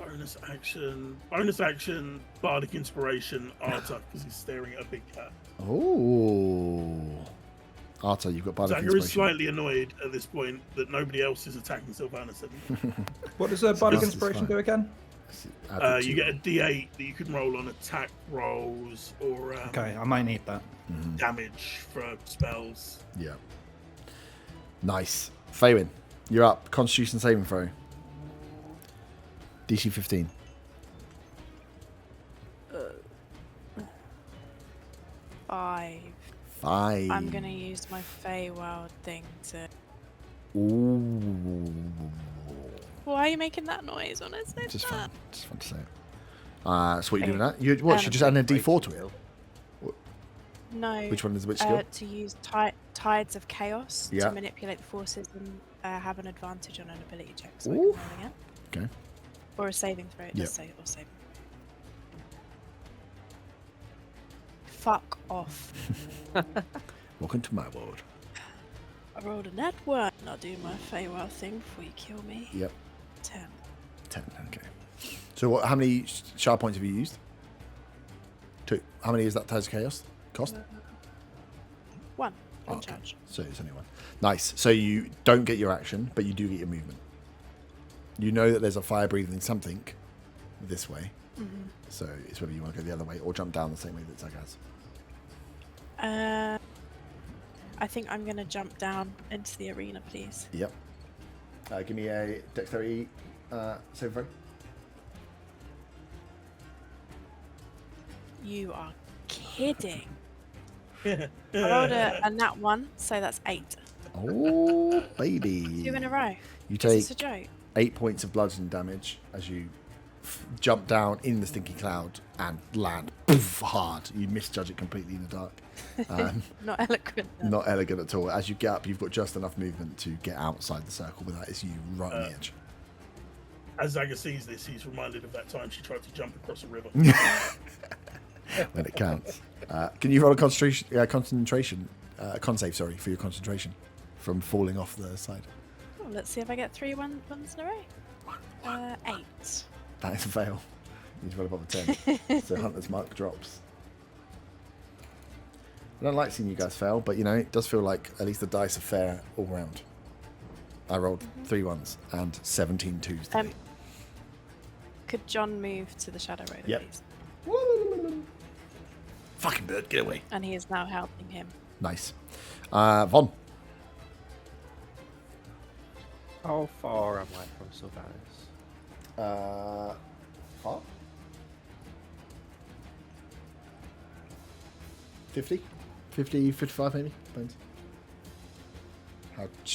Bonus action. Bonus action. Bardic inspiration. Arta, because he's staring at a big cat. Oh, Arta, you've got bardic Zachary is inspiration. slightly annoyed at this point that nobody else is attacking Sylvanas anymore. What does Bardic This is Inspiration fine. do again? Add the You two. get a D8 that you can roll on attack rolls or Okay, I might need that. damage for spells. Yeah. Nice. Faywin, you're up. Constitution saving throw. DC 15. Five. 5. I'm gonna use my Feywild thing to. Ooh. Why are you making that noise when I say Just that? fun. Just fun to say. So what are you doing Okay. that? You what? Should just add a D4 to it. Skill. No. Which one is which skill? To use tides of chaos Yeah. to manipulate the forces and have an advantage on an ability check. So I Ooh. can roll again. Okay. Or a saving throw. It Yep. does say or saving. Fuck off. Welcome to my world. I rolled a net one. I'll do my Feywild thing before you kill me. Yep. 10. 10. Okay. So what? How many sharp points have you used? 2. How many is that Tides of Chaos cost? 1. Oh, One okay. charge. So it's only 1. Nice. So you don't get your action, but you do get your movement. You know that there's a fire breathing something this way. Mm-hmm. So it's whether you want to go the other way or jump down the same way that Zach has. I think I'm going to jump down into the arena, please. Yep. Give me a dexterity save throw. You are kidding. I rolled a nat 1, so that's 8. Oh, baby. 2 in a row. You Is this take a joke? 8 points of bludgeoning damage as you jump down in the stinky cloud and land poof, hard. You misjudge it completely in the dark. Not eloquent. then. Not elegant at all. As you get up, you've got just enough movement to get outside the circle, but that is you right on the edge. As Zaga sees this, he's reminded of that time she tried to jump across a river. When it counts. Can you roll a concentration con save, sorry, for your concentration from falling off the side? Oh, let's see if I get 3 ones in a row. 8. That is a fail. You need to roll above a 10. So Hunter's Mark drops. I don't like seeing you guys fail, but you know, it does feel like at least the dice are fair all round. I rolled 3 1s and 17 2s today. Could John move to the Shadow Road, Yep. please? Fucking bird, get away. And he is now helping him. Nice. Von. How far am I from Sylvanas? Far? 50? 50, 55 maybe? Depends.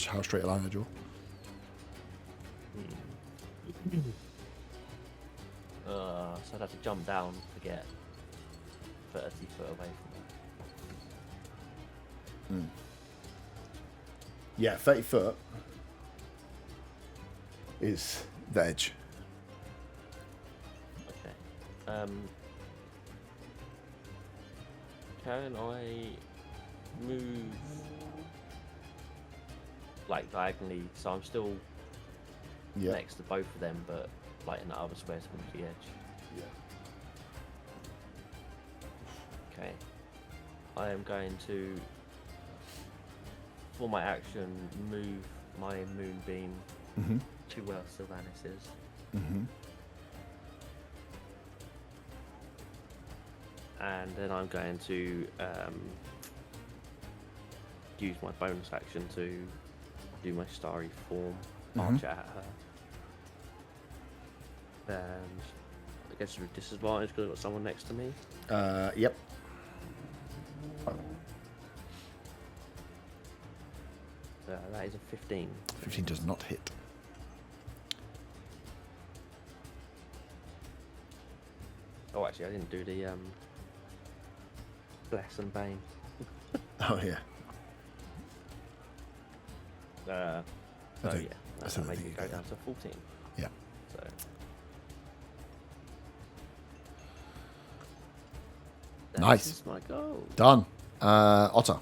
How straight a line I draw. So I'd have to jump down to get 30 foot away from there. Yeah, 30 foot is the edge. Okay. Can I move like diagonally? So I'm still Yeah. next to both of them, but like in the other squares from the edge. Yeah. Okay. I am going to, for my action, move my moonbeam Mm-hmm. to where Sylvanas is. Mm-hmm. And then I'm going to use my bonus action to do my starry form archer at her. And I guess with disadvantage because I've got someone next to me. Yep. That is a 15. 15 does not hit. Oh, actually, I didn't do the bless and bane. Oh, yeah. So think- yeah, I that's don't make think it you go get down to 14. Yeah. So Nice. This is my goal. Done. Otter.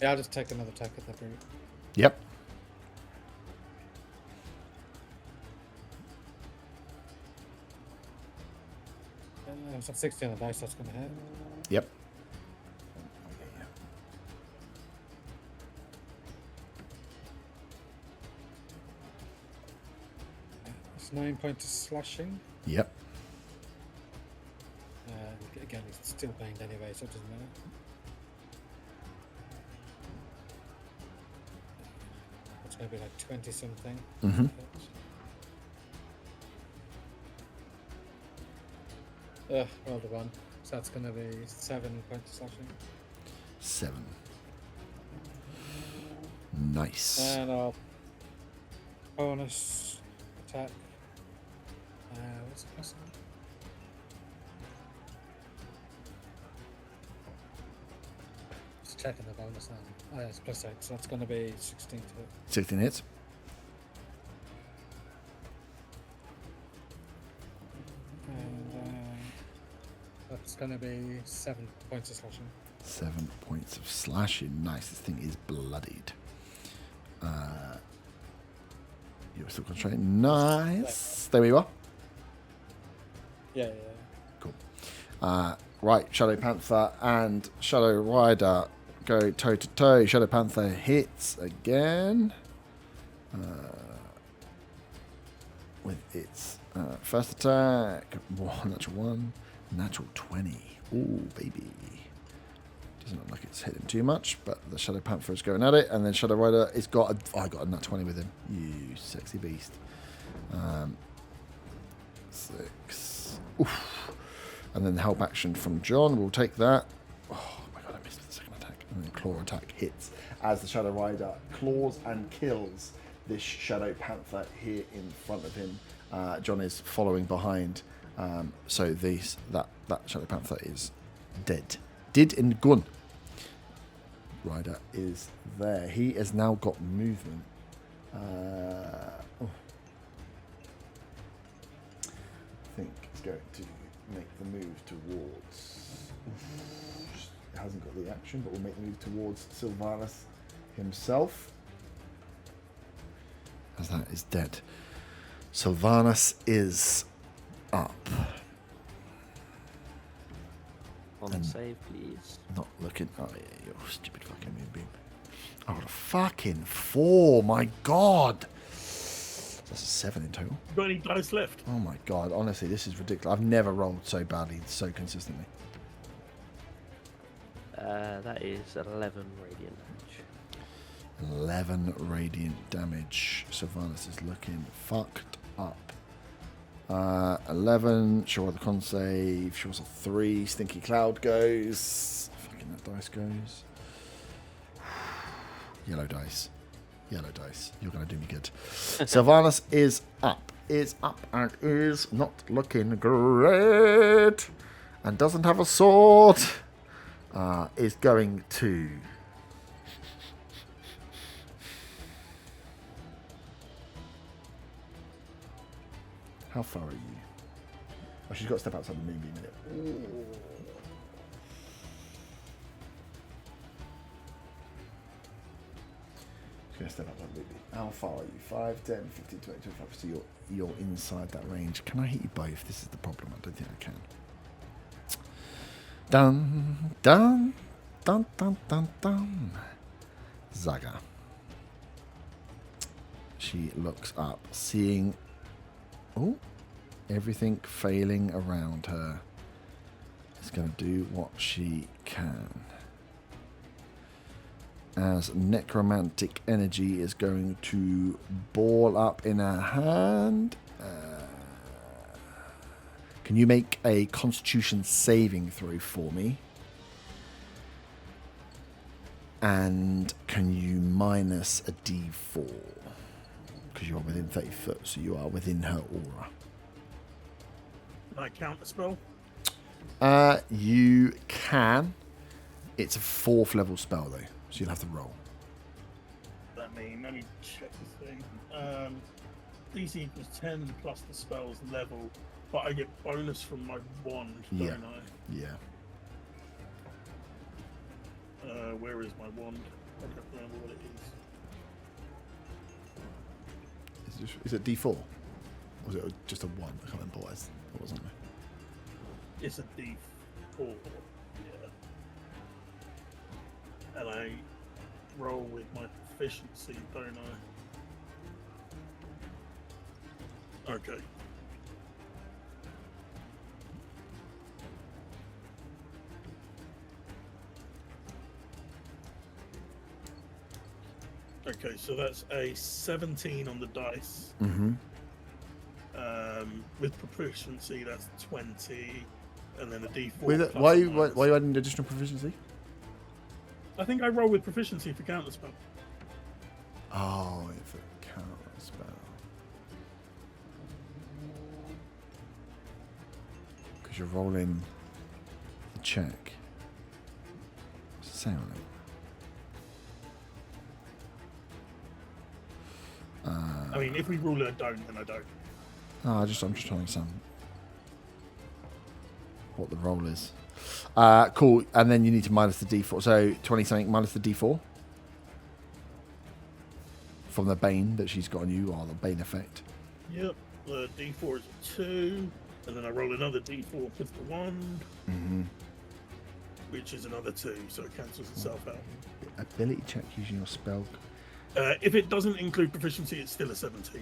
Yeah, I'll just take another attack at the brute. Yep. So 60 on the dice, that's going to hit. Yep. It's 9 points of slashing. Yep. Again, he's still banged anyway, so it doesn't matter. It's going to be like 20 something. Mm-hmm. Rolled a 1. So that's going to be 7 points of slashing. 7. Nice. And I'll bonus attack. What's the plus? Just checking the bonus now. Oh, yeah, it's plus 8, so that's going to be 16 to hit. 16 hits. And that's going to be 7 points of slashing. 7 points of slashing. Nice. This thing is bloodied. You're still concentrating. Nice. There we are. Yeah. Cool. Right, Shadow Panther and Shadow Rider go toe to toe. Shadow Panther hits again with its first attack. Natural 1, natural 20. Ooh, baby. Doesn't look like it's hitting too much, but the Shadow Panther is going at it, and then Shadow Rider has got I got a nat 20 with him. You sexy beast. 6. Oof. And then the help action from John. We'll take that. Oh my god, I missed the second attack. And then claw attack hits as the Shadow Rider claws and kills this Shadow Panther here in front of him. John is following behind. So that Shadow Panther is dead. Dead and gone. Rider is there. He has now got movement. I think he's going to make the move towards. It hasn't got the action, but we'll make the move towards Sylvanas himself. As that is dead. Sylvanas is up. On And- save, please. Not looking. Oh yeah, you stupid fucking moonbeam. I got a fucking 4. My god. That's a 7 in total. You got any dice left? Oh my god. Honestly, this is ridiculous. I've never rolled so badly, so consistently. That is 11 radiant damage. 11 radiant damage. Sylvanas is looking fucked up. 11. Sure, what the con save. Sure, a 3. Stinky Cloud goes. Fucking that dice goes. Yellow dice. Yellow dice. You're going to do me good. Sylvanas is up. Is up and is not looking great. And doesn't have a sword. Is going to... How far are you? Oh, she's got to step outside the moonbeam in it. She's going to step outside the moonbeam. How far are you? 5, 10, 15, 20, 25. So you're inside that range. Can I hit you both? This is the problem. I don't think I can. Dun, dun, dun, dun, dun, dun. Zaga. She looks up, seeing... Oh, everything failing around her. Is going to do what she can. As necromantic energy is going to ball up in her hand. Can you make a Constitution saving throw for me? And can you minus a D4? Because you're within 30 foot, so you are within her aura. Can I count the spell? You can. It's a 4th level spell, though, so you'll have to roll. Let me check this thing. DC equals 10 plus the spell's level, but I get bonus from my wand, don't Yeah. I? Yeah. Where is my wand? I don't remember what it is. Is it D4? Or was it just a 1? I can't remember what it was on there. It's a D4, yeah. And I roll with my proficiency, don't I? Okay. Okay, so that's a 17 on the dice. Mm-hmm. With proficiency, that's 20, and then a D4. Why are you adding additional proficiency? I think I roll with proficiency for counter spell. Oh, if it counter spell. Because you're rolling the check. What's it say on it? I mean, if we rule it, I don't, then I don't. I'm just trying to understand what the roll is. Cool. And then you need to minus the D4. So 20 something minus the D4 from the Bane that she's got on you, or the Bane effect. Yep. The D4 is a 2, and then I roll another D4 with the wand, which is another 2, so it cancels itself out. Ability check using your spell. If it doesn't include proficiency, it's still a 17.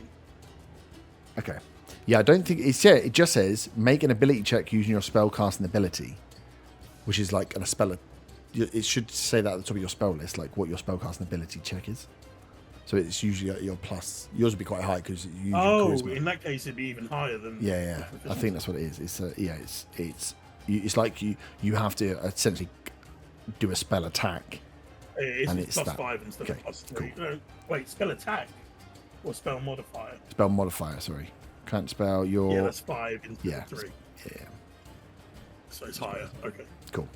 Okay. Yeah, I don't think it's... Yeah, it just says, make an ability check using your spell casting ability, which is like a spell... It should say that at the top of your spell list, like what your spell casting ability check is. So it's usually at your plus... Yours would be quite high because you use your charisma. In that case, it'd be even higher than... Yeah. I think that's what it is. It's it's like you have to essentially do a spell attack. It's plus that. 5 instead of Okay, plus 3. cool. No, wait, spell attack or spell modifier? Spell modifier, sorry. Can't spell your... Yeah, that's 5 instead Yeah. of 3. Yeah. So it's higher. Okay. Cool.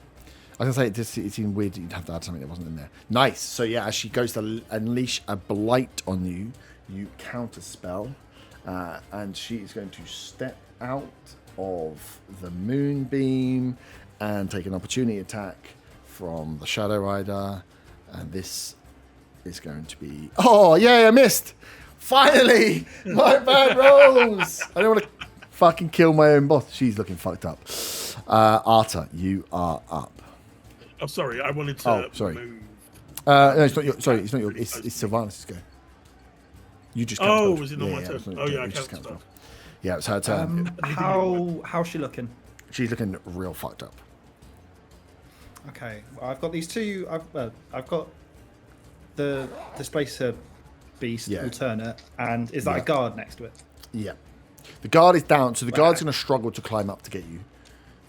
I was going to say, it seemed weird that you'd have to add something that wasn't in there. Nice. So, yeah, as she goes to unleash a blight on you, you counter spell, and she is going to step out of the moonbeam and take an opportunity attack from the Shadow Rider. And this is going to be... Oh, yeah, I missed! Finally! My bad rolls! I don't want to fucking kill my own boss. She's looking fucked up. Arta, you are up. Oh, sorry, I wanted to sorry. move. No, it's not your... Sorry, it's not your... It's Sylvanas' go. You just can't spell. Was it not my turn? it's not Oh, your yeah, I turn. You just can't can't spell. Yeah, it's her turn. How's she looking? She's looking real fucked up. Okay, well, I've got these two. I've got the displacer beast alternate, and is that a guard next to it? Yeah. The guard is down, so the guard's going to struggle to climb up to get you,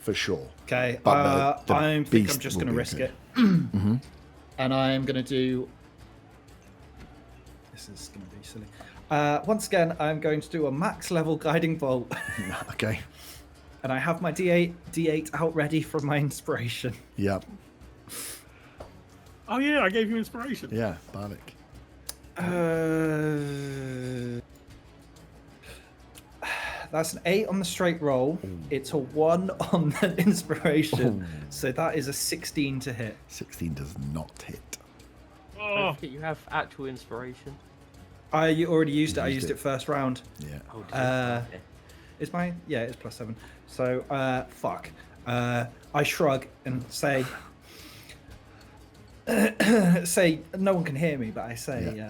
for sure. Okay, But the I think I'm just going to risk it. And I'm going to do... This is going to be silly. Once again, I'm going to do a max level guiding bolt. Okay. And I have my D8 out ready for my inspiration. Yeah. Oh yeah, I gave you inspiration. Yeah, Bardic. That's an 8 on the straight roll. It's a 1 on the inspiration. So that is a 16 to hit. 16 does not hit. Don't Oh, forget you have actual inspiration. I already used it. I used it first round. Yeah. Oh, dear. Okay. Is my... Yeah, it's +7. So, fuck. I shrug and say... say, no one can hear me, but I say...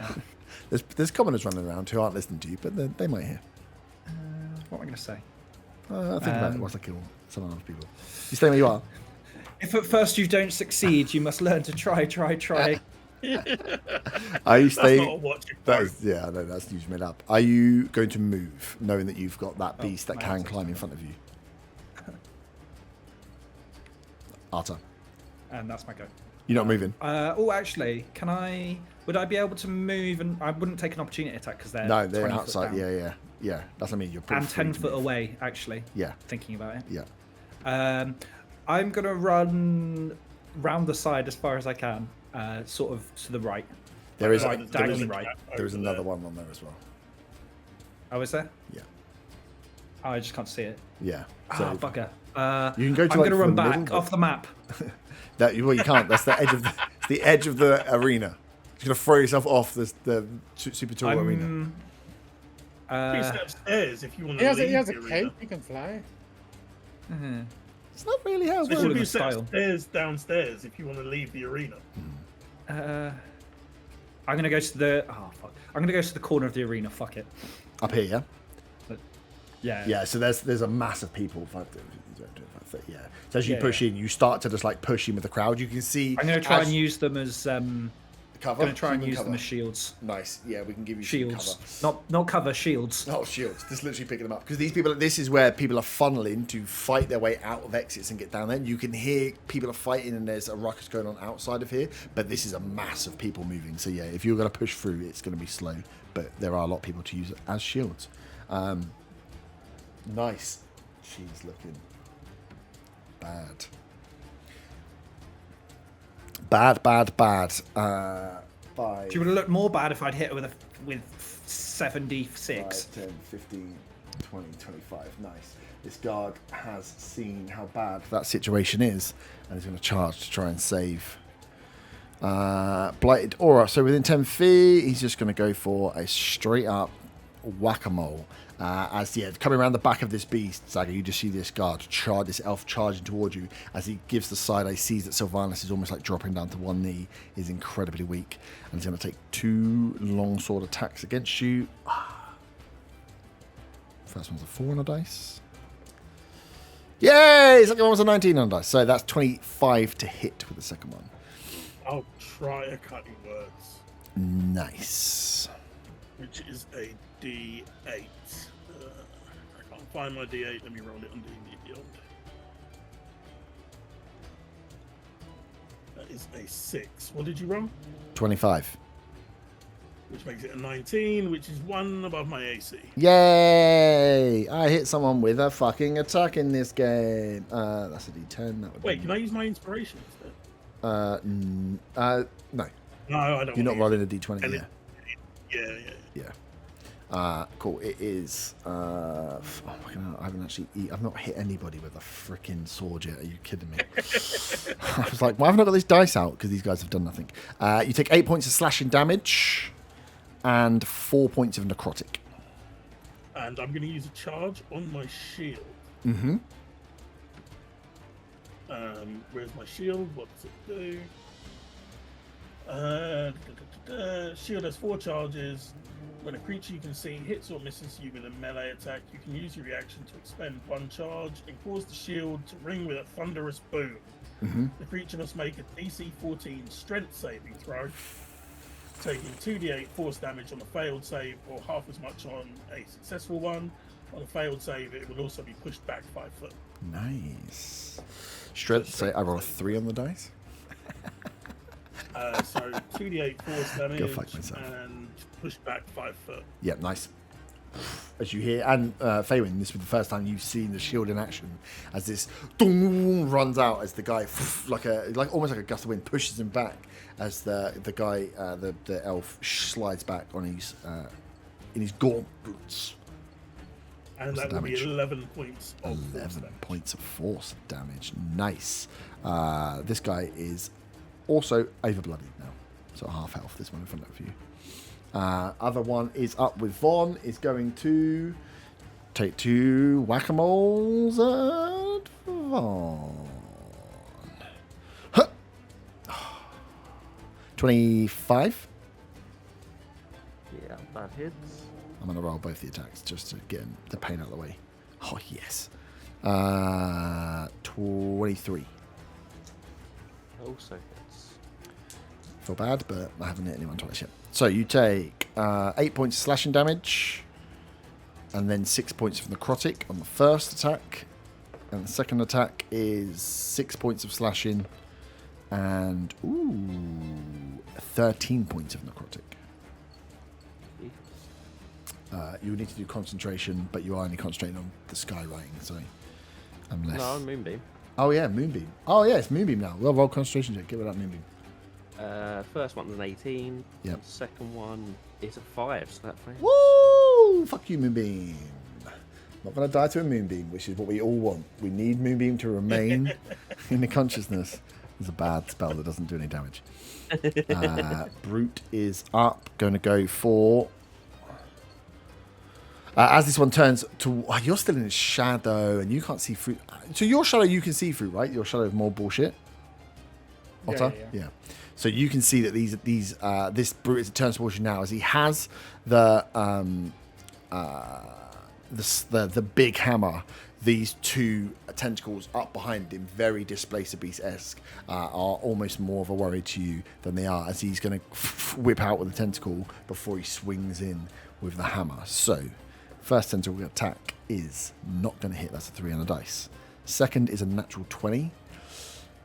There's commoners running around who aren't listening to you, but they might hear. What am I going to say? Think about it whilst I kill some other people. You stay where you are. If at first you don't succeed, you must learn to try. Are you staying? that's not a watching That part. is, yeah, I know that's usually made up. Are you going to move, knowing that you've got that beast that can climb in front of you? Arta, And that's my go. you're not moving. Actually, can I... Would I be able to move and... I wouldn't take an opportunity attack because they're No, they're 20 foot outside. down. Yeah. That's what I mean. You're pretty And free 10 to foot move. away, actually. Yeah, Thinking about it. yeah. I'm going to run round the side as far as I can, sort of to the right. There is. Right, There is, diagonally right. there is another one on there as well. Oh, is there? Yeah. Oh, I just can't see it. Yeah. Ah, bugger. you can go to I'm like, going to run the back middle, off the map. That well, you can't. That's the edge of it's the edge of the arena. You're gonna throw yourself off the super tall arena. You sit upstairs if you want He to has, leave he has a the cape, arena. he can fly. It's not really how it So All should in be the sit style. upstairs, downstairs if you want to leave the arena. I'm going to go to the... Oh, fuck. I'm going to go to the corner of the arena. Fuck it. Up here, yeah. Yeah. Yeah. So there's a mass of people. Yeah. So as you Yeah, push in, you start to just like push in with the crowd. You can see. I'm going to try as- and use them as... cover. going to try and Human use cover. them as shields. Nice. Yeah, we can give you Shields. some cover. Not cover, shields. Oh, shields. Just literally picking them up. Because these people, this is where people are funneling to fight their way out of exits and get down there. You can hear people are fighting and there's a ruckus going on outside of here. But this is a mass of people moving. So yeah, if you're going to push through, it's going to be slow. But there are a lot of people to use it as shields. Nice. She's looking bad. Bad. 5. She would have looked more bad if I'd hit her with 76. 5, 10, 15, 20, 25. Nice. This guard has seen how bad that situation is and is going to charge to try and save. Blighted Aura. So within 10 feet, he's just going to go for a straight up whack-a-mole. Coming around the back of this beast, Zaga, you just see this guard this elf charging towards you. As he gives the side eye, sees that Sylvanas is almost like dropping down to one knee, is incredibly weak, and he's going to take 2 longsword attacks against you. First one's a 4 on a dice. Yay! Second one was a 19 on a dice. So that's 25 to hit with the second one. I'll try a cutting words, Nice. which is a D8. I can't find my D8. Let me roll it on D&D Beyond. That is a 6. What did you roll? 25. Which makes it a 19, which is 1 above my AC. Yay! I hit someone with a fucking attack in this game. That's a D10. That would Wait, be... can I use my inspiration instead? No. No, I don't. You're not want to rolling a D20, And yeah. Yeah. Cool. It is. Oh my God, I haven't actually. I've not hit anybody with a freaking sword yet. Are you kidding me? I was like, why haven't I got this dice out? Because these guys have done nothing. You take 8 points of slashing damage and 4 points of necrotic. And I'm going to use a charge on my shield. Mm-hmm. Where's my shield? What does it do? Shield has 4 charges. When a creature you can see hits or misses you with a melee attack, you can use your reaction to expend 1 charge and cause the shield to ring with a thunderous boom. The creature must make a DC 14 strength saving throw, taking 2d8 force damage on a failed save or half as much on a successful one. On a failed save, it will also be pushed back 5 foot. Nice. Strength, say I roll a 3 on the dice. So 2d8 force damage Go fuck myself. and pushed back 5 foot. Yeah, nice. As you hear, and Faywin, this was the first time you've seen the shield in action, as this dong runs out as the guy, almost like a gust of wind, pushes him back as the guy, the elf, slides back on his in his gaunt boots. And What's that the will be damage? 11 points of force 11 damage. points of force damage. Nice. This guy is also over-bloodied now. So half health, this one in front of you. Other one is up with Von, is going to take 2 whack-a-moles at Von. Huh. 25. Yeah, that hits. I'm going to roll both the attacks just to get the pain out of the way. Oh, yes. 23. Also hits. Feel bad, but I haven't hit anyone twice yet. So you take 8 points of slashing damage, and then 6 points of necrotic on the first attack. And the second attack is 6 points of slashing, and 13 points of necrotic. You need to do concentration, but you are only concentrating on the skywriting, so unless... No, Moonbeam. Oh yeah, Moonbeam. Oh yeah, it's Moonbeam now. Well, roll concentration check. Give it that Moonbeam. First one's an 18. Yep. Second one is a 5, so that fails. Woo! Fuck you, Moonbeam. Not going to die to a Moonbeam, which is what we all want. We need Moonbeam to remain in the consciousness. It's a bad spell that doesn't do any damage. Brute is up. Going to go for... as this one turns to... Oh, you're still in its shadow, and you can't see through... So your shadow you can see through, right? Your shadow is more bullshit. Otter? Yeah. So you can see that this brute, as it turns towards you now, as he has the big hammer, these 2 tentacles up behind him, very Displacer Beast-esque, are almost more of a worry to you than they are, as he's going to whip out with the tentacle before he swings in with the hammer. So, first tentacle attack is not going to hit. That's a 3 on the dice. Second is a natural 20,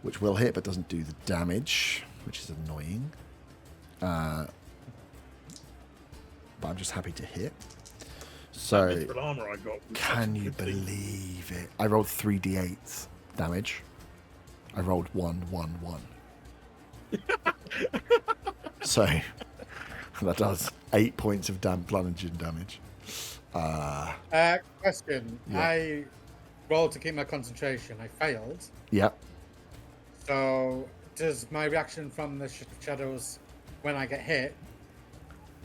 which will hit but doesn't do the damage, which is annoying. But I'm just happy to hit. So, Mithril armor I got was can such a you good thing. believe it? I rolled 3d8 damage. I rolled 1, 1, 1. So, that does 8 points of bludgeoning damage. Question. Yeah. I rolled to keep my concentration. I failed. Yep. So, does my reaction from the shadows when I get hit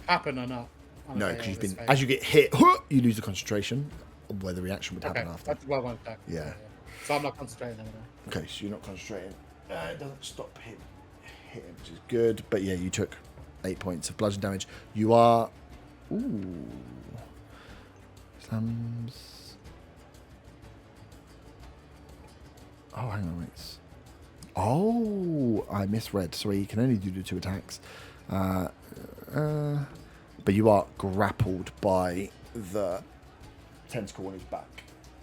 happen or not? on a No, fail because you've this been... phase? As you get hit, you lose the concentration, where the reaction would happen Okay, after. that's well done. Yeah. So I'm not concentrating anymore. Okay, so you're not concentrating. It doesn't stop him hitting, which is good. But yeah, you took 8 points of bludgeon damage. You are... Ooh. Slams... Oh, hang on, wait. Oh, I misread. Sorry, you can only do the 2 attacks. But you are grappled by the tentacle on his back.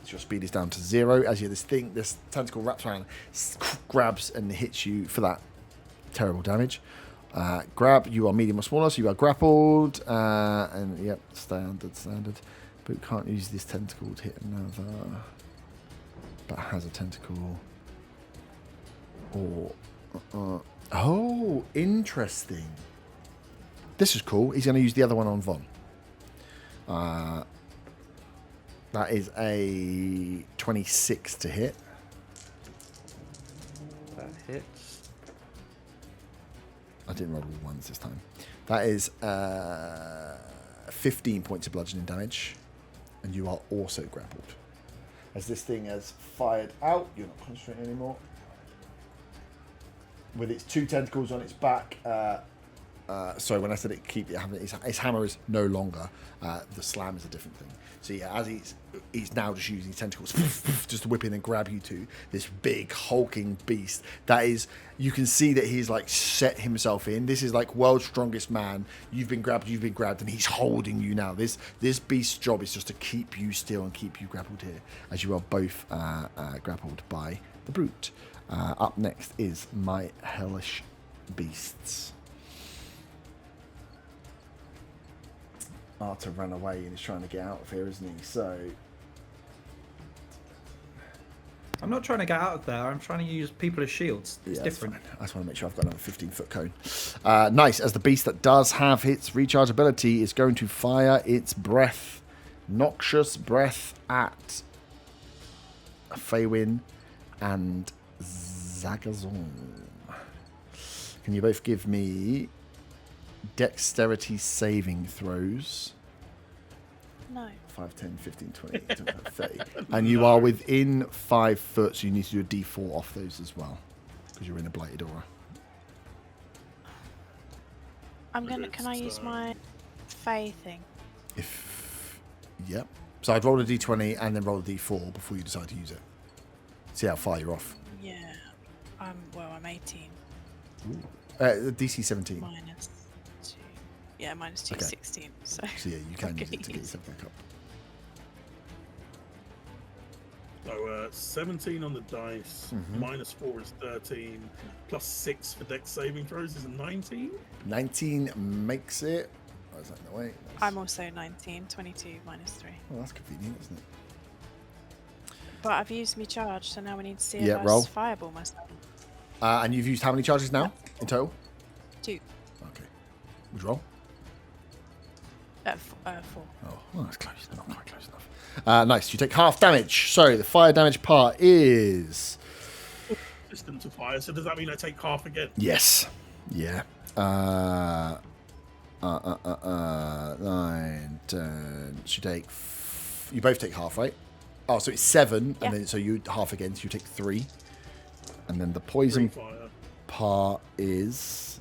So your speed is down to 0. As you this tentacle wraps around, grabs and hits you for that terrible damage. Grab, you are medium or smaller, so you are grappled. And yep, standard. But can't use this tentacle to hit another. But has a tentacle. Or oh, interesting. This is cool. He's going to use the other one on Von. That is a 26 to hit. That hits. I didn't roll all ones this time. That is 15 points of bludgeoning damage. And you are also grappled. As this thing has fired out, you're not concentrating anymore. With its 2 tentacles on its back, sorry, when I said it, keep it. His hammer is no longer. The slam is a different thing. So yeah, as he's now just using his tentacles just to whip in and grab you two. This big hulking beast that is. You can see that he's like set himself in. This is like world's strongest man. You've been grabbed, and he's holding you now. This beast's job is just to keep you still and keep you grappled here, as you are both grappled by the brute. Up next is my hellish beasts. Arta ran away and is trying to get out of here, isn't he? So I'm not trying to get out of there. I'm trying to use people as shields. It's different. Fine. I just want to make sure I've got another 15-foot cone. Nice. As the beast that does have its recharge ability is going to fire its breath, noxious breath at Faywin and Zagazon. Can you both give me dexterity saving throws? No. 5, 10, 15, 20, 30. And you are within 5 foot, so you need to do a d4 off those as well. Because you're in a blighted aura. Can I use my Fey thing? Yep. So I'd roll a d20 and then roll a d4 before you decide to use it. See how far you're off. Yeah. I'm 18. DC 17. Minus 2. Yeah, minus 2, Okay. 16. So So yeah, you can use it to get yourself back up. So 17 on the dice, minus 4 is 13, plus 6 for dex saving throws is a 19. 19 makes it. Oh, is that in the way? I'm also 19. 22 minus 3. Well, that's convenient, isn't it? But I've used my charge, so now we need to see if Yeah, I roll. fireball myself. And you've used how many charges now in total? 2. Okay. Would you roll? 4. Oh, well, that's close. Not quite close enough. Nice. You take half damage. So the fire damage part is... Resistant to fire, so does that mean I take half again? Yes. Yeah. 9, 10. So you take... You both take half, right? Oh, so it's 7, Yeah. and then so you half again, so you take 3. And then the poison Free fire. part is...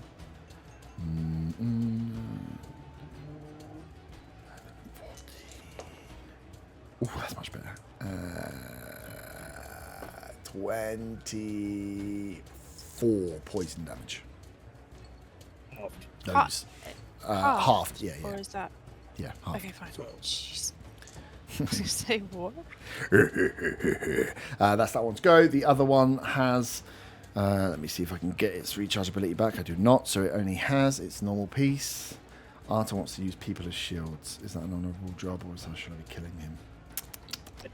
Ooh, that's much better. 24 poison damage. Halved. Those. Halved, yeah, Or yeah. is that... Yeah, half. Okay, fine. 12. Jeez. I was going to say what? That's that one's go. The other one has... let me see if I can get its recharge ability back. I do not, so it only has its normal piece. Arta wants to use people as shields. Is that an honourable job, or should I be killing him? I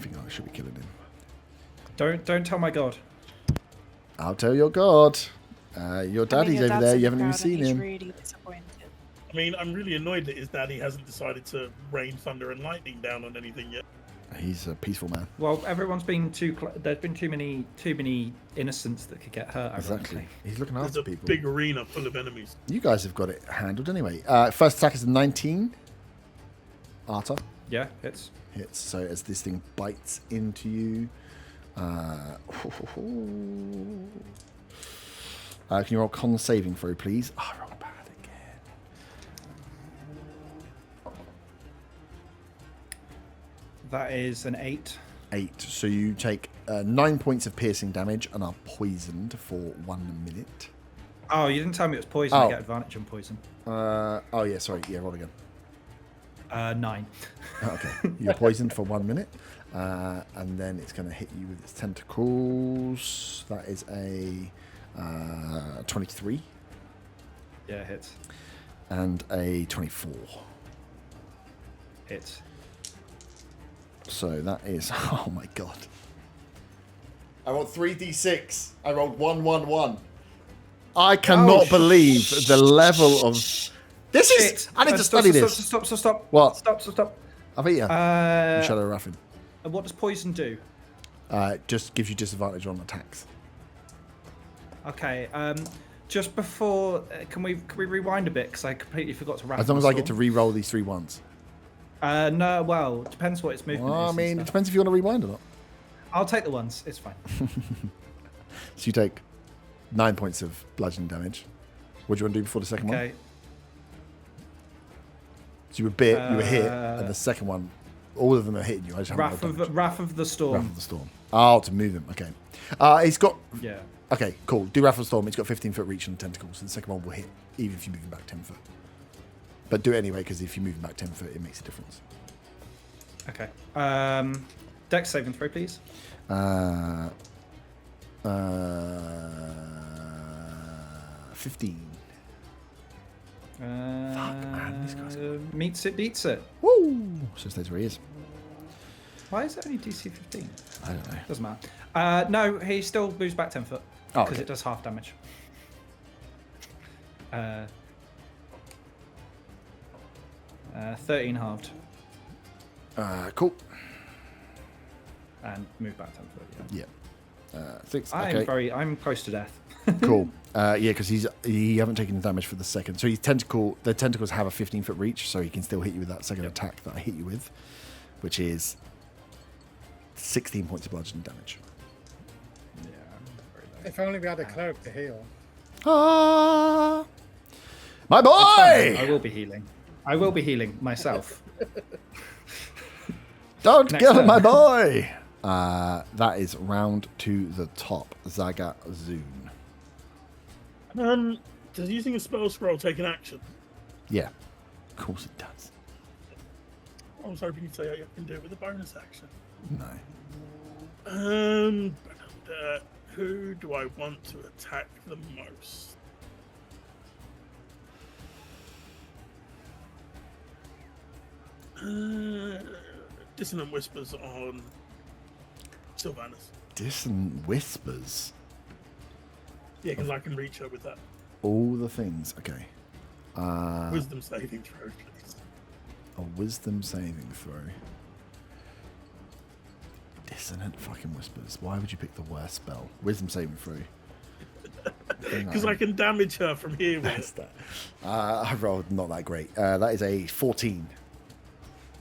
think I should be killing him. Don't tell my god. I'll tell your god. Your daddy's your over dad's there. in You the haven't even crowd and seen he's him. really disappointed. I mean, I'm really annoyed that his daddy hasn't decided to rain thunder and lightning down on anything yet. He's a peaceful man. Well, everyone's been there's been too many innocents that could get hurt. Exactly. Ironically. He's looking There's after a people. big arena full of enemies. You guys have got it handled anyway. First attack is a 19. Arta Yeah, it's hits. So as this thing bites into you. Can you roll con saving throw, please? Oh, I rolled bad again. that is an 8. 8. So you take 9 points of piercing damage and are poisoned for 1 minute. Oh, you didn't tell me it was poison. Oh. I get advantage on poison. Oh yeah, sorry. Yeah, roll again. 9. Oh, okay. You're poisoned for 1 minute. And then it's going to hit you with its tentacles. That is a 23 Yeah, hits. and a 24. Hits. So that is... Oh my god. I rolled 3d6. I rolled 1, 1, 1. I cannot believe the level of... This is... Shit. I need to Stop, study stop, this. Stop. What? Stop. Avita. Shadow Raffin. And what does poison do? Just gives you disadvantage on attacks. Okay. Just before, can we rewind a bit? Because I completely forgot to wrap. As long as I get to re-roll these 3 ones. No, well, it depends what its movement Well, is. I and mean, it stuff. depends if you want to rewind or not. I'll take the ones. It's fine. So you take 9 points of bludgeoning damage. What do you want to do before the second one? Okay. So you were bit, you were hit, and the second one, all of them are hitting you. I just haven't Wrath rolled damage. Wrath of the Storm. Wrath of the Storm. Oh, to move him. Okay. He's got. Yeah. Okay, cool. Do Wrath of the Storm. He's got 15-foot reach on tentacles, and the second one will hit even if you move him back 10 foot. But do it anyway, because if you move him back 10 foot, it makes a difference. Okay. Dex saving throw, please. 15. Man, this guy's Meets it, beats it. Woo! So stays where he is. Why is it only DC 15? I don't know. Doesn't matter. No, he still moves back 10 foot. Oh, Because okay. it does half damage. 13 halved. Cool. And move back 10 foot, yeah. Yeah. 6. Okay. I'm close to death. Cool. Yeah, because you haven't taken the damage for the second. So the tentacles have a 15-foot reach, so he can still hit you with that second attack that I hit you with, which is 16 points of bludgeoning damage. Yeah, very low. If only we had a cleric to heal. Ah, my It's fine, boy! I will be healing myself. Don't Next kill turn. my boy! That is round to the top. Zaga Zoon. Does using a spell scroll take an action? Yeah, of course it does. I was hoping you'd say I can do it with a bonus action. No. Who do I want to attack the most? Dissonant Whispers on Sylvanas. Dissonant Whispers. Yeah, because I can reach her with that. All the things. Okay. Wisdom saving throw, please. A wisdom saving throw. Dissonant fucking Whispers. Why would you pick the worst spell? Wisdom saving throw. Because I can damage her from here That's with that. I rolled not that great. That is a 14.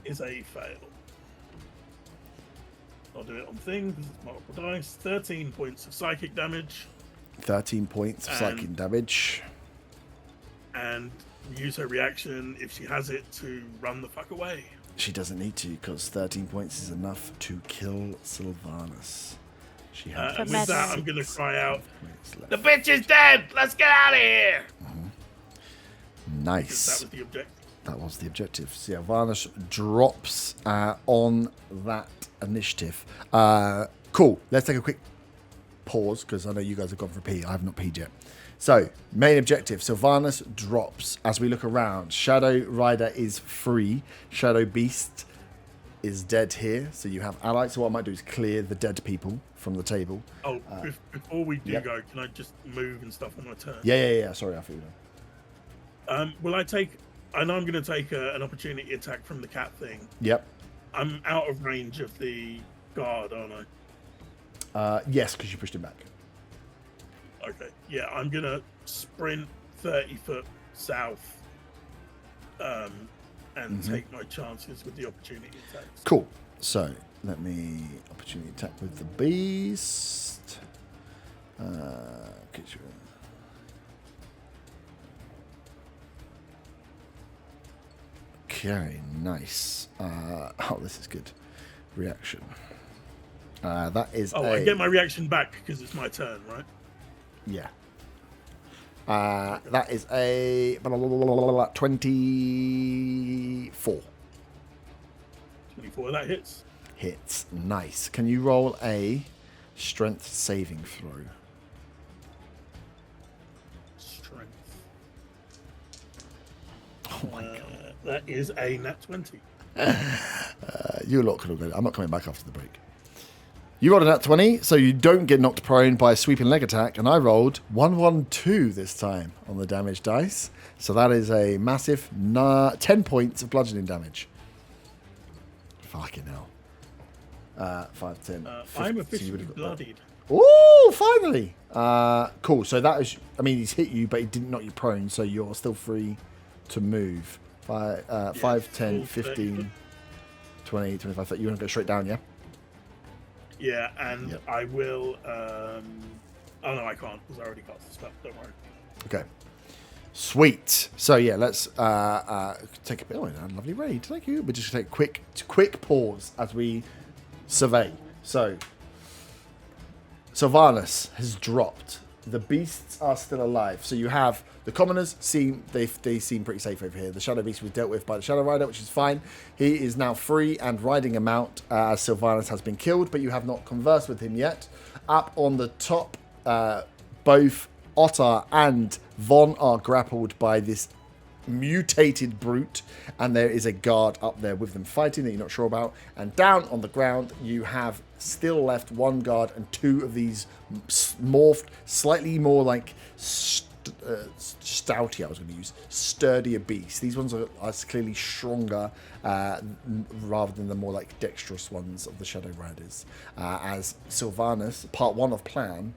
is a fail. I'll do it on thing, because it's multiple dice. 13 points of psychic damage. 13 points of psychic damage. And use her reaction, if she has it, to run the fuck away. She doesn't need to, because 13 points is enough to kill Sylvanas. She has And with that, I'm going to cry out, the bitch is dead! Let's get out of here! Because Nice. that was the objective. That was the objective. So yeah, Varnish drops on that initiative. Cool. Let's take a quick pause, because I know you guys have gone for a pee. I have not peed yet. So, main objective. Sylvanas drops. As we look around, Shadow Rider is free. Shadow Beast is dead here. So you have allies. So what I might do is clear the dead people from the table. Oh, before we do yep. go, can I just move and stuff on my turn? Yeah. Sorry, I thought you were. Will I take... I know I'm going to take an opportunity attack from the cat thing. Yep. I'm out of range of the guard, aren't I? Yes, because you pushed him back. Okay. Yeah, I'm going to sprint 30 foot south and take my chances with the opportunity attacks. Cool. So, let me opportunity attack with the beast. Get you. Okay, nice. Oh, this is good. Reaction. That is I get my reaction back because it's my turn, right? Yeah. That is a 24. 24, that hits. Hits. Nice. Can you roll a strength saving throw? Strength. Oh my god. That is a nat 20. You lot could have been. I'm not coming back after the break. You rolled a nat 20, so you don't get knocked prone by a sweeping leg attack, and I rolled 112 this time on the damage dice. So that is a massive 10 points of bludgeoning damage. Fucking hell. 5, 10. I'm 50, officially bloodied. Ooh, finally. Cool. So that is, I mean, he's hit you, but he didn't knock you prone, so you're still free to move. 5, 10, 15, 20, 25, 30. You want to go straight down, yeah? Yeah, and Yep. I will... oh, no, I can't, because I already got the stuff. Don't worry. Okay. Sweet. So yeah, let's take a bit. Oh, a lovely raid. Thank you. We're just gonna take a quick pause as we survey. So Sylvanas has dropped. The beasts are still alive. So you have the commoners they seem pretty safe over here. The shadow beast was dealt with by the shadow rider, which is fine. He is now free and riding a mount as Sylvanas has been killed, but you have not conversed with him yet. Up on the top, both Otter and Von are grappled by this mutated brute, and there is a guard up there with them fighting that you're not sure about. And down on the ground, you have still left one guard and two of these morphed, slightly more like stouty, I was going to use, sturdier beasts. These ones are clearly stronger rather than the more like dexterous ones of the Shadow Riders. As Sylvanas, part one of plan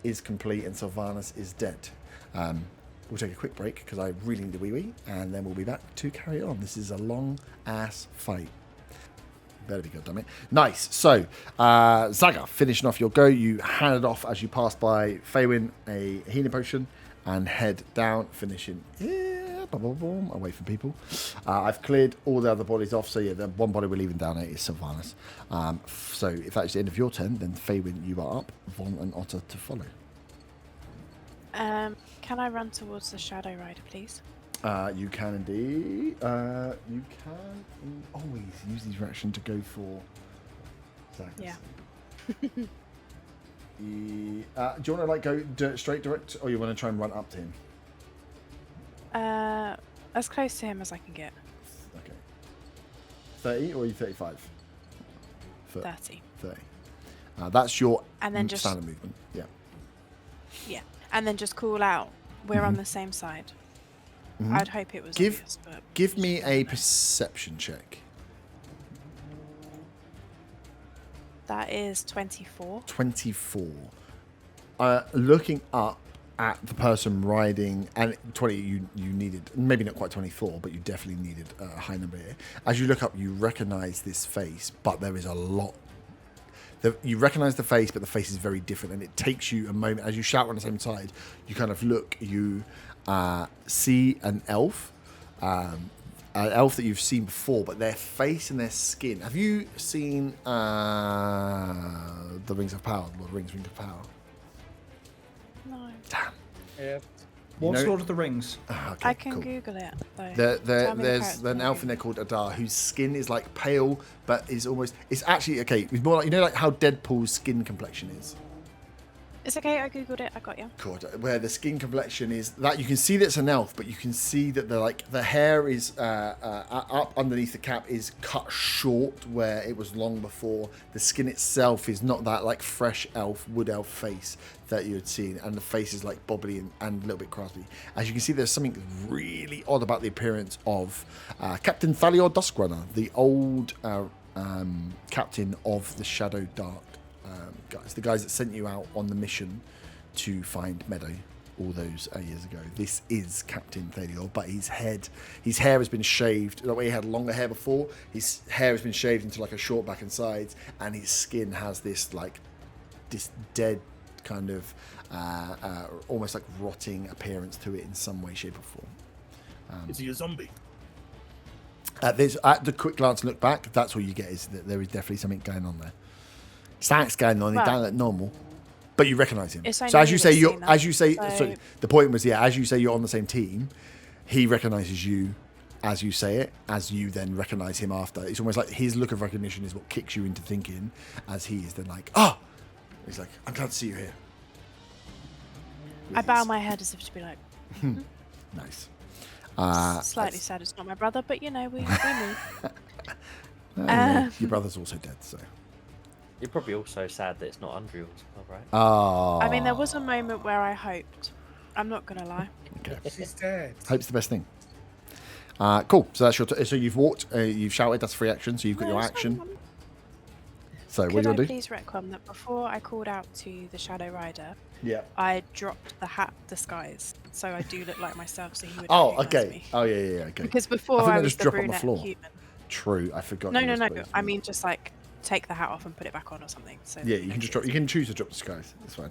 is complete and Sylvanas is dead. We'll take a quick break because I really need a wee-wee, and then we'll be back to carry on. This is a long-ass fight. Better be good, damn it. Nice. So, Zaga, finishing off your go, you hand it off as you pass by Faywin a healing potion and head down, finishing away from people. I've cleared all the other bodies off, so yeah, the one body we're leaving down here is Sylvanas. So if that's the end of your turn, then Faywin, you are up, Von and Otter to follow. Can I run towards the Shadow Rider, please? You can indeed. You can always use these reaction to go for Zagas. Yeah. Do you want to like go straight direct, or you want to try and run up to him? As close to him as I can get. Okay. 30 or are you 35? 30. 30. That's your And then just standard movement. Yeah. Yeah, and then just call out. We're on the same side. I'd hope it was obvious, but give me a perception check. that is 24. 24. Looking up at the person riding, and 20, you needed, maybe not quite 24, but you definitely needed a high number here. As you look up, you recognize this face, but there is a lot. You recognize the face, but the face is very different, and it takes you a moment. As you shout on the same side, you kind of look, you see an elf that you've seen before, but their face and their skin. Have you seen the Rings of Power, Lord of the Rings, Ring of Power? No. Damn. Yeah. What's know- Lord of the Rings? Okay, I can cool. Google it, though. There's character an elf in name. there called Adar whose skin is like pale, but is almost. It's actually okay. It's more like, you know, like how Deadpool's skin complexion is. It's okay, I Googled it, I got you. God, where the skin complexion is that you can see that it's an elf, but you can see that the hair is up underneath the cap is cut short where it was long before. The skin itself is not that like fresh elf, wood elf face that you had seen, and the face is like bobbly and a little bit crusty. As you can see, there's something really odd about the appearance of Captain Thalior Duskrunner, the old captain of the Shadow Dark. Guys, the guys that sent you out on the mission to find Meadow all those years ago. This is Captain Thalior, but his hair has been shaved. The way he had longer hair before, his hair has been shaved into like a short back and sides, and his skin has this dead kind of almost like rotting appearance to it in some way, shape, or form. Is he a zombie? At the quick glance and look back, that's all you get is that there is definitely something going on there. Something's going on. He Well, don't look normal, but you recognise him. It's So only as you me say, that's seen that, so so- the point was, as you say, you're on the same team. He recognises you as you say it, as you then recognise him after. It's almost like his look of recognition is what kicks you into thinking, as he is then like, oh, he's like, I'm glad to see you here. I bow my head as if to be like, Nice. slightly sad it's not my brother, but you know, we move. Your brother's also dead, so. You're probably also sad that it's not Andrew as well, right? Oh. I mean, there was a moment where I hoped. I'm not going to lie. Okay. She's dead. Hope's the best thing. Cool. So that's your. So you've walked. You've shouted. That's free action. So you've got No, your it's action. fine. So what Could do you I want to do? please retcon that before I called out to the Shadow Rider, Yeah. I dropped the hat disguise, so I do look like myself, so he would Oh, recognise okay. me. Oh, yeah. Okay. Because I before think I they was just the drop on the brunette floor. human. True. I forgot. No, you no, were no. supposed to. I mean, just like take the hat off and put it back on or something. So Yeah, that you can makes just it drop. You easier. can choose to drop disguise. That's fine.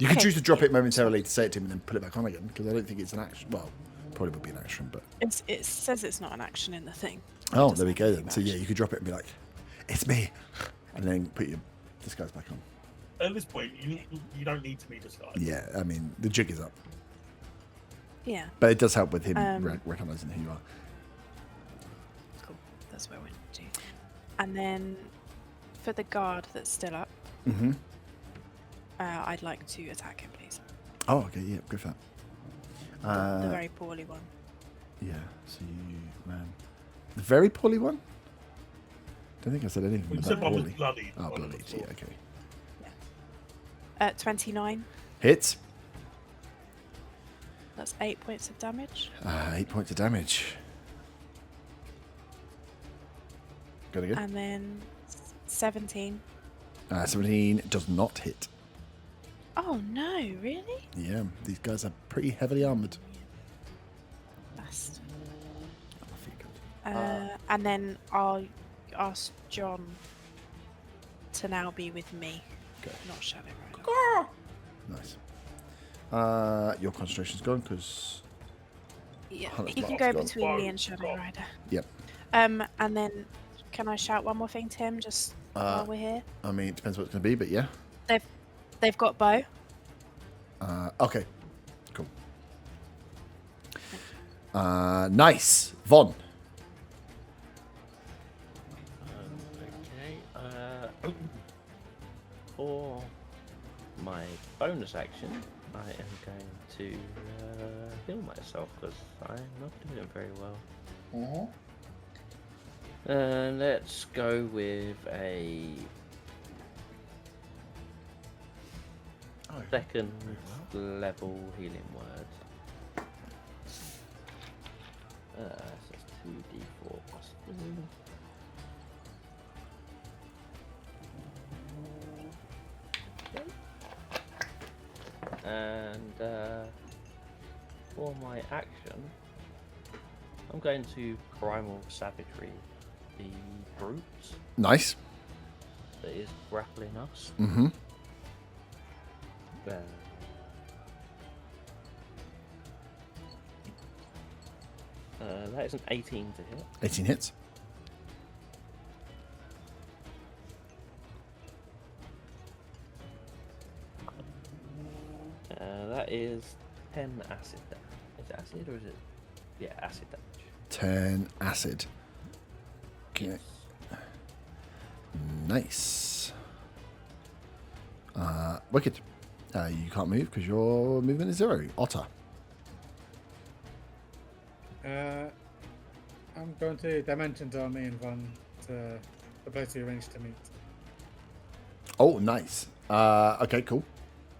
You could Okay. choose to drop it momentarily to say it to him and then pull it back on again, because I don't think it's an action. Well, probably would be an action, but... It says it's not an action in the thing. Oh, It there we doesn't go have then. to So be yeah, action. you could drop it and be like, it's me. And then put your disguise back on. At this point, you don't need to be disguised. Yeah, I mean, the jig is up. Yeah, But it does help with him Um, recognizing who you are. cool. That's where I went to. And then for the guard that's still up, Mm-hmm. I'd like to attack him, please. Oh, okay, yeah, go for that. The very poorly one. Yeah, so you ran. The very poorly one? Don't think I said anything We about said one was poorly. bloody. Oh, one bloody, was yeah, okay. 29. Hits. That's 8 points of damage. 8 points of damage. Got it again? And then 17. 17 does not hit. Oh no, really? Yeah, these guys are pretty heavily armored. Bastard. Oh, I feel good. And then I'll ask John to now be with me, Okay. not Shadow Rider. Nice. Your concentration's gone because. Yeah, Oh, that's you can not go gone. between me and Shadow Rider. Yep. And then can I shout one more thing to him just while we're here? I mean, it depends what it's going to be, but yeah. They've got bow. Okay. Cool. Nice. Von. Okay. For my bonus action, I am going to heal myself because I'm not doing it very well. Let's go with a second level healing word. So it's 2d4 plus 2. And for my action, I'm going to Primal Savagery the brute Nice. that is grappling us. Mm-hmm. That is an 18 to hit. 18 hits. That is 10 acid damage. Is it acid or is it? Yeah, acid damage. 10 acid. Okay. Nice. Wicked. You can't move because your movement is 0. Otter. I'm going to Dimension Door me and Von to the place we arranged to meet. Oh, nice. Okay, cool.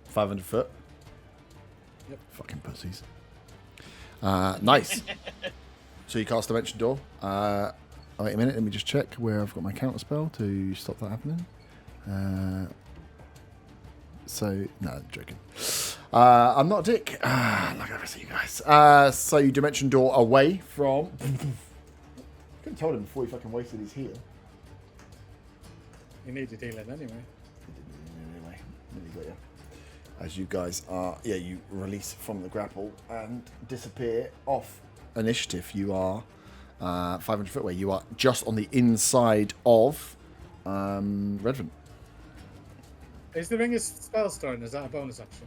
500 foot. Yep. Fucking pussies. Nice. So you cast Dimension Door. Wait a minute, let me just check where I've got my counter spell to stop that happening. No, I'm joking. I'm not a dick. Like I see you guys. So you Dimension Door away from. Could have told him before he fucking wasted his heal. You need to deal it anyway. Anyway, nearly got you. As you guys are, you release from the grapple and disappear off initiative. You are 500 foot away. You are just on the inside of Redvant. Is the ring a spell stone? Is that a bonus action?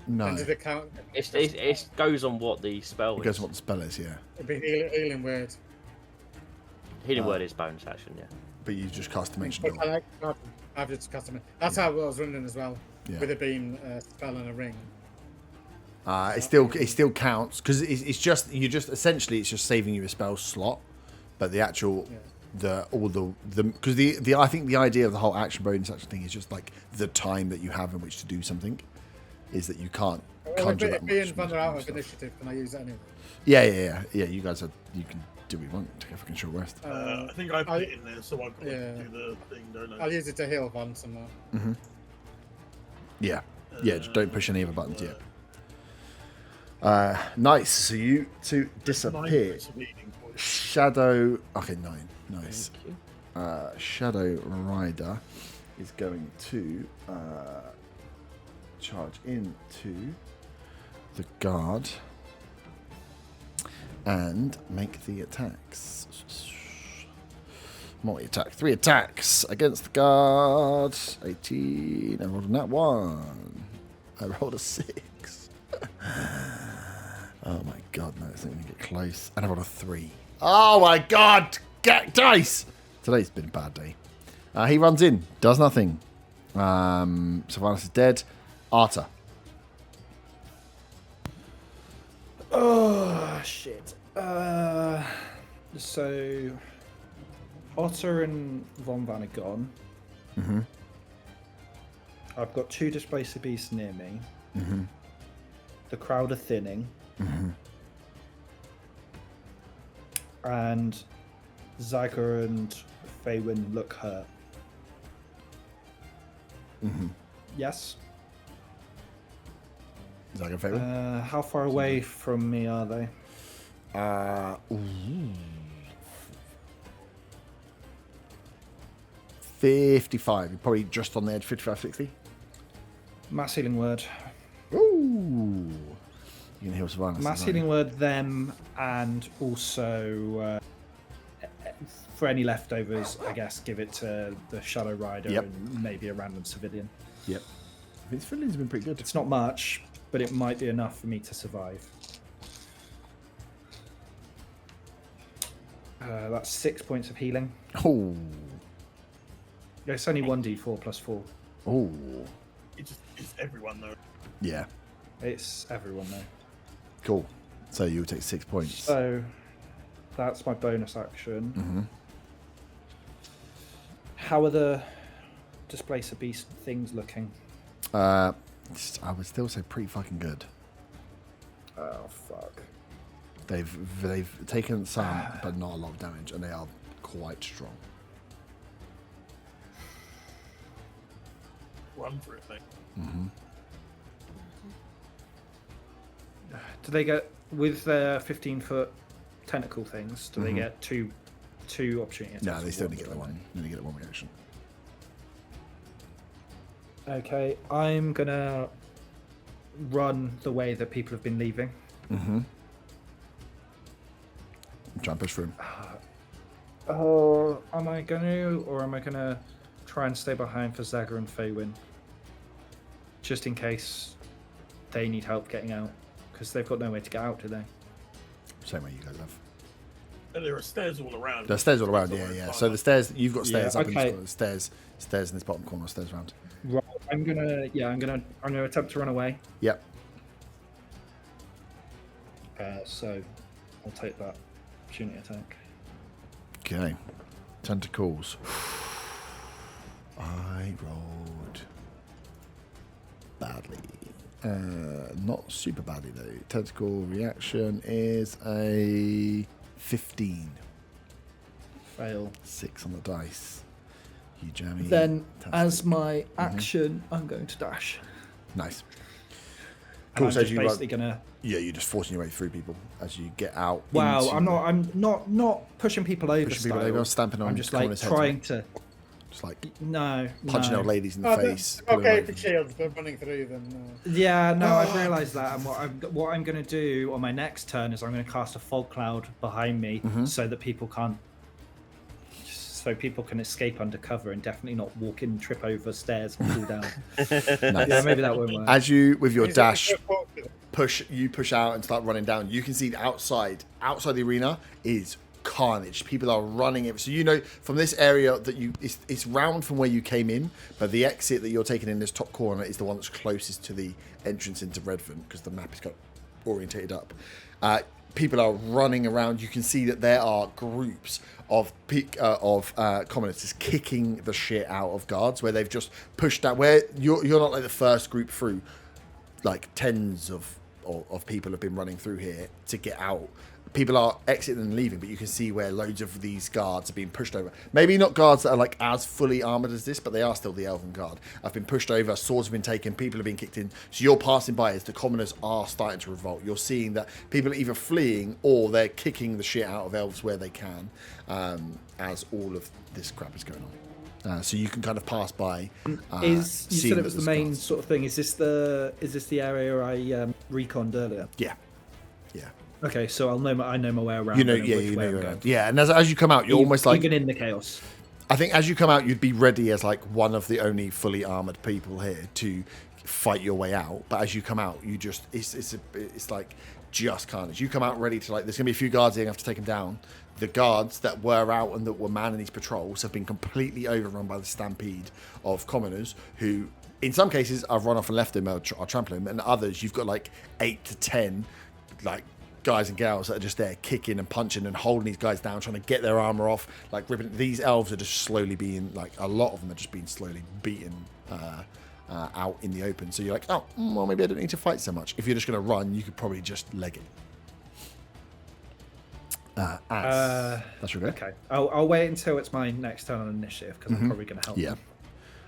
No. And did it count? It goes on what the spell It is. goes on what the spell is, yeah. It'd be healing word. Healing word is bonus action, yeah. But you just cast Dimension But Door. I've just cast them. That's how I was running as well. Yeah. With it being a spell and a ring. It still counts because it's just essentially it's just saving you a spell slot, but the actual because I think the idea of the whole action bonus action thing is just like the time that you have in which to do something is that you can't conjure that If being much Van out of stuff. initiative, can I use it anyway? Yeah. You guys you can do what you want. Take a fucking short rest. I think I put it in there so I can Yeah. do the thing, don't I? I'll use it to heal Von somewhere. Yeah. Just don't push any of the buttons yet. Nice. So you two 9 disappear. points of healing points. Shadow. Okay, 9. Nice. Thank you. Shadow Rider is going to charge into the guard and make the attacks. Multi-attack. 3 attacks against the guard. 18. I rolled a nat 1. I rolled a 6. Oh my god, no, it's not going to get close. And I rolled a 3. Oh my god! Get dice! Today's been a bad day. He runs in. Does nothing. Sylvanas is dead. Arta. Oh, shit. So, Otter and Von Van are gone. Mm-hmm. I've got 2 Displacer Beasts near me. Mm-hmm. The crowd are thinning. Mm-hmm. And Zaga and Faywin look hurt. Mm-hmm. Yes? Zaga and Faywin? How far away from me are they? 55. You're probably just on the edge. 55, 60. Mass Healing Word. Ooh. You can heal Sylvanas. Mass Healing Word them, and also for any leftovers, I guess, give it to the Shadow Rider and maybe a random civilian. Yep. These civilians have been pretty good. It's not much, but it might be enough for me to survive. That's 6 points of healing. Oh. It's only 1d4 plus 4. Oh. It's everyone though. Yeah. It's everyone though. Cool. So you'll take 6 points. So that's my bonus action. Mm-hmm. How are the Displacer Beast things looking? I would still say pretty fucking good. Oh fuck. They've taken some, but not a lot of damage, and they are quite strong. Run for it, mate. Mm-hmm. Do they get, with their 15-foot tentacle things, do they get two opportunity attacks? No, they still only get the one. They only get the one reaction. Okay, I'm gonna run the way that people have been leaving. Mm-hmm. Try and push through him. Oh, am I gonna, or am I gonna try and stay behind for Zaga and Faywin? Just in case they need help getting out, because they've got no way to get out, do they? Same way you guys have. And there are stairs all around. There's stairs all around, yeah. So the stairs, you've got stairs up in okay. this corner, stairs in this bottom corner, stairs around. Right, I'm gonna attempt to run away. Yep. So I'll take that opportunity attack. Okay. Tentacles. I rolled badly. Not super badly though. Tentacle reaction is a 15. Fail. 6 on the dice. You jammy. Then, Fantastic. as my action, I'm going to dash. Nice. And Cool. I'm So just you basically gonna. yeah, you're just forcing your way through people as you get out. Wow, into I'm not pushing people over. pushing people over, stamping on. I'm just like corners' heads, trying to. just like No. punching old ladies in the face. pulling Okay, them for over. shields, but running through them. Yeah, no, I've realised that, and what I'm going to do on my next turn is I'm going to cast a fog cloud behind me so that people can't, so people can escape under cover and definitely not walk in, trip over stairs and fall down. Nice. Yeah, maybe that won't work. As you with your He's dash like, push out and start running down, you can see outside the arena is carnage. People are running it. So you know from this area that it's round from where you came in, but the exit that you're taking in this top corner is the one that's closest to the entrance into Redvant because the map is kind of orientated up. People are running around. You can see that there are groups of commoners just kicking the shit out of guards where they've just pushed out. Where you're not like the first group through. Like tens of people have been running through here to get out. People are exiting and leaving, but you can see where loads of these guards are being pushed over. Maybe not guards that are like as fully armored as this, but they are still the Elven Guard. Have been pushed over, swords have been taken, people have been kicked in. So you're passing by as the commoners are starting to revolt. You're seeing that people are either fleeing or they're kicking the shit out of elves where they can, as all of this crap is going on. So you can kind of pass by. You seeing said it that was the there's main guards. sort of thing. Is this the area I reconned earlier? Yeah. Okay, so I know my way around. You know, I yeah, which you way know I'm you're going. around. Yeah, and as you come out, you're almost like, even in the chaos. I think as you come out, you'd be ready as like one of the only fully armored people here to fight your way out. But as you come out, you just it's like just carnage. You come out ready to, like, there's gonna be a few guards here, you have to take them down. The guards that were out and that were manning these patrols have been completely overrun by the stampede of commoners who, in some cases, I've run off and left them or trampled them, and others you've got like 8 to 10 like guys and gals that are just there kicking and punching and holding these guys down, trying to get their armor off, like ripping. These elves are just slowly being, like, a lot of them are just being slowly beaten out in the open. So you're like, oh, well, maybe I don't need to fight so much. If you're just going to run, you could probably just leg it. That's your go. Okay, I'll wait until it's my next turn on initiative because I'm probably going to help. Yeah.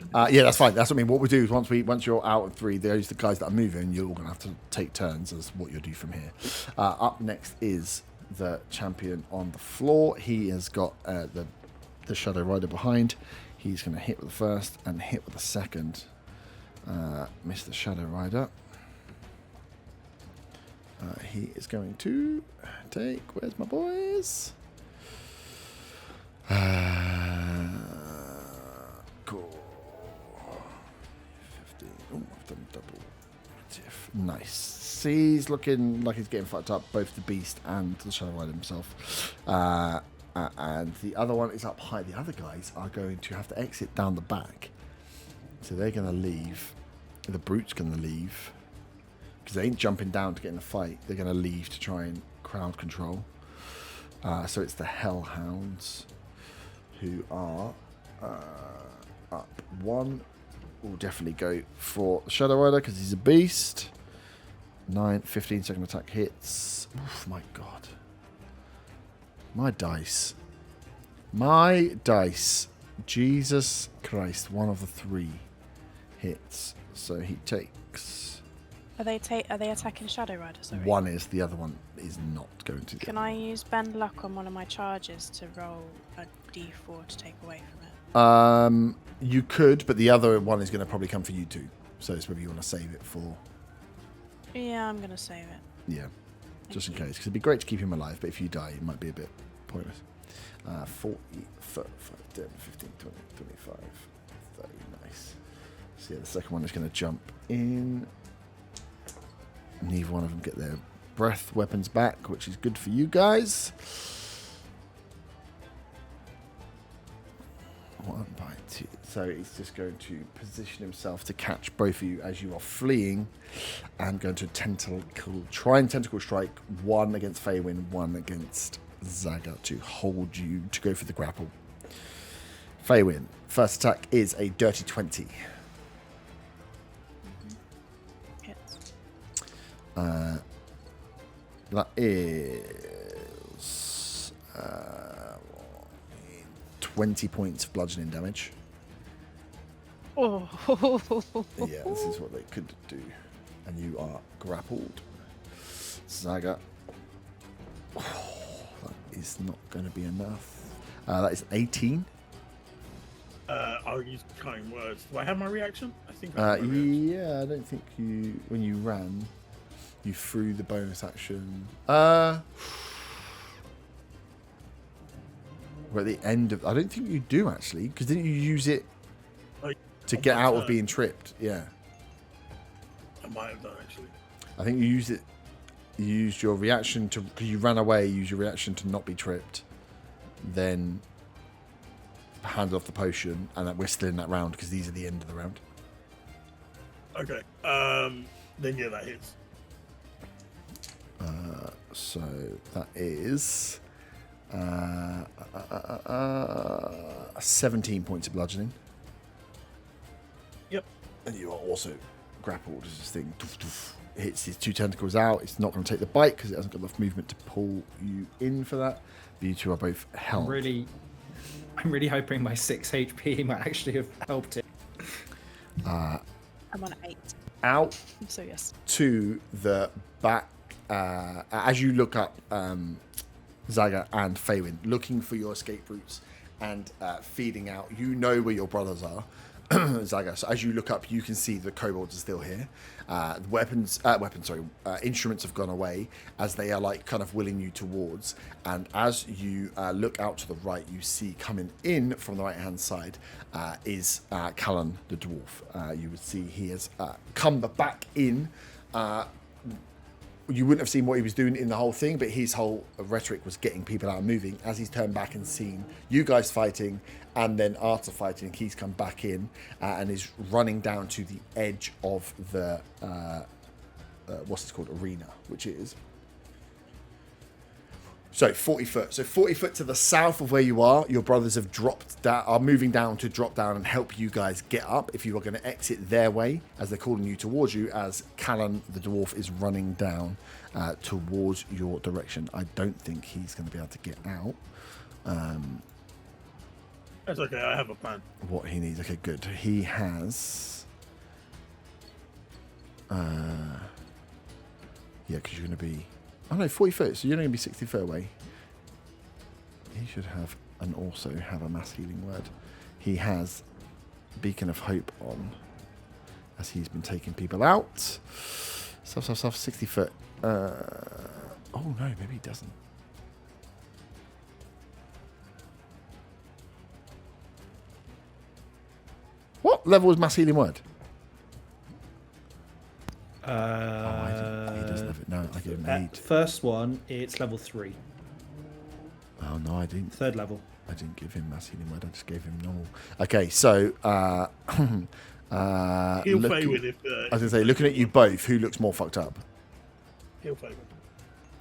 them. Yeah, that's fine. That's what I mean. What we do is once you're out of 3, those the guys that are moving, you're all going to have to take turns as what you'll do from here. Up next is the champion on the floor. He has got the Shadow Rider behind. He's going to hit with the first and hit with the second. Miss the Shadow Rider. He is going to take... Where's my boys? Cool. 15. Oh, I've done double. Tiff. Nice. He's looking like he's getting fucked up, both the Beast and the Shadow Rider himself. And the other one is up high. The other guys are going to have to exit down the back. So they're going to leave. The Brute's going to leave. Because they ain't jumping down to get in the fight. They're going to leave to try and crowd control. So it's the Hellhounds who are up 1. Will definitely go for the Shadow Rider because he's a beast. 9, 15 second attack hits. Oof, my God. My dice. Jesus Christ. One of the 3 hits. So he takes... Are they attacking Shadow Rider? Sorry. One is, the other one is not going to. Can I use Bend Luck on one of my charges to roll a d4 to take away from it? You could, but the other one is going to probably come for you too. So it's whether you want to save it for... Yeah, I'm going to save it. Yeah, just in case. Because it'd be great to keep him alive, but if you die, it might be a bit pointless. 40, 5, 10, 15, 20, 25, 30, nice. So yeah, the second one is going to jump in. Neither one of them get their breath weapons back, which is good for you guys. 1 by 2. So he's just going to position himself to catch both of you as you are fleeing, and going to tentacle strike, 1 against Faywin, 1 against Zaga to hold you to go for the grapple. Faywin, first attack is a dirty 20. Hits. That is 20 points of bludgeoning damage. Oh. Yeah, this is what they could do. And you are grappled. Zaga. Oh, that is not going to be enough. That is 18. I'll use kind words. Do I have my reaction? I think I have my reaction. Yeah, I don't think you... When you ran, you threw the bonus action. We're at the end of... I don't think you do, actually. Because didn't you use it to get out of being tripped? Yeah. I might have done, actually. I think you used it... You used your reaction to... Because you ran away, you used your reaction to not be tripped. Then... handed off the potion, and we're still in that round because these are the end of the round. Okay. Then yeah, that hits. So that is 17 points of bludgeoning. Yep. And you are also grappled as this thing hits his 2 tentacles out. It's not going to take the bite because it hasn't got enough movement to pull you in for that. But you two are both held. I'm really hoping my 6 HP might actually have helped it. I'm on 8. Out So yes. to the back. As you look up Zaga and Faywin, looking for your escape routes, and feeding out. You know where your brothers are, Zaga. So as you look up, you can see the kobolds are still here. Instruments have gone away as they are like kind of willing you towards. And as you look out to the right, you see coming in from the right hand side is Callan the dwarf. You would see he has come back in. You wouldn't have seen what he was doing in the whole thing, but his whole rhetoric was getting people out and moving. As he's turned back and seen you guys fighting and then Arthur fighting, he's come back in and is running down to the edge of the what's it called, arena, which is 40 foot. So 40 foot to the south of where you are, your brothers have dropped down, are moving down to drop down and help you guys get up. If you are going to exit their way, as they're calling you towards you, as Callan the dwarf is running down towards your direction. I don't think he's going to be able to get out. That's okay. I have a plan. What he needs. Okay, good. He has. Yeah, because you're going to be. Oh no, 40 foot, so you're only going to be 60 foot away. He should have, and also have a mass healing word. He has Beacon of Hope on, as he's been taking people out. 60 foot. Oh no, maybe he doesn't. What level is mass healing word? He doesn't have it. No, I give him 8. First one, it's level 3. Oh no, I didn't. Third level. I didn't give him mass healing word. I just gave him normal. Okay, so He'll Faywin if. I was gonna say, looking at you both, who looks more fucked up? He'll Faywin.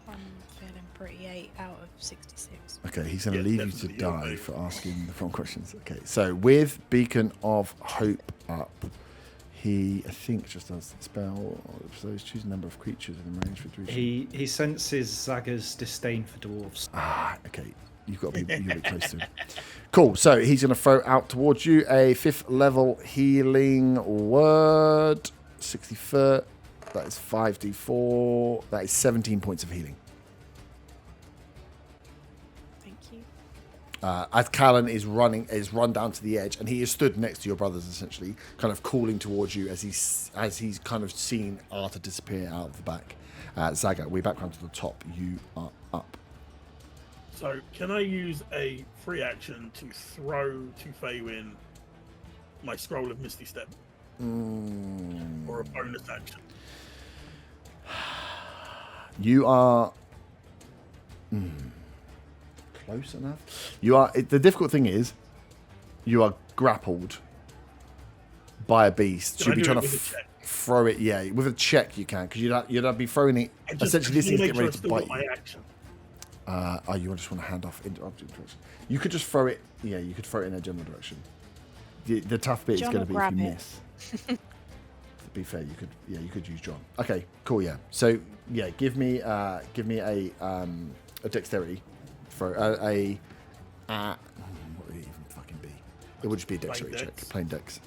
I'm feeling pretty 8 out of 66. Okay, he's going to leave you to definitely he'll die Faywin. for asking the wrong questions. Okay, so with Beacon of Hope up, he, I think, just does the spell. So he's choosing a number of creatures within range for duration. He senses Zaga's disdain for dwarves. Ah, okay. You've got to be close to him. Cool. So he's going to throw out towards you a 5th level healing word. 60 foot. That is 5d4. That is 17 points of healing. Thank you. As Callan is run down to the edge, and he is stood next to your brothers, essentially, kind of calling towards you as he's kind of seen Arthur disappear out of the back. Zaga, we're back round to the top. You are up. So, can I use a free action to throw to Faywin my Scroll of Misty Step? Or a bonus action? You are close enough. You are. The difficult thing is, you are grappled by a beast. You'll be trying to throw it. Yeah, with a check you can, because you'd be throwing it. Essentially, this thing's getting ready to bite you. You just want to hand off into object direction. You could just throw it. Yeah, you could throw it in a general direction. The tough bit is going to be if you miss. To be fair, you could use John. Okay, cool. Yeah. So yeah, give me a dexterity for what would it even fucking be? It would just be a dexterity check. Plain dex.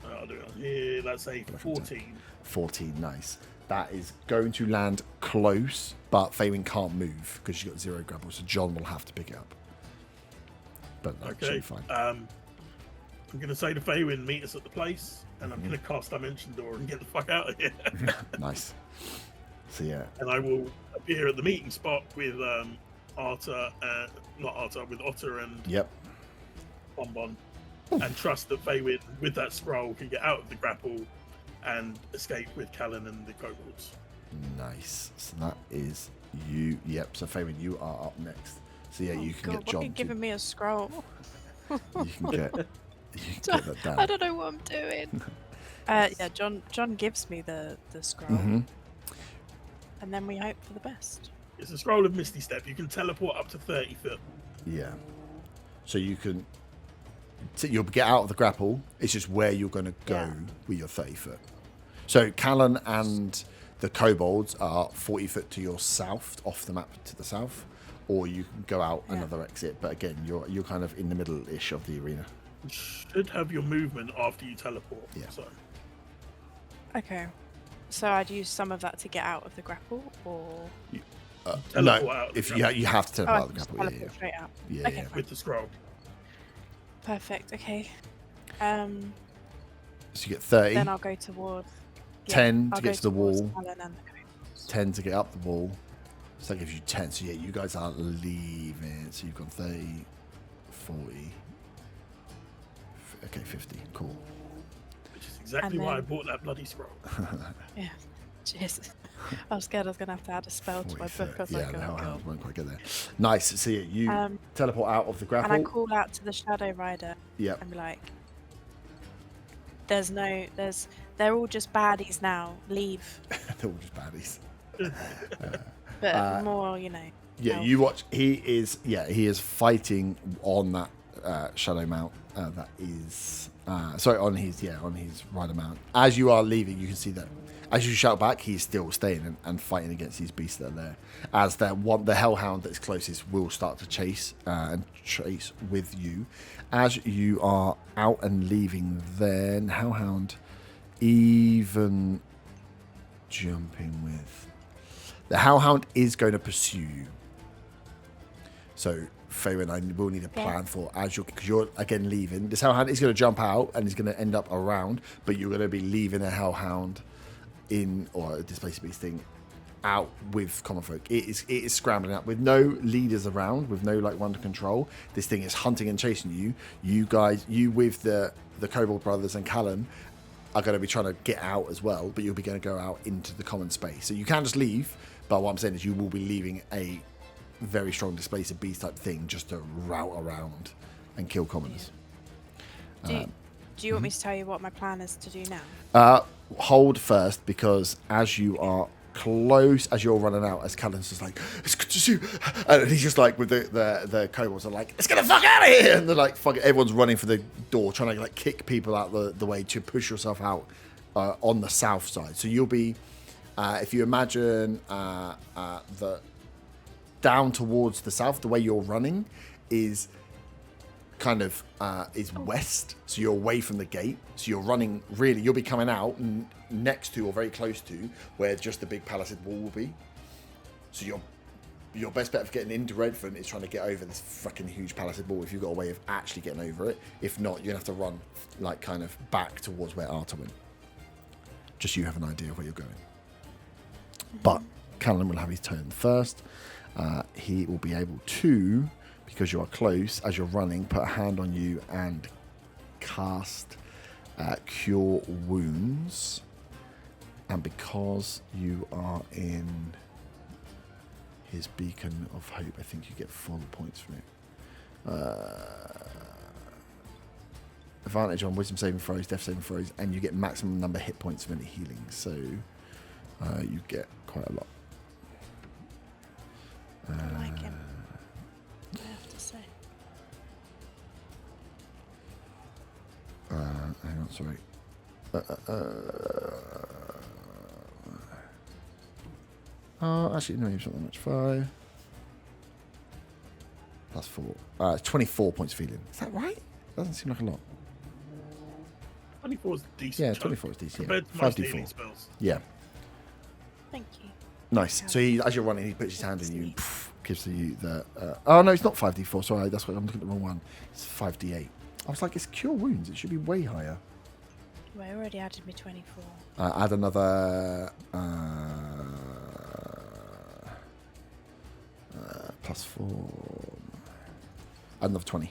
I'll do it. Yeah, that's a 14. 14, nice. That is going to land close, but Faywin can't move because she's got 0 grapple, so John will have to pick it up. But that should be fine. I'm going to say to Faywin, meet us at the place, and I'm going to cast Dimension Door and get the fuck out of here. Nice. So yeah. And I will appear at the meeting spot with Otter and Yep. Bonbon, and trust that Faywin, with that scroll, can get out of the grapple and escape with Callan and the kobolds. Nice. So that is you. Yep. So Faywin, you are up next. So yeah, you can get John. Why are you giving me a scroll? You can get that down. I don't know what I'm doing. Yeah, John gives me the scroll, and then we hope for the best. It's a Scroll of Misty Step. You can teleport up to 30 foot. Yeah. So you can. So you'll get out of the grapple. It's just where you're going to go with your 30 foot. So Callan and the kobolds are 40 foot to your south, off the map to the south, or you can go out another exit. But again, you're kind of in the middle-ish of the arena. You should have your movement after you teleport. Yeah. So. Okay. So I'd use some of that to get out of the grapple, or teleport No, out of the if grapple you have to Oh, teleport I out the can just grapple. teleport straight out. Yeah, Okay, yeah. fine. with the scroll. Perfect. Okay. So you get 30, Then I'll go towards. 10 I'll to get go to the towards wall, Alan and the kobolds. 10 to get up the wall. So that gives you 10. So yeah, you guys are leaving. So you've gone 30, 40. Okay, 50. Cool. Which is exactly And why I then- bought that bloody scroll. Yeah. Jeez. I was scared I was going to have to add a spell to my 40, book. I was 30. like, Yeah, oh the god. hellhounds won't quite get there. Nice. So yeah, you Um, teleport out of the And I grapple. call out to the Shadow Rider Yep. and be like, they're all just baddies now. Leave. They're all just baddies. But more, you know. Yeah, elf. you watch. He is fighting on that shadow mount. That is sorry, on his rider mount. As you are leaving, you can see that as you shout back, he's still staying and fighting against these beasts that are there. As the hellhound that is closest will start to chase with you. As you are out and leaving, then hellhound even jumping with the hellhound is going to pursue you. So, Faye, I will need a plan for because you're again leaving. This hellhound is going to jump out and is going to end up around, but you're going to be leaving a hellhound or a displaced beast thing out with common folk. It is scrambling up with no leaders around, with no like one to control. This thing is hunting and chasing you. You guys, with the Kobold brothers and Callan, are going to be trying to get out as well, but you'll be going to go out into the common space. So you can just leave, but what I'm saying is you will be leaving a very strong displacer beast type thing just to route around and kill commoners. Do you want me to tell you what my plan is to do now? Hold first, because as you are close, as you're running out, as Callan's just like, it's good to see you, and he's just like with the kobolds are like, let's get the fuck out of here, and they're like, fuck it, everyone's running for the door, trying to like kick people out the way to push yourself out on the south side. So you'll be, if you imagine the down towards the south, the way you're running is kind of is west, so you're away from the gate, so you're running really, you'll be coming out next to or very close to where just the big palisade wall will be. So your best bet of getting into Redvant is trying to get over this fucking huge palisade wall if you've got a way of actually getting over it. If not, you're gonna have to run like kind of back towards where Arta went. Just you have an idea of where you're going. But Callan will have his turn first. He will be able to, because you are close, as you're running, put a hand on you and cast Cure Wounds. And because you are in his Beacon of Hope, I think you get full points from it. Advantage on Wisdom saving throws, Death saving throws, and you get maximum number of hit points of any healing. So you get quite a lot. I like him. I have to say. Hang on, sorry. Actually, no, it's not that much. 5 plus 4. 24 points of healing. Is that right? Doesn't seem like a lot. 24 is decent. Yeah, chunk 24 is decent. compared Yeah. to most healing 5d4. spells. Yeah, Thank you. nice. So as you're running, he puts his hand in you and gives you the. Oh no, it's not 5d4. Sorry, that's what I'm looking at the wrong one. It's 5d8. I was like, it's Cure Wounds. It should be way higher. Well, I already added me 24. Add another plus 4. Add another 20.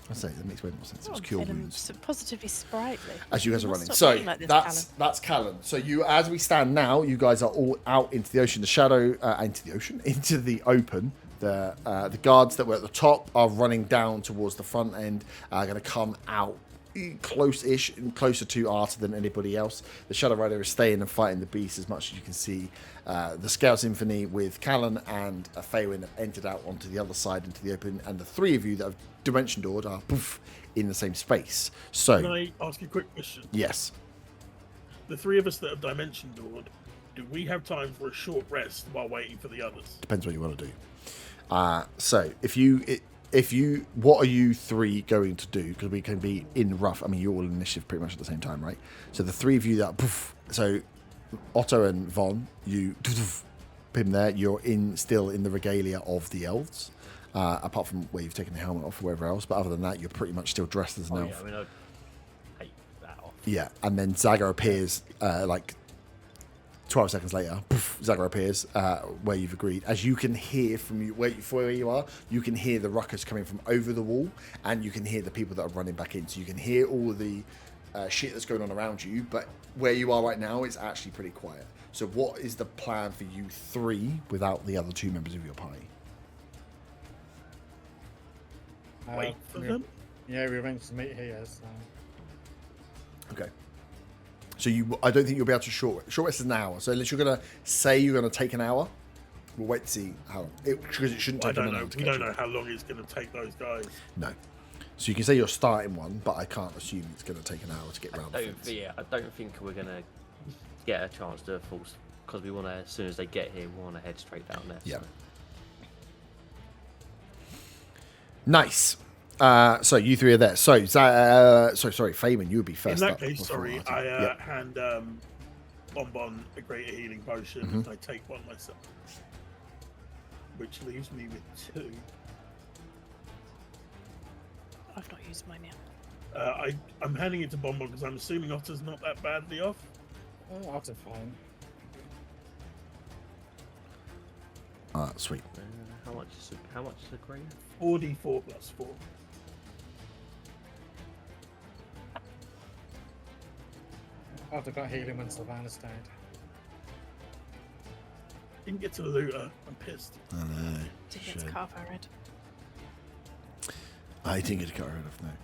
I say that makes way more sense. It was Oh, Cure feeling Wounds. positively sprightly. As you guys are must running, stop so being like this, that's Callan. So you, as we stand now, you guys are all out into the ocean. The shadow into the open. The guards that were at the top are running down towards the front end. Are going to come out close-ish and closer to Arta than anybody else. The Shadow Rider is staying and fighting the beast as much as you can see. The Scale Symphony with Callan and Faywin have entered out onto the other side into the open, and the three of you that have Dimension Doored are in the same space. So, Can I ask you a quick question? yes. The three of us that have Dimension Doored, do we have time for a short rest while waiting for the others? Depends what you want to do. So if you, what are you three going to do? Because we can be in rough. I mean, you're all initiative pretty much at the same time, right? So the three of you that, so Otto and Von, you him there. You're still in the regalia of the elves, apart from where you've taken the helmet off or wherever else. But other than that, you're pretty much still dressed as an elf. Yeah, I mean, I'd take that off. Yeah, and then Zagor appears like 12 seconds later. Poof, Zagor appears where you've agreed. As you can hear from where you are, you can hear the ruckus coming from over the wall, and you can hear the people that are running back in. So you can hear all of the shit that's going on around you, but where you are right now, it's actually pretty quiet. So what is the plan for you three without the other two members of your party? Wait for them? Yeah, we arranged to meet here, so... Okay. So I don't think you'll be able to short rest is an hour. So unless you're gonna say you're gonna take an hour, we'll wait to see how long. Because it shouldn't take an hour. We don't know how long it's going to take those guys. No. So you can say you're starting one, but I can't assume it's going to take an hour to get around the fence. I don't think we're gonna get a chance to force, because we want to. As soon as they get here, we want to head straight down there. Yeah. So. Nice. So you three are there. So, sorry, Feynman, you would be first. In that up case, before sorry, Martin. I Yep. hand Bonbon a greater healing potion, and I take one myself, which leaves me with 2. I've not used mine yet. I'm handing it to Bonbon because I'm assuming Otter's not that badly off. Oh, I'll do fine. Sweet. How much is a grade? 4d4 plus 4. I've got healing when Sylvanas died. Didn't get to the looter. I'm pissed. I know. Did get to Shame. carve I read. I didn't get to cut rid of no.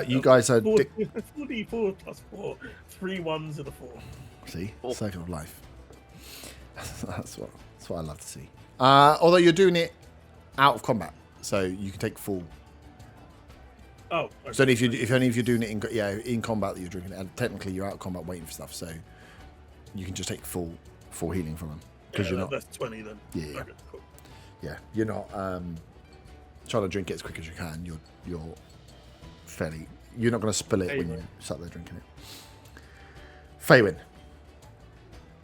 You guys are 4d4 plus 4. 3 1s and a 4. see circle of life. that's what I love to see. Although you're doing it out of combat, so you can take full. Oh, okay. So if you're doing it in combat that you're drinking it, and technically you're out of combat waiting for stuff, so you can just take full healing from them because you're not. That's 20 then. Yeah. Okay, cool. Yeah, you're not trying to drink it as quick as you can. You're fairly. You're not going to spill it when you start there drinking it. Faywin,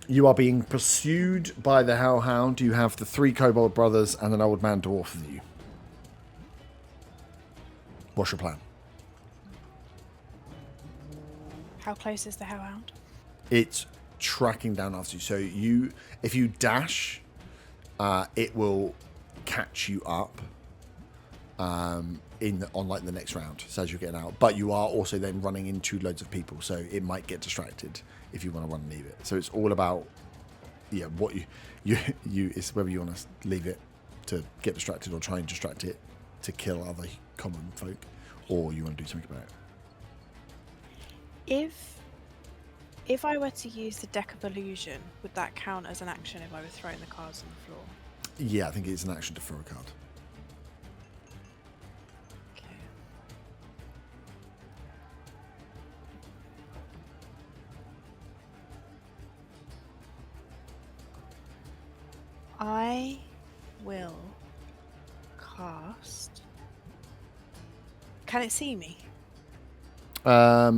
you are being pursued by the Hellhound. You have the 3 kobold brothers and an old man dwarf with you. What's your plan? How close is the hellhound? It's tracking down after you. So if you dash, it will catch you up on like the next round. So as you're getting out, but you are also then running into loads of people, so it might get distracted if you want to run and leave it. So it's all about what you it's whether you want to leave it to get distracted or try and distract it to kill other common folk, or you want to do something about it. If I were to use the deck of illusion, would that count as an action if I were throwing the cards on the floor? Yeah, I think it's an action to throw a card. Okay. I will cast. Can it see me? I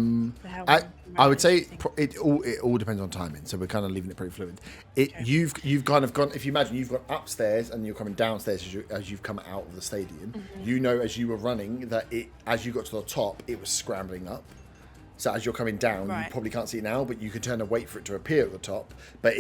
would say it all depends on timing, so we're kind of leaving it pretty fluid. You've kind of gone. If you imagine you've gone upstairs and you're coming downstairs as you've come out of the stadium. Mm-hmm. You know, as you were running, that as you got to the top, it was scrambling up. So as you're coming down, Right. you probably can't see it now, but you can turn and wait for it to appear at the top. But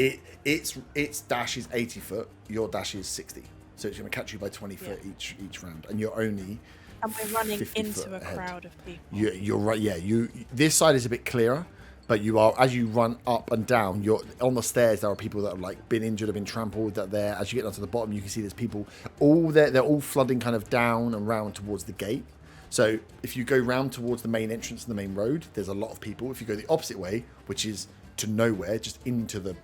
its dash is 80 foot. Your dash is 60, so it's going to catch you by 20 foot each round, and you're only. And we're running 50 into foot a ahead. crowd of people. You're right. Yeah, this side is a bit clearer, but you are as you run up and down. You're on the stairs. There are people that have like been injured, have been trampled. That there, as you get down to the bottom, you can see there's people all there. They're all flooding kind of down and round towards the gate. So if you go round towards the main entrance and the main road, there's a lot of people. If you go the opposite way, which is to nowhere, just into the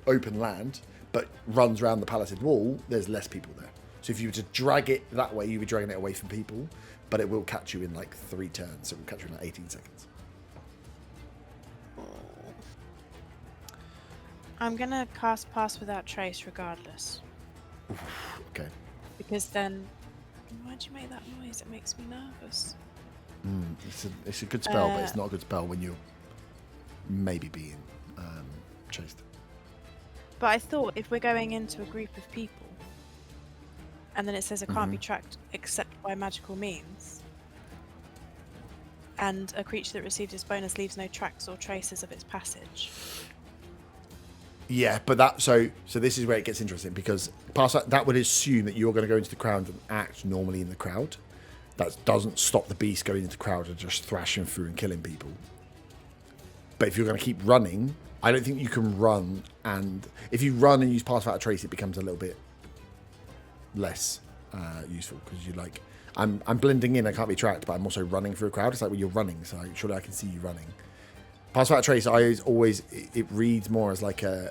open land, but runs around the palisade wall, there's less people there. So if you were to drag it that way, you'd be dragging it away from people, but it will catch you in like 3 turns. So it will catch you in like 18 seconds. I'm gonna cast Pass Without Trace regardless. Okay. Because then... Why'd you make that noise? It makes me nervous. It's a good spell, but it's not a good spell when you're maybe being chased. But I thought if we're going into a group of people, and then it says it can't be tracked except by magical means, and a creature that receives this bonus leaves no tracks or traces of its passage. Yeah, but so this is where it gets interesting, because that would assume that you're going to go into the crowd and act normally in the crowd. That doesn't stop the beast going into the crowd and just thrashing through and killing people. But if you're going to keep running, I don't think you can run, and if you run and use Pass Without a Trace, it becomes a little bit less useful, because you're like, I'm blending in, I can't be tracked, but I'm also running through a crowd. It's like when you're running, so surely I can see you running. Pass Without a Trace, it reads more as like a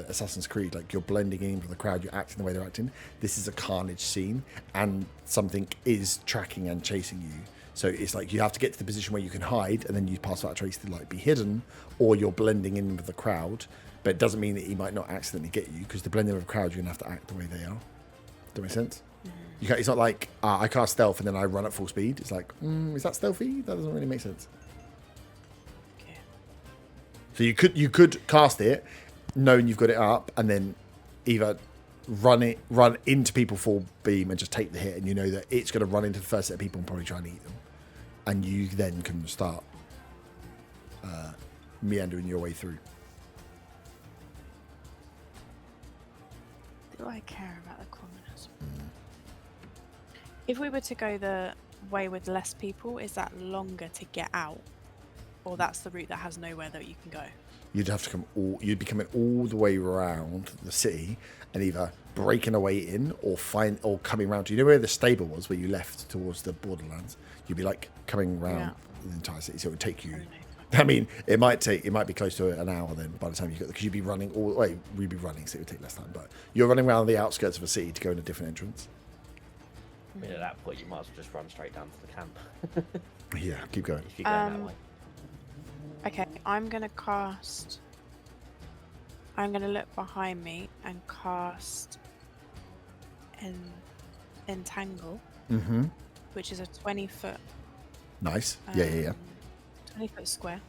Assassin's Creed, like you're blending in with the crowd, you're acting the way they're acting. This is a carnage scene, and something is tracking and chasing you. So it's like you have to get to the position where you can hide, and then you Pass Without a Trace to like be hidden, or you're blending in with the crowd. But it doesn't mean that he might not accidentally get you, because to blend in with the crowd, you're gonna have to act the way they are. Does that make sense? It's not like I cast stealth and then I run at full speed. It's like, is that stealthy? That doesn't really make sense. So you could cast it, knowing you've got it up, and then either run into people full beam and just take the hit, and you know that it's going to run into the first set of people and probably try and eat them, and you then can start meandering your way through. Do I care about the commoners? If we were to go the way with less people, is that longer to get out? Or that's the route that has nowhere that you can go? You'd have to you'd be coming all the way around the city and either breaking a way in or coming around. You know where the stable was, where you left towards the borderlands? You'd be like coming around the entire city, so it would take you. I mean, it might be close to an hour then by the time you got there, because you'd be running all the way. We'd be running, so it would take less time. But you're running around the outskirts of a city to go in a different entrance. I mean, at that point, you might as well just run straight down to the camp. Yeah, keep going. If you're going that way. Okay, I'm going to look behind me and cast Entangle, which is a 20-foot. Nice. Yeah. 20-foot square.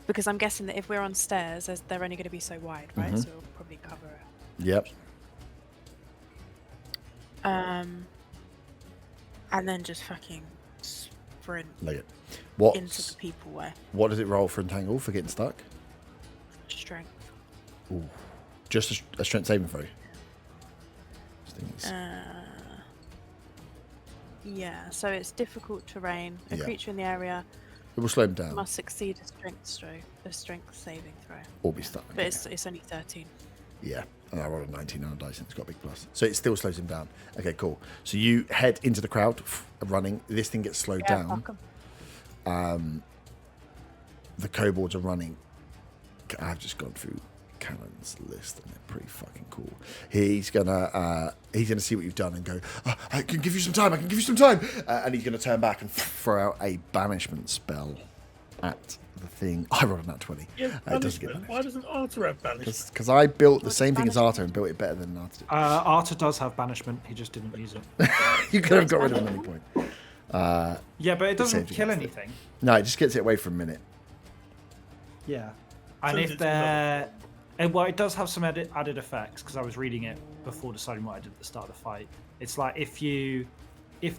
Because I'm guessing that if we're on stairs, they're only going to be so wide, right? So it'll probably cover it. Yep. And then just fucking sprint Like it. into the people way. What does it roll for Entangle for getting stuck? Strength. Ooh. Just a strength saving throw. Yeah, so it's difficult terrain. A creature in the area It will slow him down. must succeed a strength saving throw. Or be stuck. But it's only 13. Yeah, and I rolled a 19 on a dice, and it's got a big plus. So it still slows him down. Okay, cool. So you head into the crowd, running. This thing gets slowed down. Fuck 'em. The kobolds are running. I've just gone through Cannon's list, and they're pretty fucking cool. He's gonna see what you've done and go, I can give you some time. And he's gonna turn back and throw out a banishment spell at the thing. I rolled a nat 20. Yeah, It doesn't get banishment. banished. Why doesn't Arthur have banishment? Because I built the same thing as Arthur and built it better than Arthur did. Arthur does have banishment. He just didn't use it. You could have got rid of him at any point. Yeah, but it doesn't same thing kill as it. anything. No, it just gets it away for a minute. Yeah. And So if it's they're... Well, it does have some added effects, because I was reading it before deciding what I did at the start of the fight. It's like if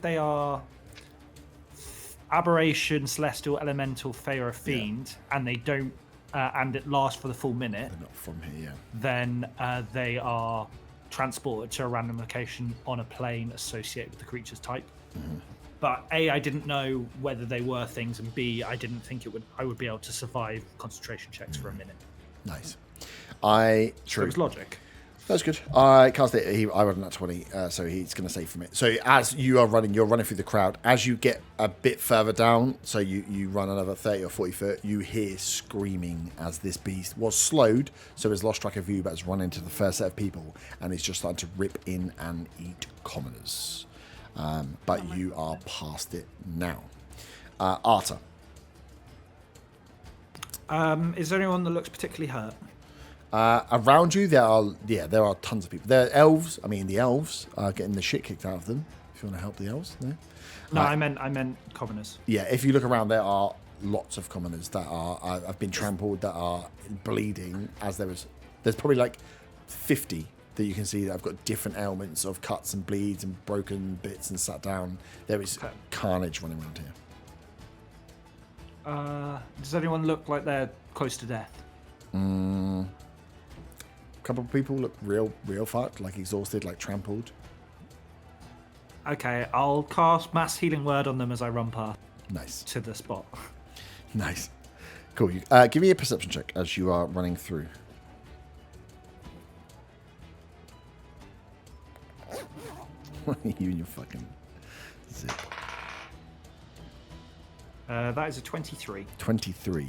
they are aberration, celestial, elemental, fey, or fiend, and they don't, and it lasts for the full minute, They're not from here, then they are transported to a random location on a plane associated with the creature's type. But A, I didn't know whether they were things, and B, I didn't think I would be able to survive concentration checks for a minute. Nice. So it was logic. That's good. I cast it. I rolled a nat 20, so he's going to save from it. So as you are running, you're running through the crowd. As you get a bit further down, so you run another 30 or 40 foot, you hear screaming as this beast was slowed, so has lost track of you, but has run into the first set of people, and is just starting to rip in and eat commoners. But you are past it now. Arta. Is there anyone that looks particularly hurt? Around you, there are tons of people. There are elves. I mean, the elves are getting the shit kicked out of them. If you want to help the elves, no. No, I meant commoners. Yeah, if you look around, there are lots of commoners that have been trampled, that are bleeding. As there's probably like 50 that you can see that have got different ailments of cuts and bleeds and broken bits and sat down. There is carnage running around here. Does anyone look like they're close to death? A couple of people look real fucked, like exhausted, like trampled. Okay, I'll cast Mass Healing Word on them as I run past. Nice. To the spot. Nice. Cool. Give me a perception check as you are running through. You and your fucking zip. That is a 23. 23.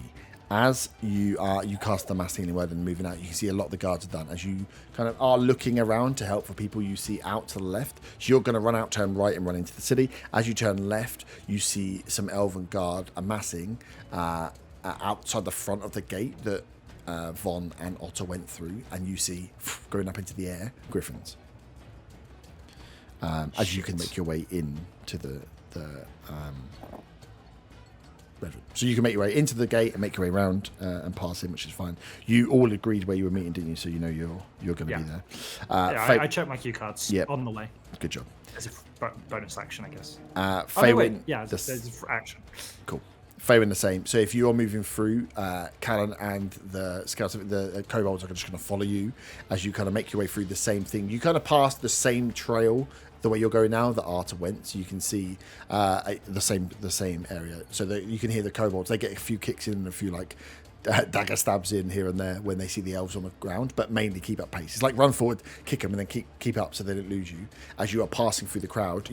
As you cast the Mass Healing Word and moving out, you can see a lot of the guards are done. As you kind of are looking around to help for people you see out to the left, so you're going to run out, turn right, and run into the city. As you turn left, you see some Elven guard amassing outside the front of the gate that Von and Otter went through, and you see going up into the air griffins. As you can make your way into the Redvant. So you can make your way into the gate and make your way around and pass in, which is fine. You all agreed where you were meeting, didn't you? So you know you're going to be there. I checked my cue cards on the way. Good job. As a bonus action, I guess. Faywin, there's action. Cool. Faywin the same. So if you are moving through, Callan and the scouts, the kobolds are just going to follow you as you kind of make your way through the same thing. You kind of pass the same trail the way you're going now that Arta went, so you can see the same area. So that you can hear the kobolds. They get a few kicks in and a few like dagger stabs in here and there when they see the elves on the ground, but mainly keep up pace. It's like run forward, kick them, and then keep up so they don't lose you. As you are passing through the crowd,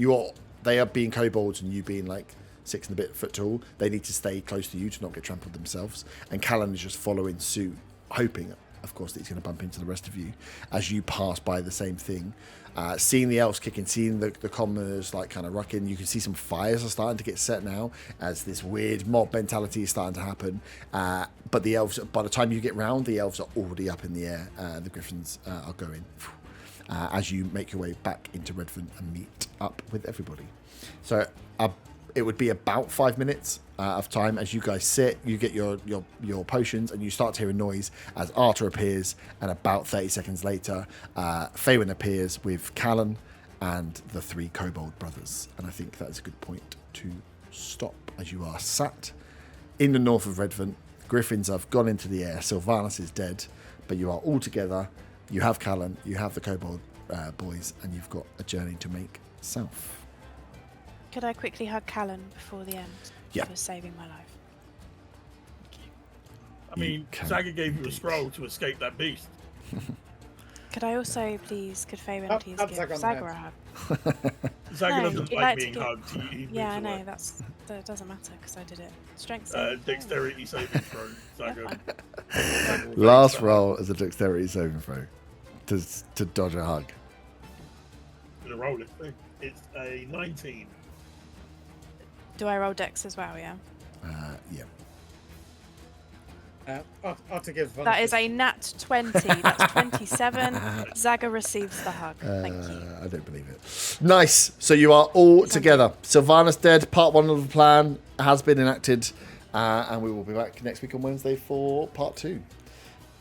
they are being kobolds and you being like 6 and a bit foot tall. They need to stay close to you to not get trampled themselves. And Callan is just following suit, hoping, of course, that he's going to bump into the rest of you as you pass by the same thing. Seeing the elves kicking, seeing the commoners like kind of rucking. You can see some fires are starting to get set now as this weird mob mentality is starting to happen. But the elves, by the time you get round, the elves are already up in the air. The griffins are going as you make your way back into Redvant and meet up with everybody. So it would be about 5 minutes of time as you guys sit, you get your potions, and you start to hear a noise as Arta appears, and about 30 seconds later, Faywin appears with Callan and the 3 kobold brothers. And I think that is a good point to stop as you are sat in the north of Redvant. Griffins have gone into the air, Sylvanas is dead, but you are all together. You have Callan, you have the kobold boys, and you've got a journey to make south. Could I quickly hug Callan before the end? Yeah. For saving my life. I mean, Zaga gave you a scroll to escape that beast. Could I also please, could Faywin please Hug give Zaga on the Zaga a hug? Zaga No, doesn't he like likes being to give- hugged. He Yeah, I moves know, away. that doesn't matter because I did it. Strength saving. Dexterity saving throw, Zaga. Last roll as a dexterity saving throw to dodge a hug. I'm gonna roll it. It's a 19. Do I roll dex as well, yeah? Yeah. Otter gives Von That is a nat 20. That's 27. Zaga receives the hug. Thank you. I don't believe it. Nice. So you are all together. Sylvanas dead. Part 1 of the plan has been enacted. And we will be back next week on Wednesday for part 2.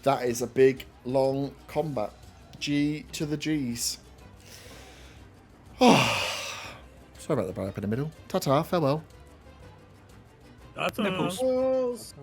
That is a big, long combat. G to the G's. Sorry about the break up in the middle. Ta-ta. Farewell. That's Nipples. Nipples.